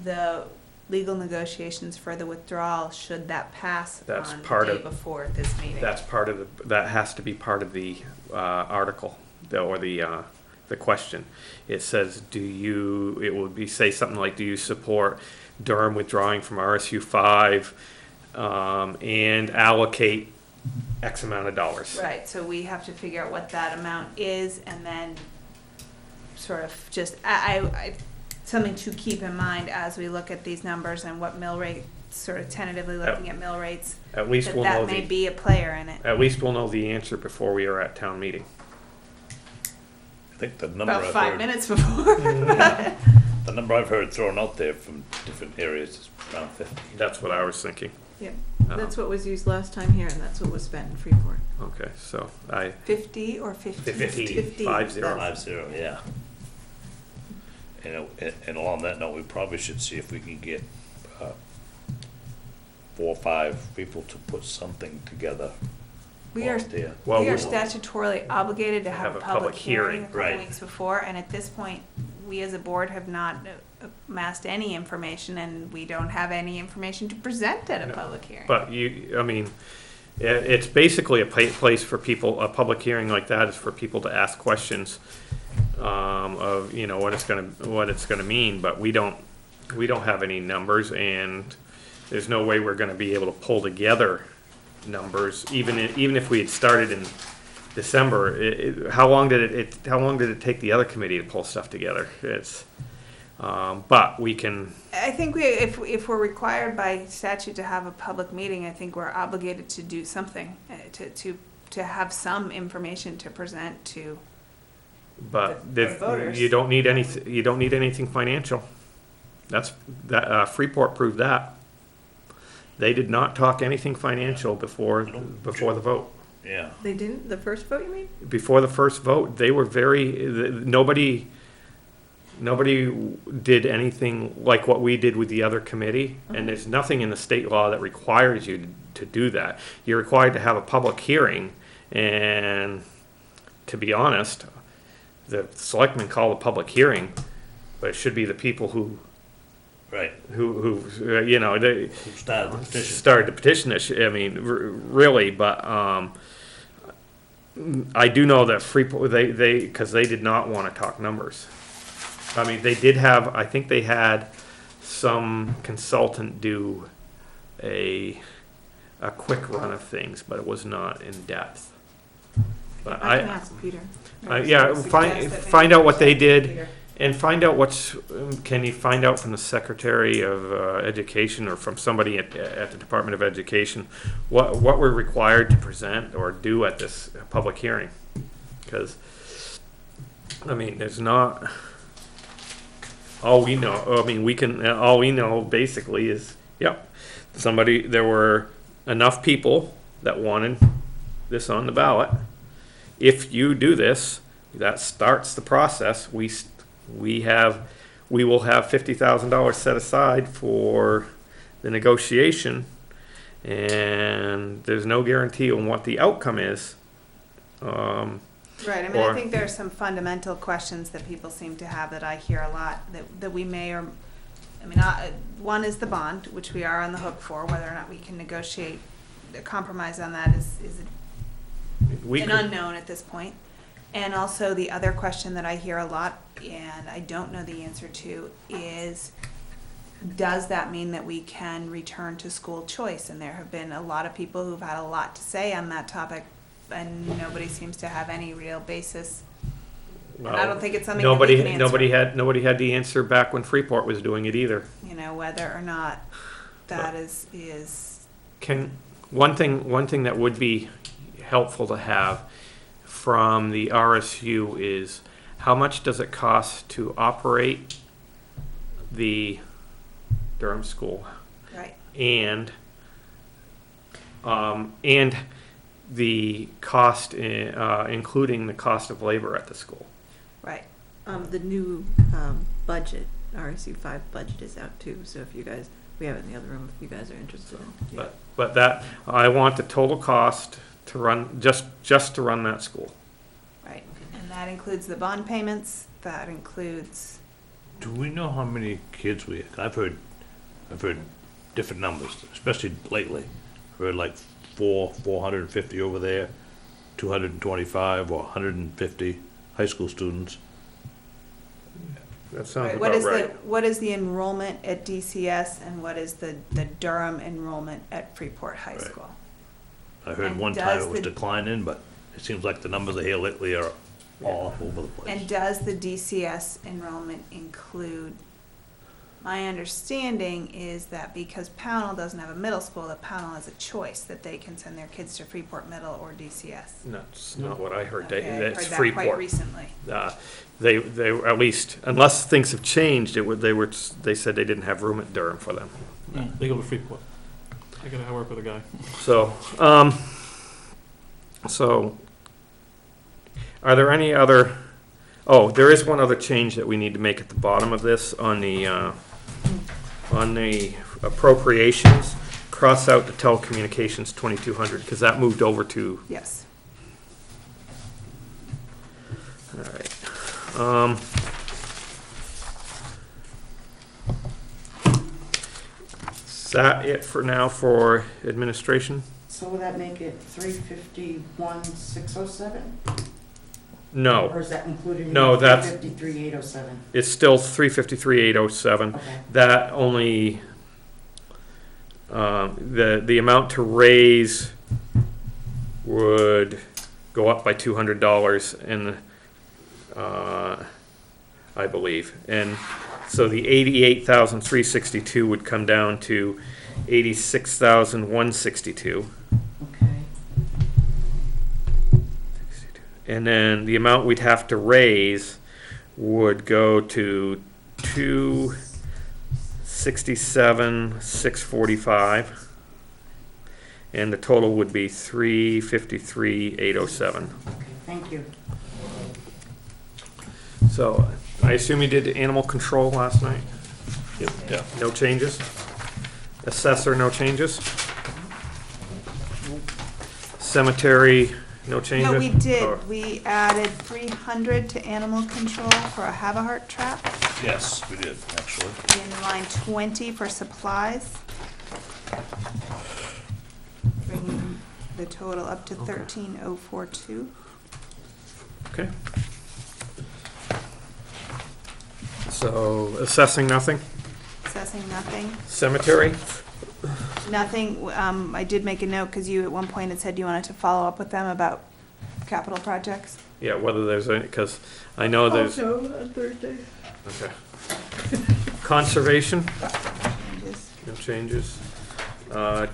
the legal negotiations for the withdrawal, should that pass That's on part the day of- before this meeting? That has to be part of the article, or the question. It says, it would be, say something like, do you support Durham withdrawing from RSU 5 and allocate X amount of dollars? Right, so we have to figure out what that amount is, and then sort of just, I something to keep in mind as we look at these numbers and what mill rate, sort of tentatively looking at mill rates, At least we'll know that may be a player in it. At least we'll know the answer before we are at town meeting. I think the number About I've 5 heard, minutes before. the number I've heard thrown out there from different areas is around 50. That's what I was thinking. Yeah, that's what was used last time here, and that's what was spent in Freeport. Okay, so 50 or 50? 50, 50. That's- 5-0, yeah. And along that note, we probably should see if we can get 4 or 5 people to put something together. We are, volunteer. Well, we are we- statutorily obligated to have a public hearing a couple right. weeks before, and at this point, we as a board have not amassed any information, and we don't have any information to present at a public hearing. But it's basically a place for people, a public hearing like that is for people to ask questions of, what it's gonna mean, but we don't have any numbers, and there's no way we're gonna be able to pull together numbers, even if we had started in December. How long did it take the other committee to pull stuff together? But we can. I think if we're required by statute to have a public meeting, I think we're obligated to do something, to have some information to present to. But The voters. you don't need anything financial. Freeport proved that. They did not talk anything financial before the vote. Yeah. They didn't, the first vote, you mean? Before the first vote, they were nobody did anything like what we did with the other committee, and there's nothing in the state law that requires you to do that. You're required to have a public hearing, and to be honest, the selectmen call a public hearing, but it should be the people who Right. they Who started the petition? started the petition. I mean, really, but I do know that Freeport, because they did not want to talk numbers. I mean, they did have, I think they had some consultant do a quick run of things, but it was not in depth. But I can ask Peter. yeah, find out what they did. And find out can you find out from the Secretary of Education or from somebody at the Department of Education what we're required to present or do at this public hearing? Because, I mean, there's not, all we know, all we know basically is, there were enough people that wanted this on the ballot. If you do this, that starts the process. We we will have $50,000 set aside for the negotiation, and there's no guarantee on what the outcome is. Right, I mean, Or- I think there are some fundamental questions that people seem to have that I hear a lot, that we may or, I mean, one is the bond, which we are on the hook for, whether or not we can negotiate a compromise on that is We an could- unknown at this point. And also the other question that I hear a lot, and I don't know the answer to, is does that mean that we can return to school choice? And there have been a lot of people who've had a lot to say on that topic, and nobody seems to have any real basis. And I don't think it's something that we Nobody, can answer. nobody had the answer back when Freeport was doing it either. You know, whether or not that is, One thing that would be helpful to have from the RSU is how much does it cost to operate the Durham school? right, And the cost, including the cost of labor at the school. right. The new budget, RSU 5 budget is out too, so if you guys, we have it in the other room if you guys are interested in. But that, I want the total cost to run, just to run that school. Right, and that includes the bond payments, that includes, Do we know how many kids I've heard different numbers, especially lately. I've heard like 450 over there, 225 or 150 high school students. That sounds right, about right. what is the enrollment at DCS and what is the Durham enrollment at Freeport High Right. School? I heard And one time does it was the- declining, but it seems like the numbers I hear lately are all up over the place. And does the DCS enrollment include, my understanding is that because Pownell doesn't have a middle school, that Pownell has a choice that they can send their kids to Freeport Middle or DCS. That's not what I heard. Okay, I've That's heard that quite Freeport. recently. They were, at least, unless things have changed, they said they didn't have room at Durham for them. They go to Freeport. I gotta work with a guy. So, are there any other, there is one other change that we need to make at the bottom of this on the appropriations. Cross out the telecommunications 2,200, because that moved over to, Yes. all right. Is that it for now for administration? So will that make it 351,607? No, Or is that included in No, that's- 353,807? it's still 353,807. Okay. That only, the amount to raise would go up by $200 and, I believe. And so the 88,362 would come down to 86,162. Okay. And then the amount we'd have to raise would go to 267,645. And the total would be 353,807. Okay, thank you. So I assume you did animal control last night? Yep, yeah. No changes? Assessor, no changes? Cemetery, no changes? No, we Or- did. We added 300 to animal control for a Havahart trap Yes, we did, actually. in line 20 for supplies. Bringing the total up to 13,042. Okay. So assessing nothing? Assessing nothing. Cemetery? Nothing, I did make a note, because you at one point had said you wanted to follow up with them about capital projects. Yeah, whether there's any, because I know there's, on Thursday. okay. Conservation, Changes. no changes.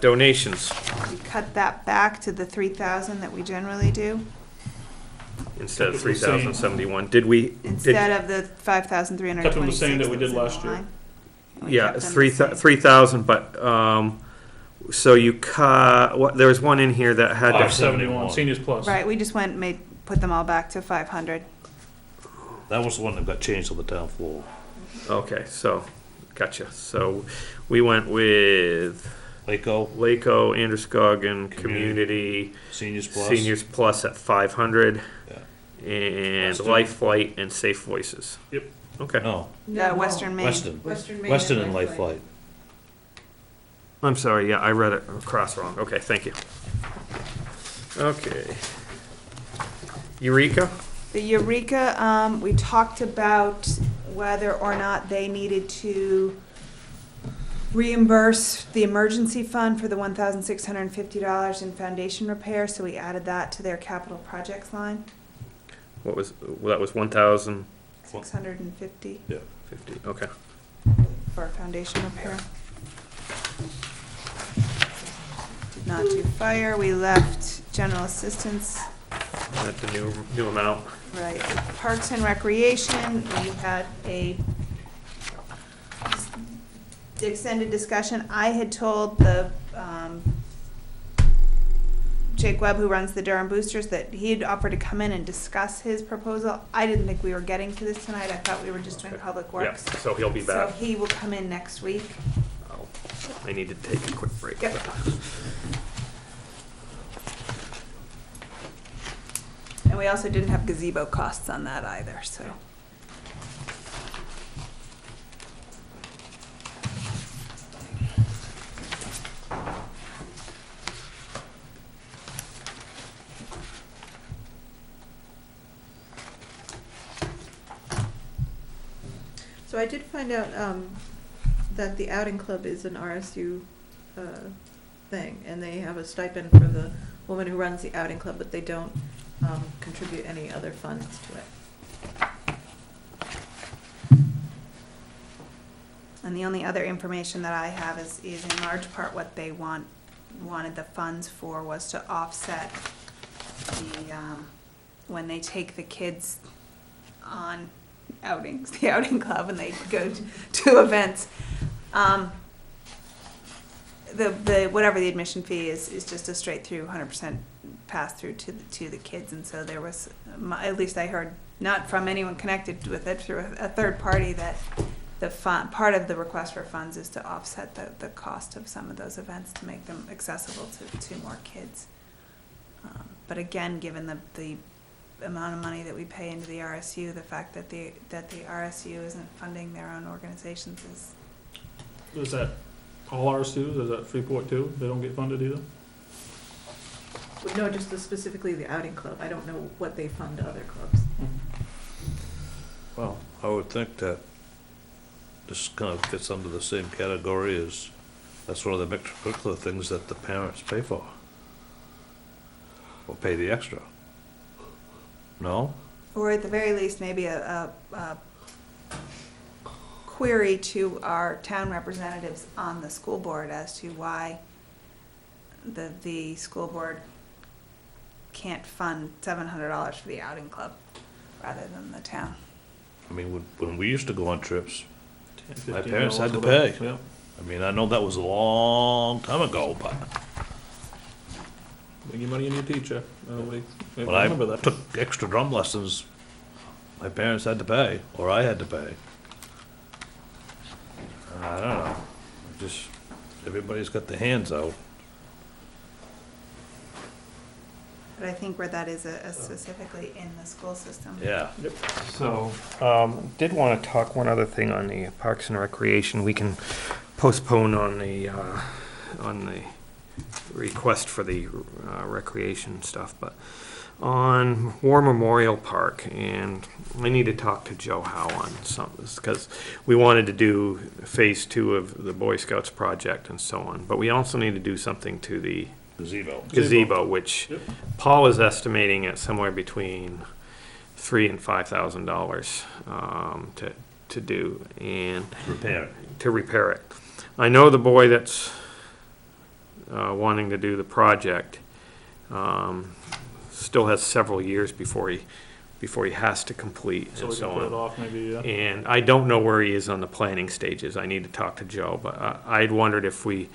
Donations, We cut that back to the 3,000 that we generally do, instead of Kept it the same. 3,071. Did we, instead of the 5,326. Kept them the same that we did that's in last year. line. We yeah, kept them the 3,000, but, so you cut, what, there was one in here that had. 571, seniors plus. Right, we just went, put them all back to 500. That was the one that got changed on the town floor. Okay, so, gotcha. So we went with Laco, Androscoggin Community, Community, Seniors Plus. Seniors Plus at 500, Yeah. and Western. Life Flight and Safe Voices. Yep. Okay. No, Western Maine. Western and Life Flight. I'm sorry, yeah, I read it across wrong. Okay, thank you. Okay. Eureka? The Eureka, we talked about whether or not they needed to reimburse the emergency fund for the $1,650 in foundation repair, so we added that to their capital projects line, What was, well, that was 1,050, 650 okay. for foundation repair. Did not do fire, we left general assistance. That's a new amount. Right, Parks and Recreation, we had a extended discussion. I had told the, Jake Webb, who runs the Durham Boosters, that he'd offered to come in and discuss his proposal. I didn't think we were getting to this tonight, I thought we were just doing Okay. Public Yeah, Works. so he'll be So back. he will come in next week. Oh, I need to take a quick break. Yep. And we also didn't have gazebo costs on that either, so. So I did find out that the outing club is an RSU thing, and they have a stipend for the woman who runs the outing club, but they don't contribute any other funds to it. And the only other information that I have is in large part what they wanted the funds for was to offset the, when they take the kids on outings, the outing club, and they go to events. The whatever the admission fee is just a straight through 100% pass through to the kids, and so there was, at least I heard, not from anyone connected with it, through a third party, that the part of the request for funds is to offset the cost of some of those events to make them accessible to more kids. But again, given the amount of money that we pay into the RSU, the fact that the RSU isn't funding their own organizations is. Is that all our students, is that Freeport too? They don't get funded either? No, just specifically the outing club. I don't know what they fund to other clubs. Well, I would think that this kind of fits under the same category as, that's one of the extracurricular things that the parents pay for. Or pay the extra. No? Or at the very least, maybe a query to our town representatives on the school board as to why the school board can't fund $700 for the outing club rather than the town. I mean, when we used to go on trips, my $15, parents had to whatever. pay. Yeah. I mean, I know that was a long time ago, but Bring your money in your teacher. when I remember that. took extra drum lessons, my parents had to pay, or I had to pay. I don't know, just, everybody's got their hands out. But I think where that is specifically in the school system. Yeah. So, did want to talk one other thing on the Parks and Recreation. We can postpone on the request for the recreation stuff, but on War Memorial Park, and I need to talk to Joe Howe on something, because we wanted to do phase 2 of the Boy Scouts project and so on, but we also need to do something to the gazebo, which Yep. Paul is estimating at somewhere between $3,000 and $5,000 to do and Repair it. to repair it. I know the boy that's wanting to do the project still has several years before he has to complete So and we so can put it on. off maybe, yeah. And I don't know where he is on the planning stages. I need to talk to Joe, but I'd wondered if we,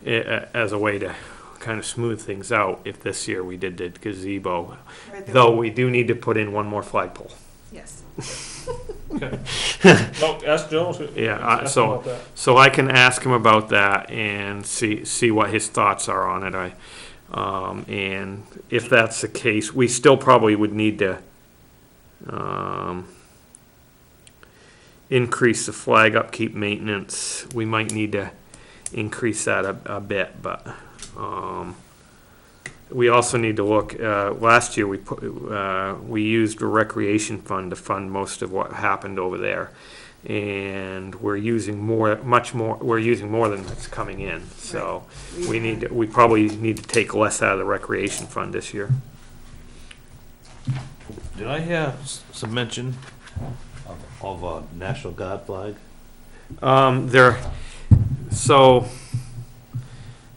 as a way to kind of smooth things out, if this year we did the gazebo, Right there. though we do need to put in one more flagpole. Yes. Okay. No, ask Joe. Yeah, Ask him so, about that. so I can ask him about that and see what his thoughts are on it. And if that's the case, we still probably would need to, increase the flag upkeep maintenance. We might need to increase that a bit, but, we also need to look, last year we used a recreation fund to fund most of what happened over there. And we're using much more, we're using more than that's coming in, so we probably need to take less out of the recreation fund this year. Did I hear some mention of a National Guard flag?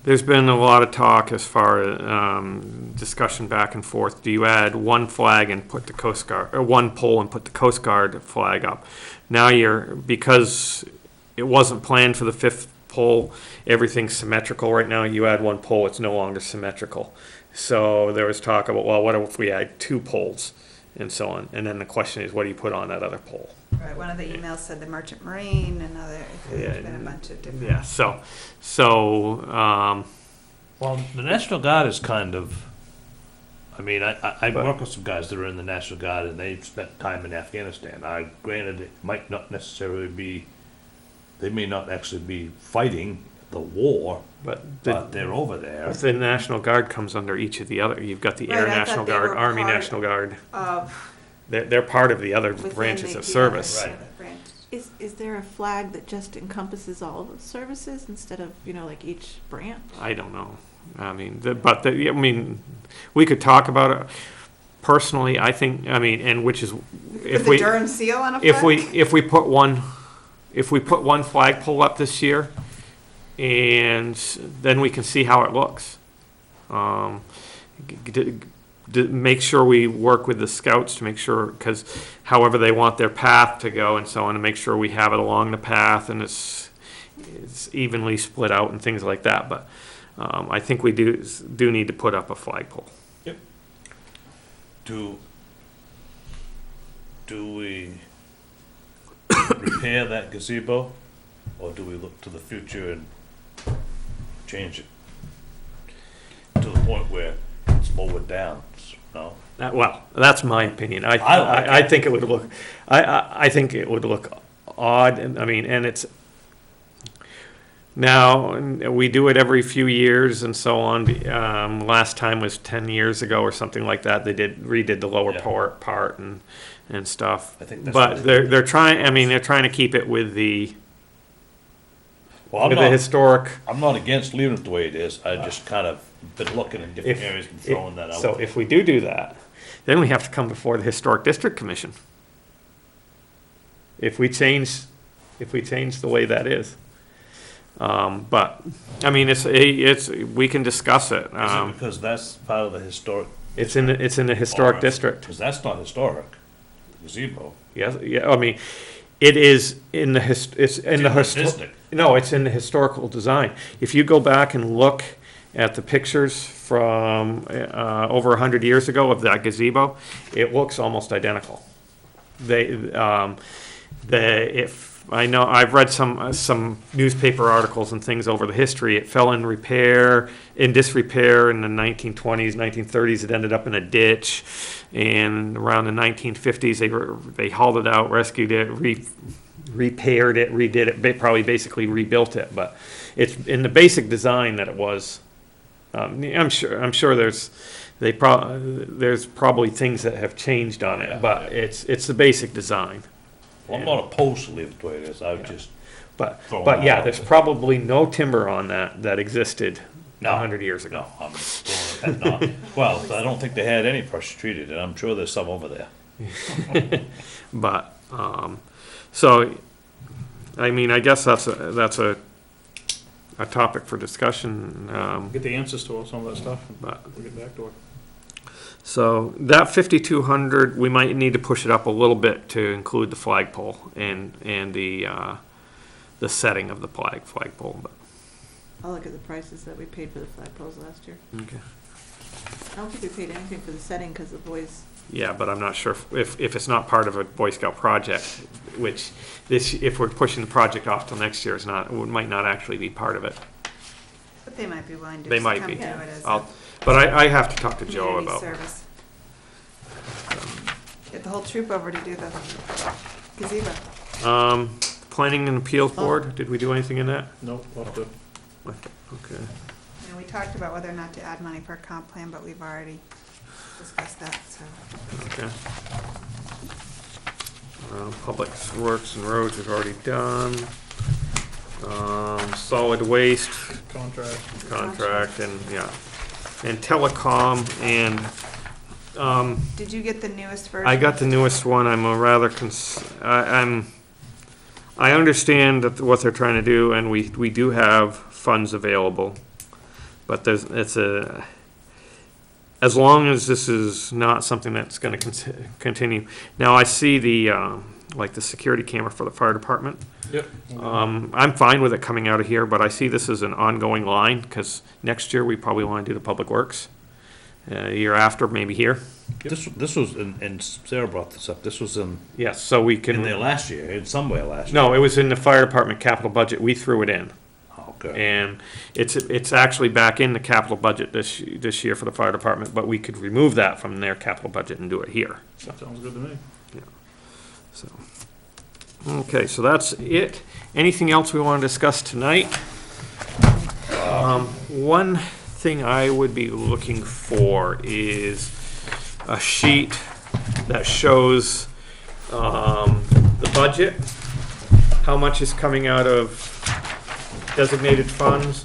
There's been a lot of talk as far as, discussion back and forth. Do you add one flag and put the Coast Guard, or one pole and put the Coast Guard flag up? Now because it wasn't planned for the fifth pole, everything's symmetrical right now. You add one pole, it's no longer symmetrical. So there was talk about, well, what if we add two poles and so on? And then the question is, what do you put on that other pole? Right, one of the emails said the Merchant Marine, another, there's been a bunch of different. Yeah, Well, the National Guard is kind of, I mean, I work with some guys that are in the National Guard and they've spent time in Afghanistan. Granted, it might not necessarily be, they may not actually be fighting the war, but they're over there. the National Guard comes under each of the other. You've got the Air Right, I thought National they Guard, were Army part National Guard. Of. They're part of the other Within branches the of service. Right. Is there a flag that just encompasses all of the services instead of, like each branch? I don't know. I mean, we could talk about it. Personally, I think, and which is, if With the we, Durham seal on a flag? if we put one flagpole up this year, and then we can see how it looks. Make sure we work with the scouts to make sure, because however they want their path to go and so on, to make sure we have it along the path and it's evenly split out and things like that. But I think we do need to put up a flagpole. Yep. Do we repair that gazebo, or do we look to the future and change it to the point where it's lowered down? No. Well, that's my opinion. like I it. think it would look, I think it would look odd, and and it's, now, we do it every few years and so on. Last time was 10 years ago or something like that. They redid the lower Yeah. part and stuff. I think that's But what they're trying, they're trying to keep it with the Well, historic. I'm not against leaving it the way it is. I just kind of been looking in different areas and throwing that out. So if we do that, then we have to come before the Historic District Commission. If we change the way that is. But, we can discuss it. Is it because that's part of the historic? It's in the historic Or- district. Because that's not historic, gazebo. Yes, yeah, it is in the it's in the district. No, it's in the historical design. If you go back and look at the pictures from over 100 years ago of that gazebo, it looks almost identical. I know, I've read some newspaper articles and things over the history. It fell in disrepair in the 1920s, 1930s. It ended up in a ditch, and around the 1950s, they hauled it out, rescued it, repaired it, redid it, probably basically rebuilt it. But it's in the basic design that it was. I'm sure there's probably things that have changed on it, but it's the basic design. Well, I'm not opposed to leave it the way it is. I would just, But Throw but it yeah, out. there's probably no timber on that existed No. 100 years ago. no, I'm throwing it back. Well, I don't think they had any pressure treated, and I'm sure there's some over there. But so I guess that's a topic for discussion. Get the answers to some of that stuff, and But we'll get back to it. so that 5,200, we might need to push it up a little bit to include the flagpole and the setting of the flagpole. But I'll look at the prices that we paid for the flagpoles last year. okay. I don't think we paid anything for the setting because the boys, Yeah, but I'm not sure if it's not part of a Boy Scout project, which this, if we're pushing the project off till next year, is not, might not actually be part of it. But they might be willing to They just might come be. do it as I'll- a But I have to talk to Joe community about. service. Get the whole troop over to do the gazebo. Planning and Appeals Board, did we do anything in that? Nope, we'll have to, Okay. You know, we talked about whether or not to add money for a comp plan, but we've already discussed that, so. Okay. Public Works and Roads we've already done. Solid Waste contract and, yeah. And Telecom and, Did you get the newest version? I got the newest one. I'm a rather I understand that what they're trying to do, and we do have funds available, but as long as this is not something that's going to continue. Now, I see the like the security camera for the fire department. yep. I'm fine with it coming out of here, but I see this as an ongoing line because next year we probably want to do the public works. Year after, maybe here. This was, and Sarah brought this up, this was in Yes, so we can. there last year, in somewhere last year. No, it was in the fire department capital budget. We threw it in. Okay. And it's actually back in the capital budget this year for the fire department, but we could remove that from their capital budget and do it here. Sounds good to me. So, okay, so that's it. Anything else we want to discuss tonight? One thing I would be looking for is a sheet that shows the budget, how much is coming out of designated funds,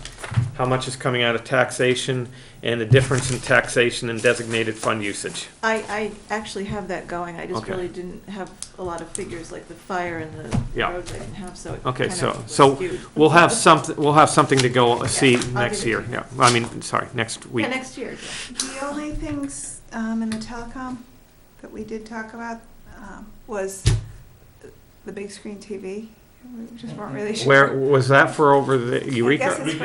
how much is coming out of taxation, and the difference in taxation and designated fund usage. I actually have that going, I just Okay. really didn't have a lot of figures, like the fire and the Yeah. roads I didn't have, so it Okay, kind of was so skewed. we'll have something to go see I'll next give it year, to you. yeah. I mean, sorry, next week. Yeah, next year. The only things in the telecom that we did talk about was the big screen TV. We just weren't really sure. Where, was that for over the I guess Eureka? it's for,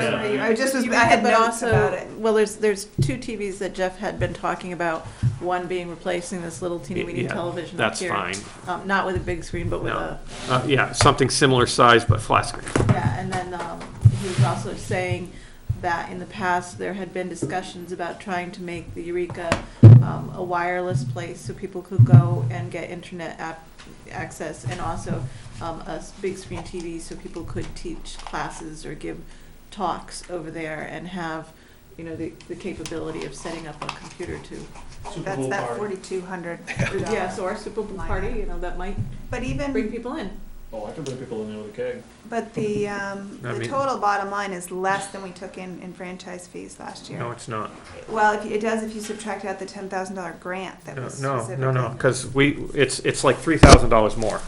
I had But notes also, about it. well, there's two TVs that Jeff had been talking about, one being replacing this little teeny weeny Yeah, television up That's here. fine. Not with a big screen, but with No. a, Yeah, something similar size but flat screen. yeah, and then, he was also saying that in the past, there had been discussions about trying to make the Eureka, a wireless place so people could go and get internet access, and also, a big screen TV so people could teach classes or give talks over there and have, you know, the capability of setting up a computer too. That's that $4,200. Yes, or a Super Bowl Line party, item. you know, that might But bring even, people in. Oh, I can bring people in there with a keg. but the mean- total bottom line is less than we took in franchise fees last year. No, it's not. Well, it does if you subtract out the $10,000 grant that was No, specifically. no, because it's like $3,000 more.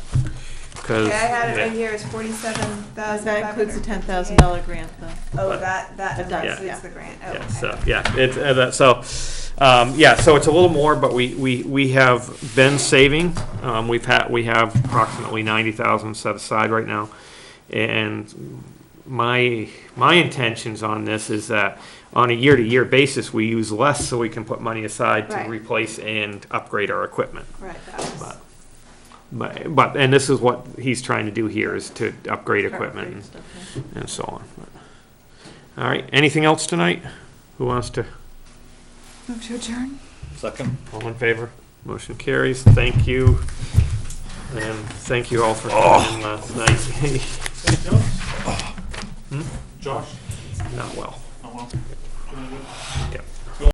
Because, Yeah, I had it right here, it's $47,500. That includes the $10,000 grant though. Oh, But- that It does, includes yeah. the grant, oh, yeah, okay. so, so it's a little more, but we have been saving. We have approximately 90,000 set aside right now. And my intentions on this is that on a year-to-year basis, we use less so we can put money aside to Right. replace and upgrade our equipment. Right, that was. But, and this is what he's trying to do here, is to upgrade Upgrade equipment stuff, yeah. and so on. All right, anything else tonight? Who wants to, Move to adjourn? Second? all in favor? Motion carries, thank you. And thank you all for coming last night. Josh? Not well. Oh, well. Yeah.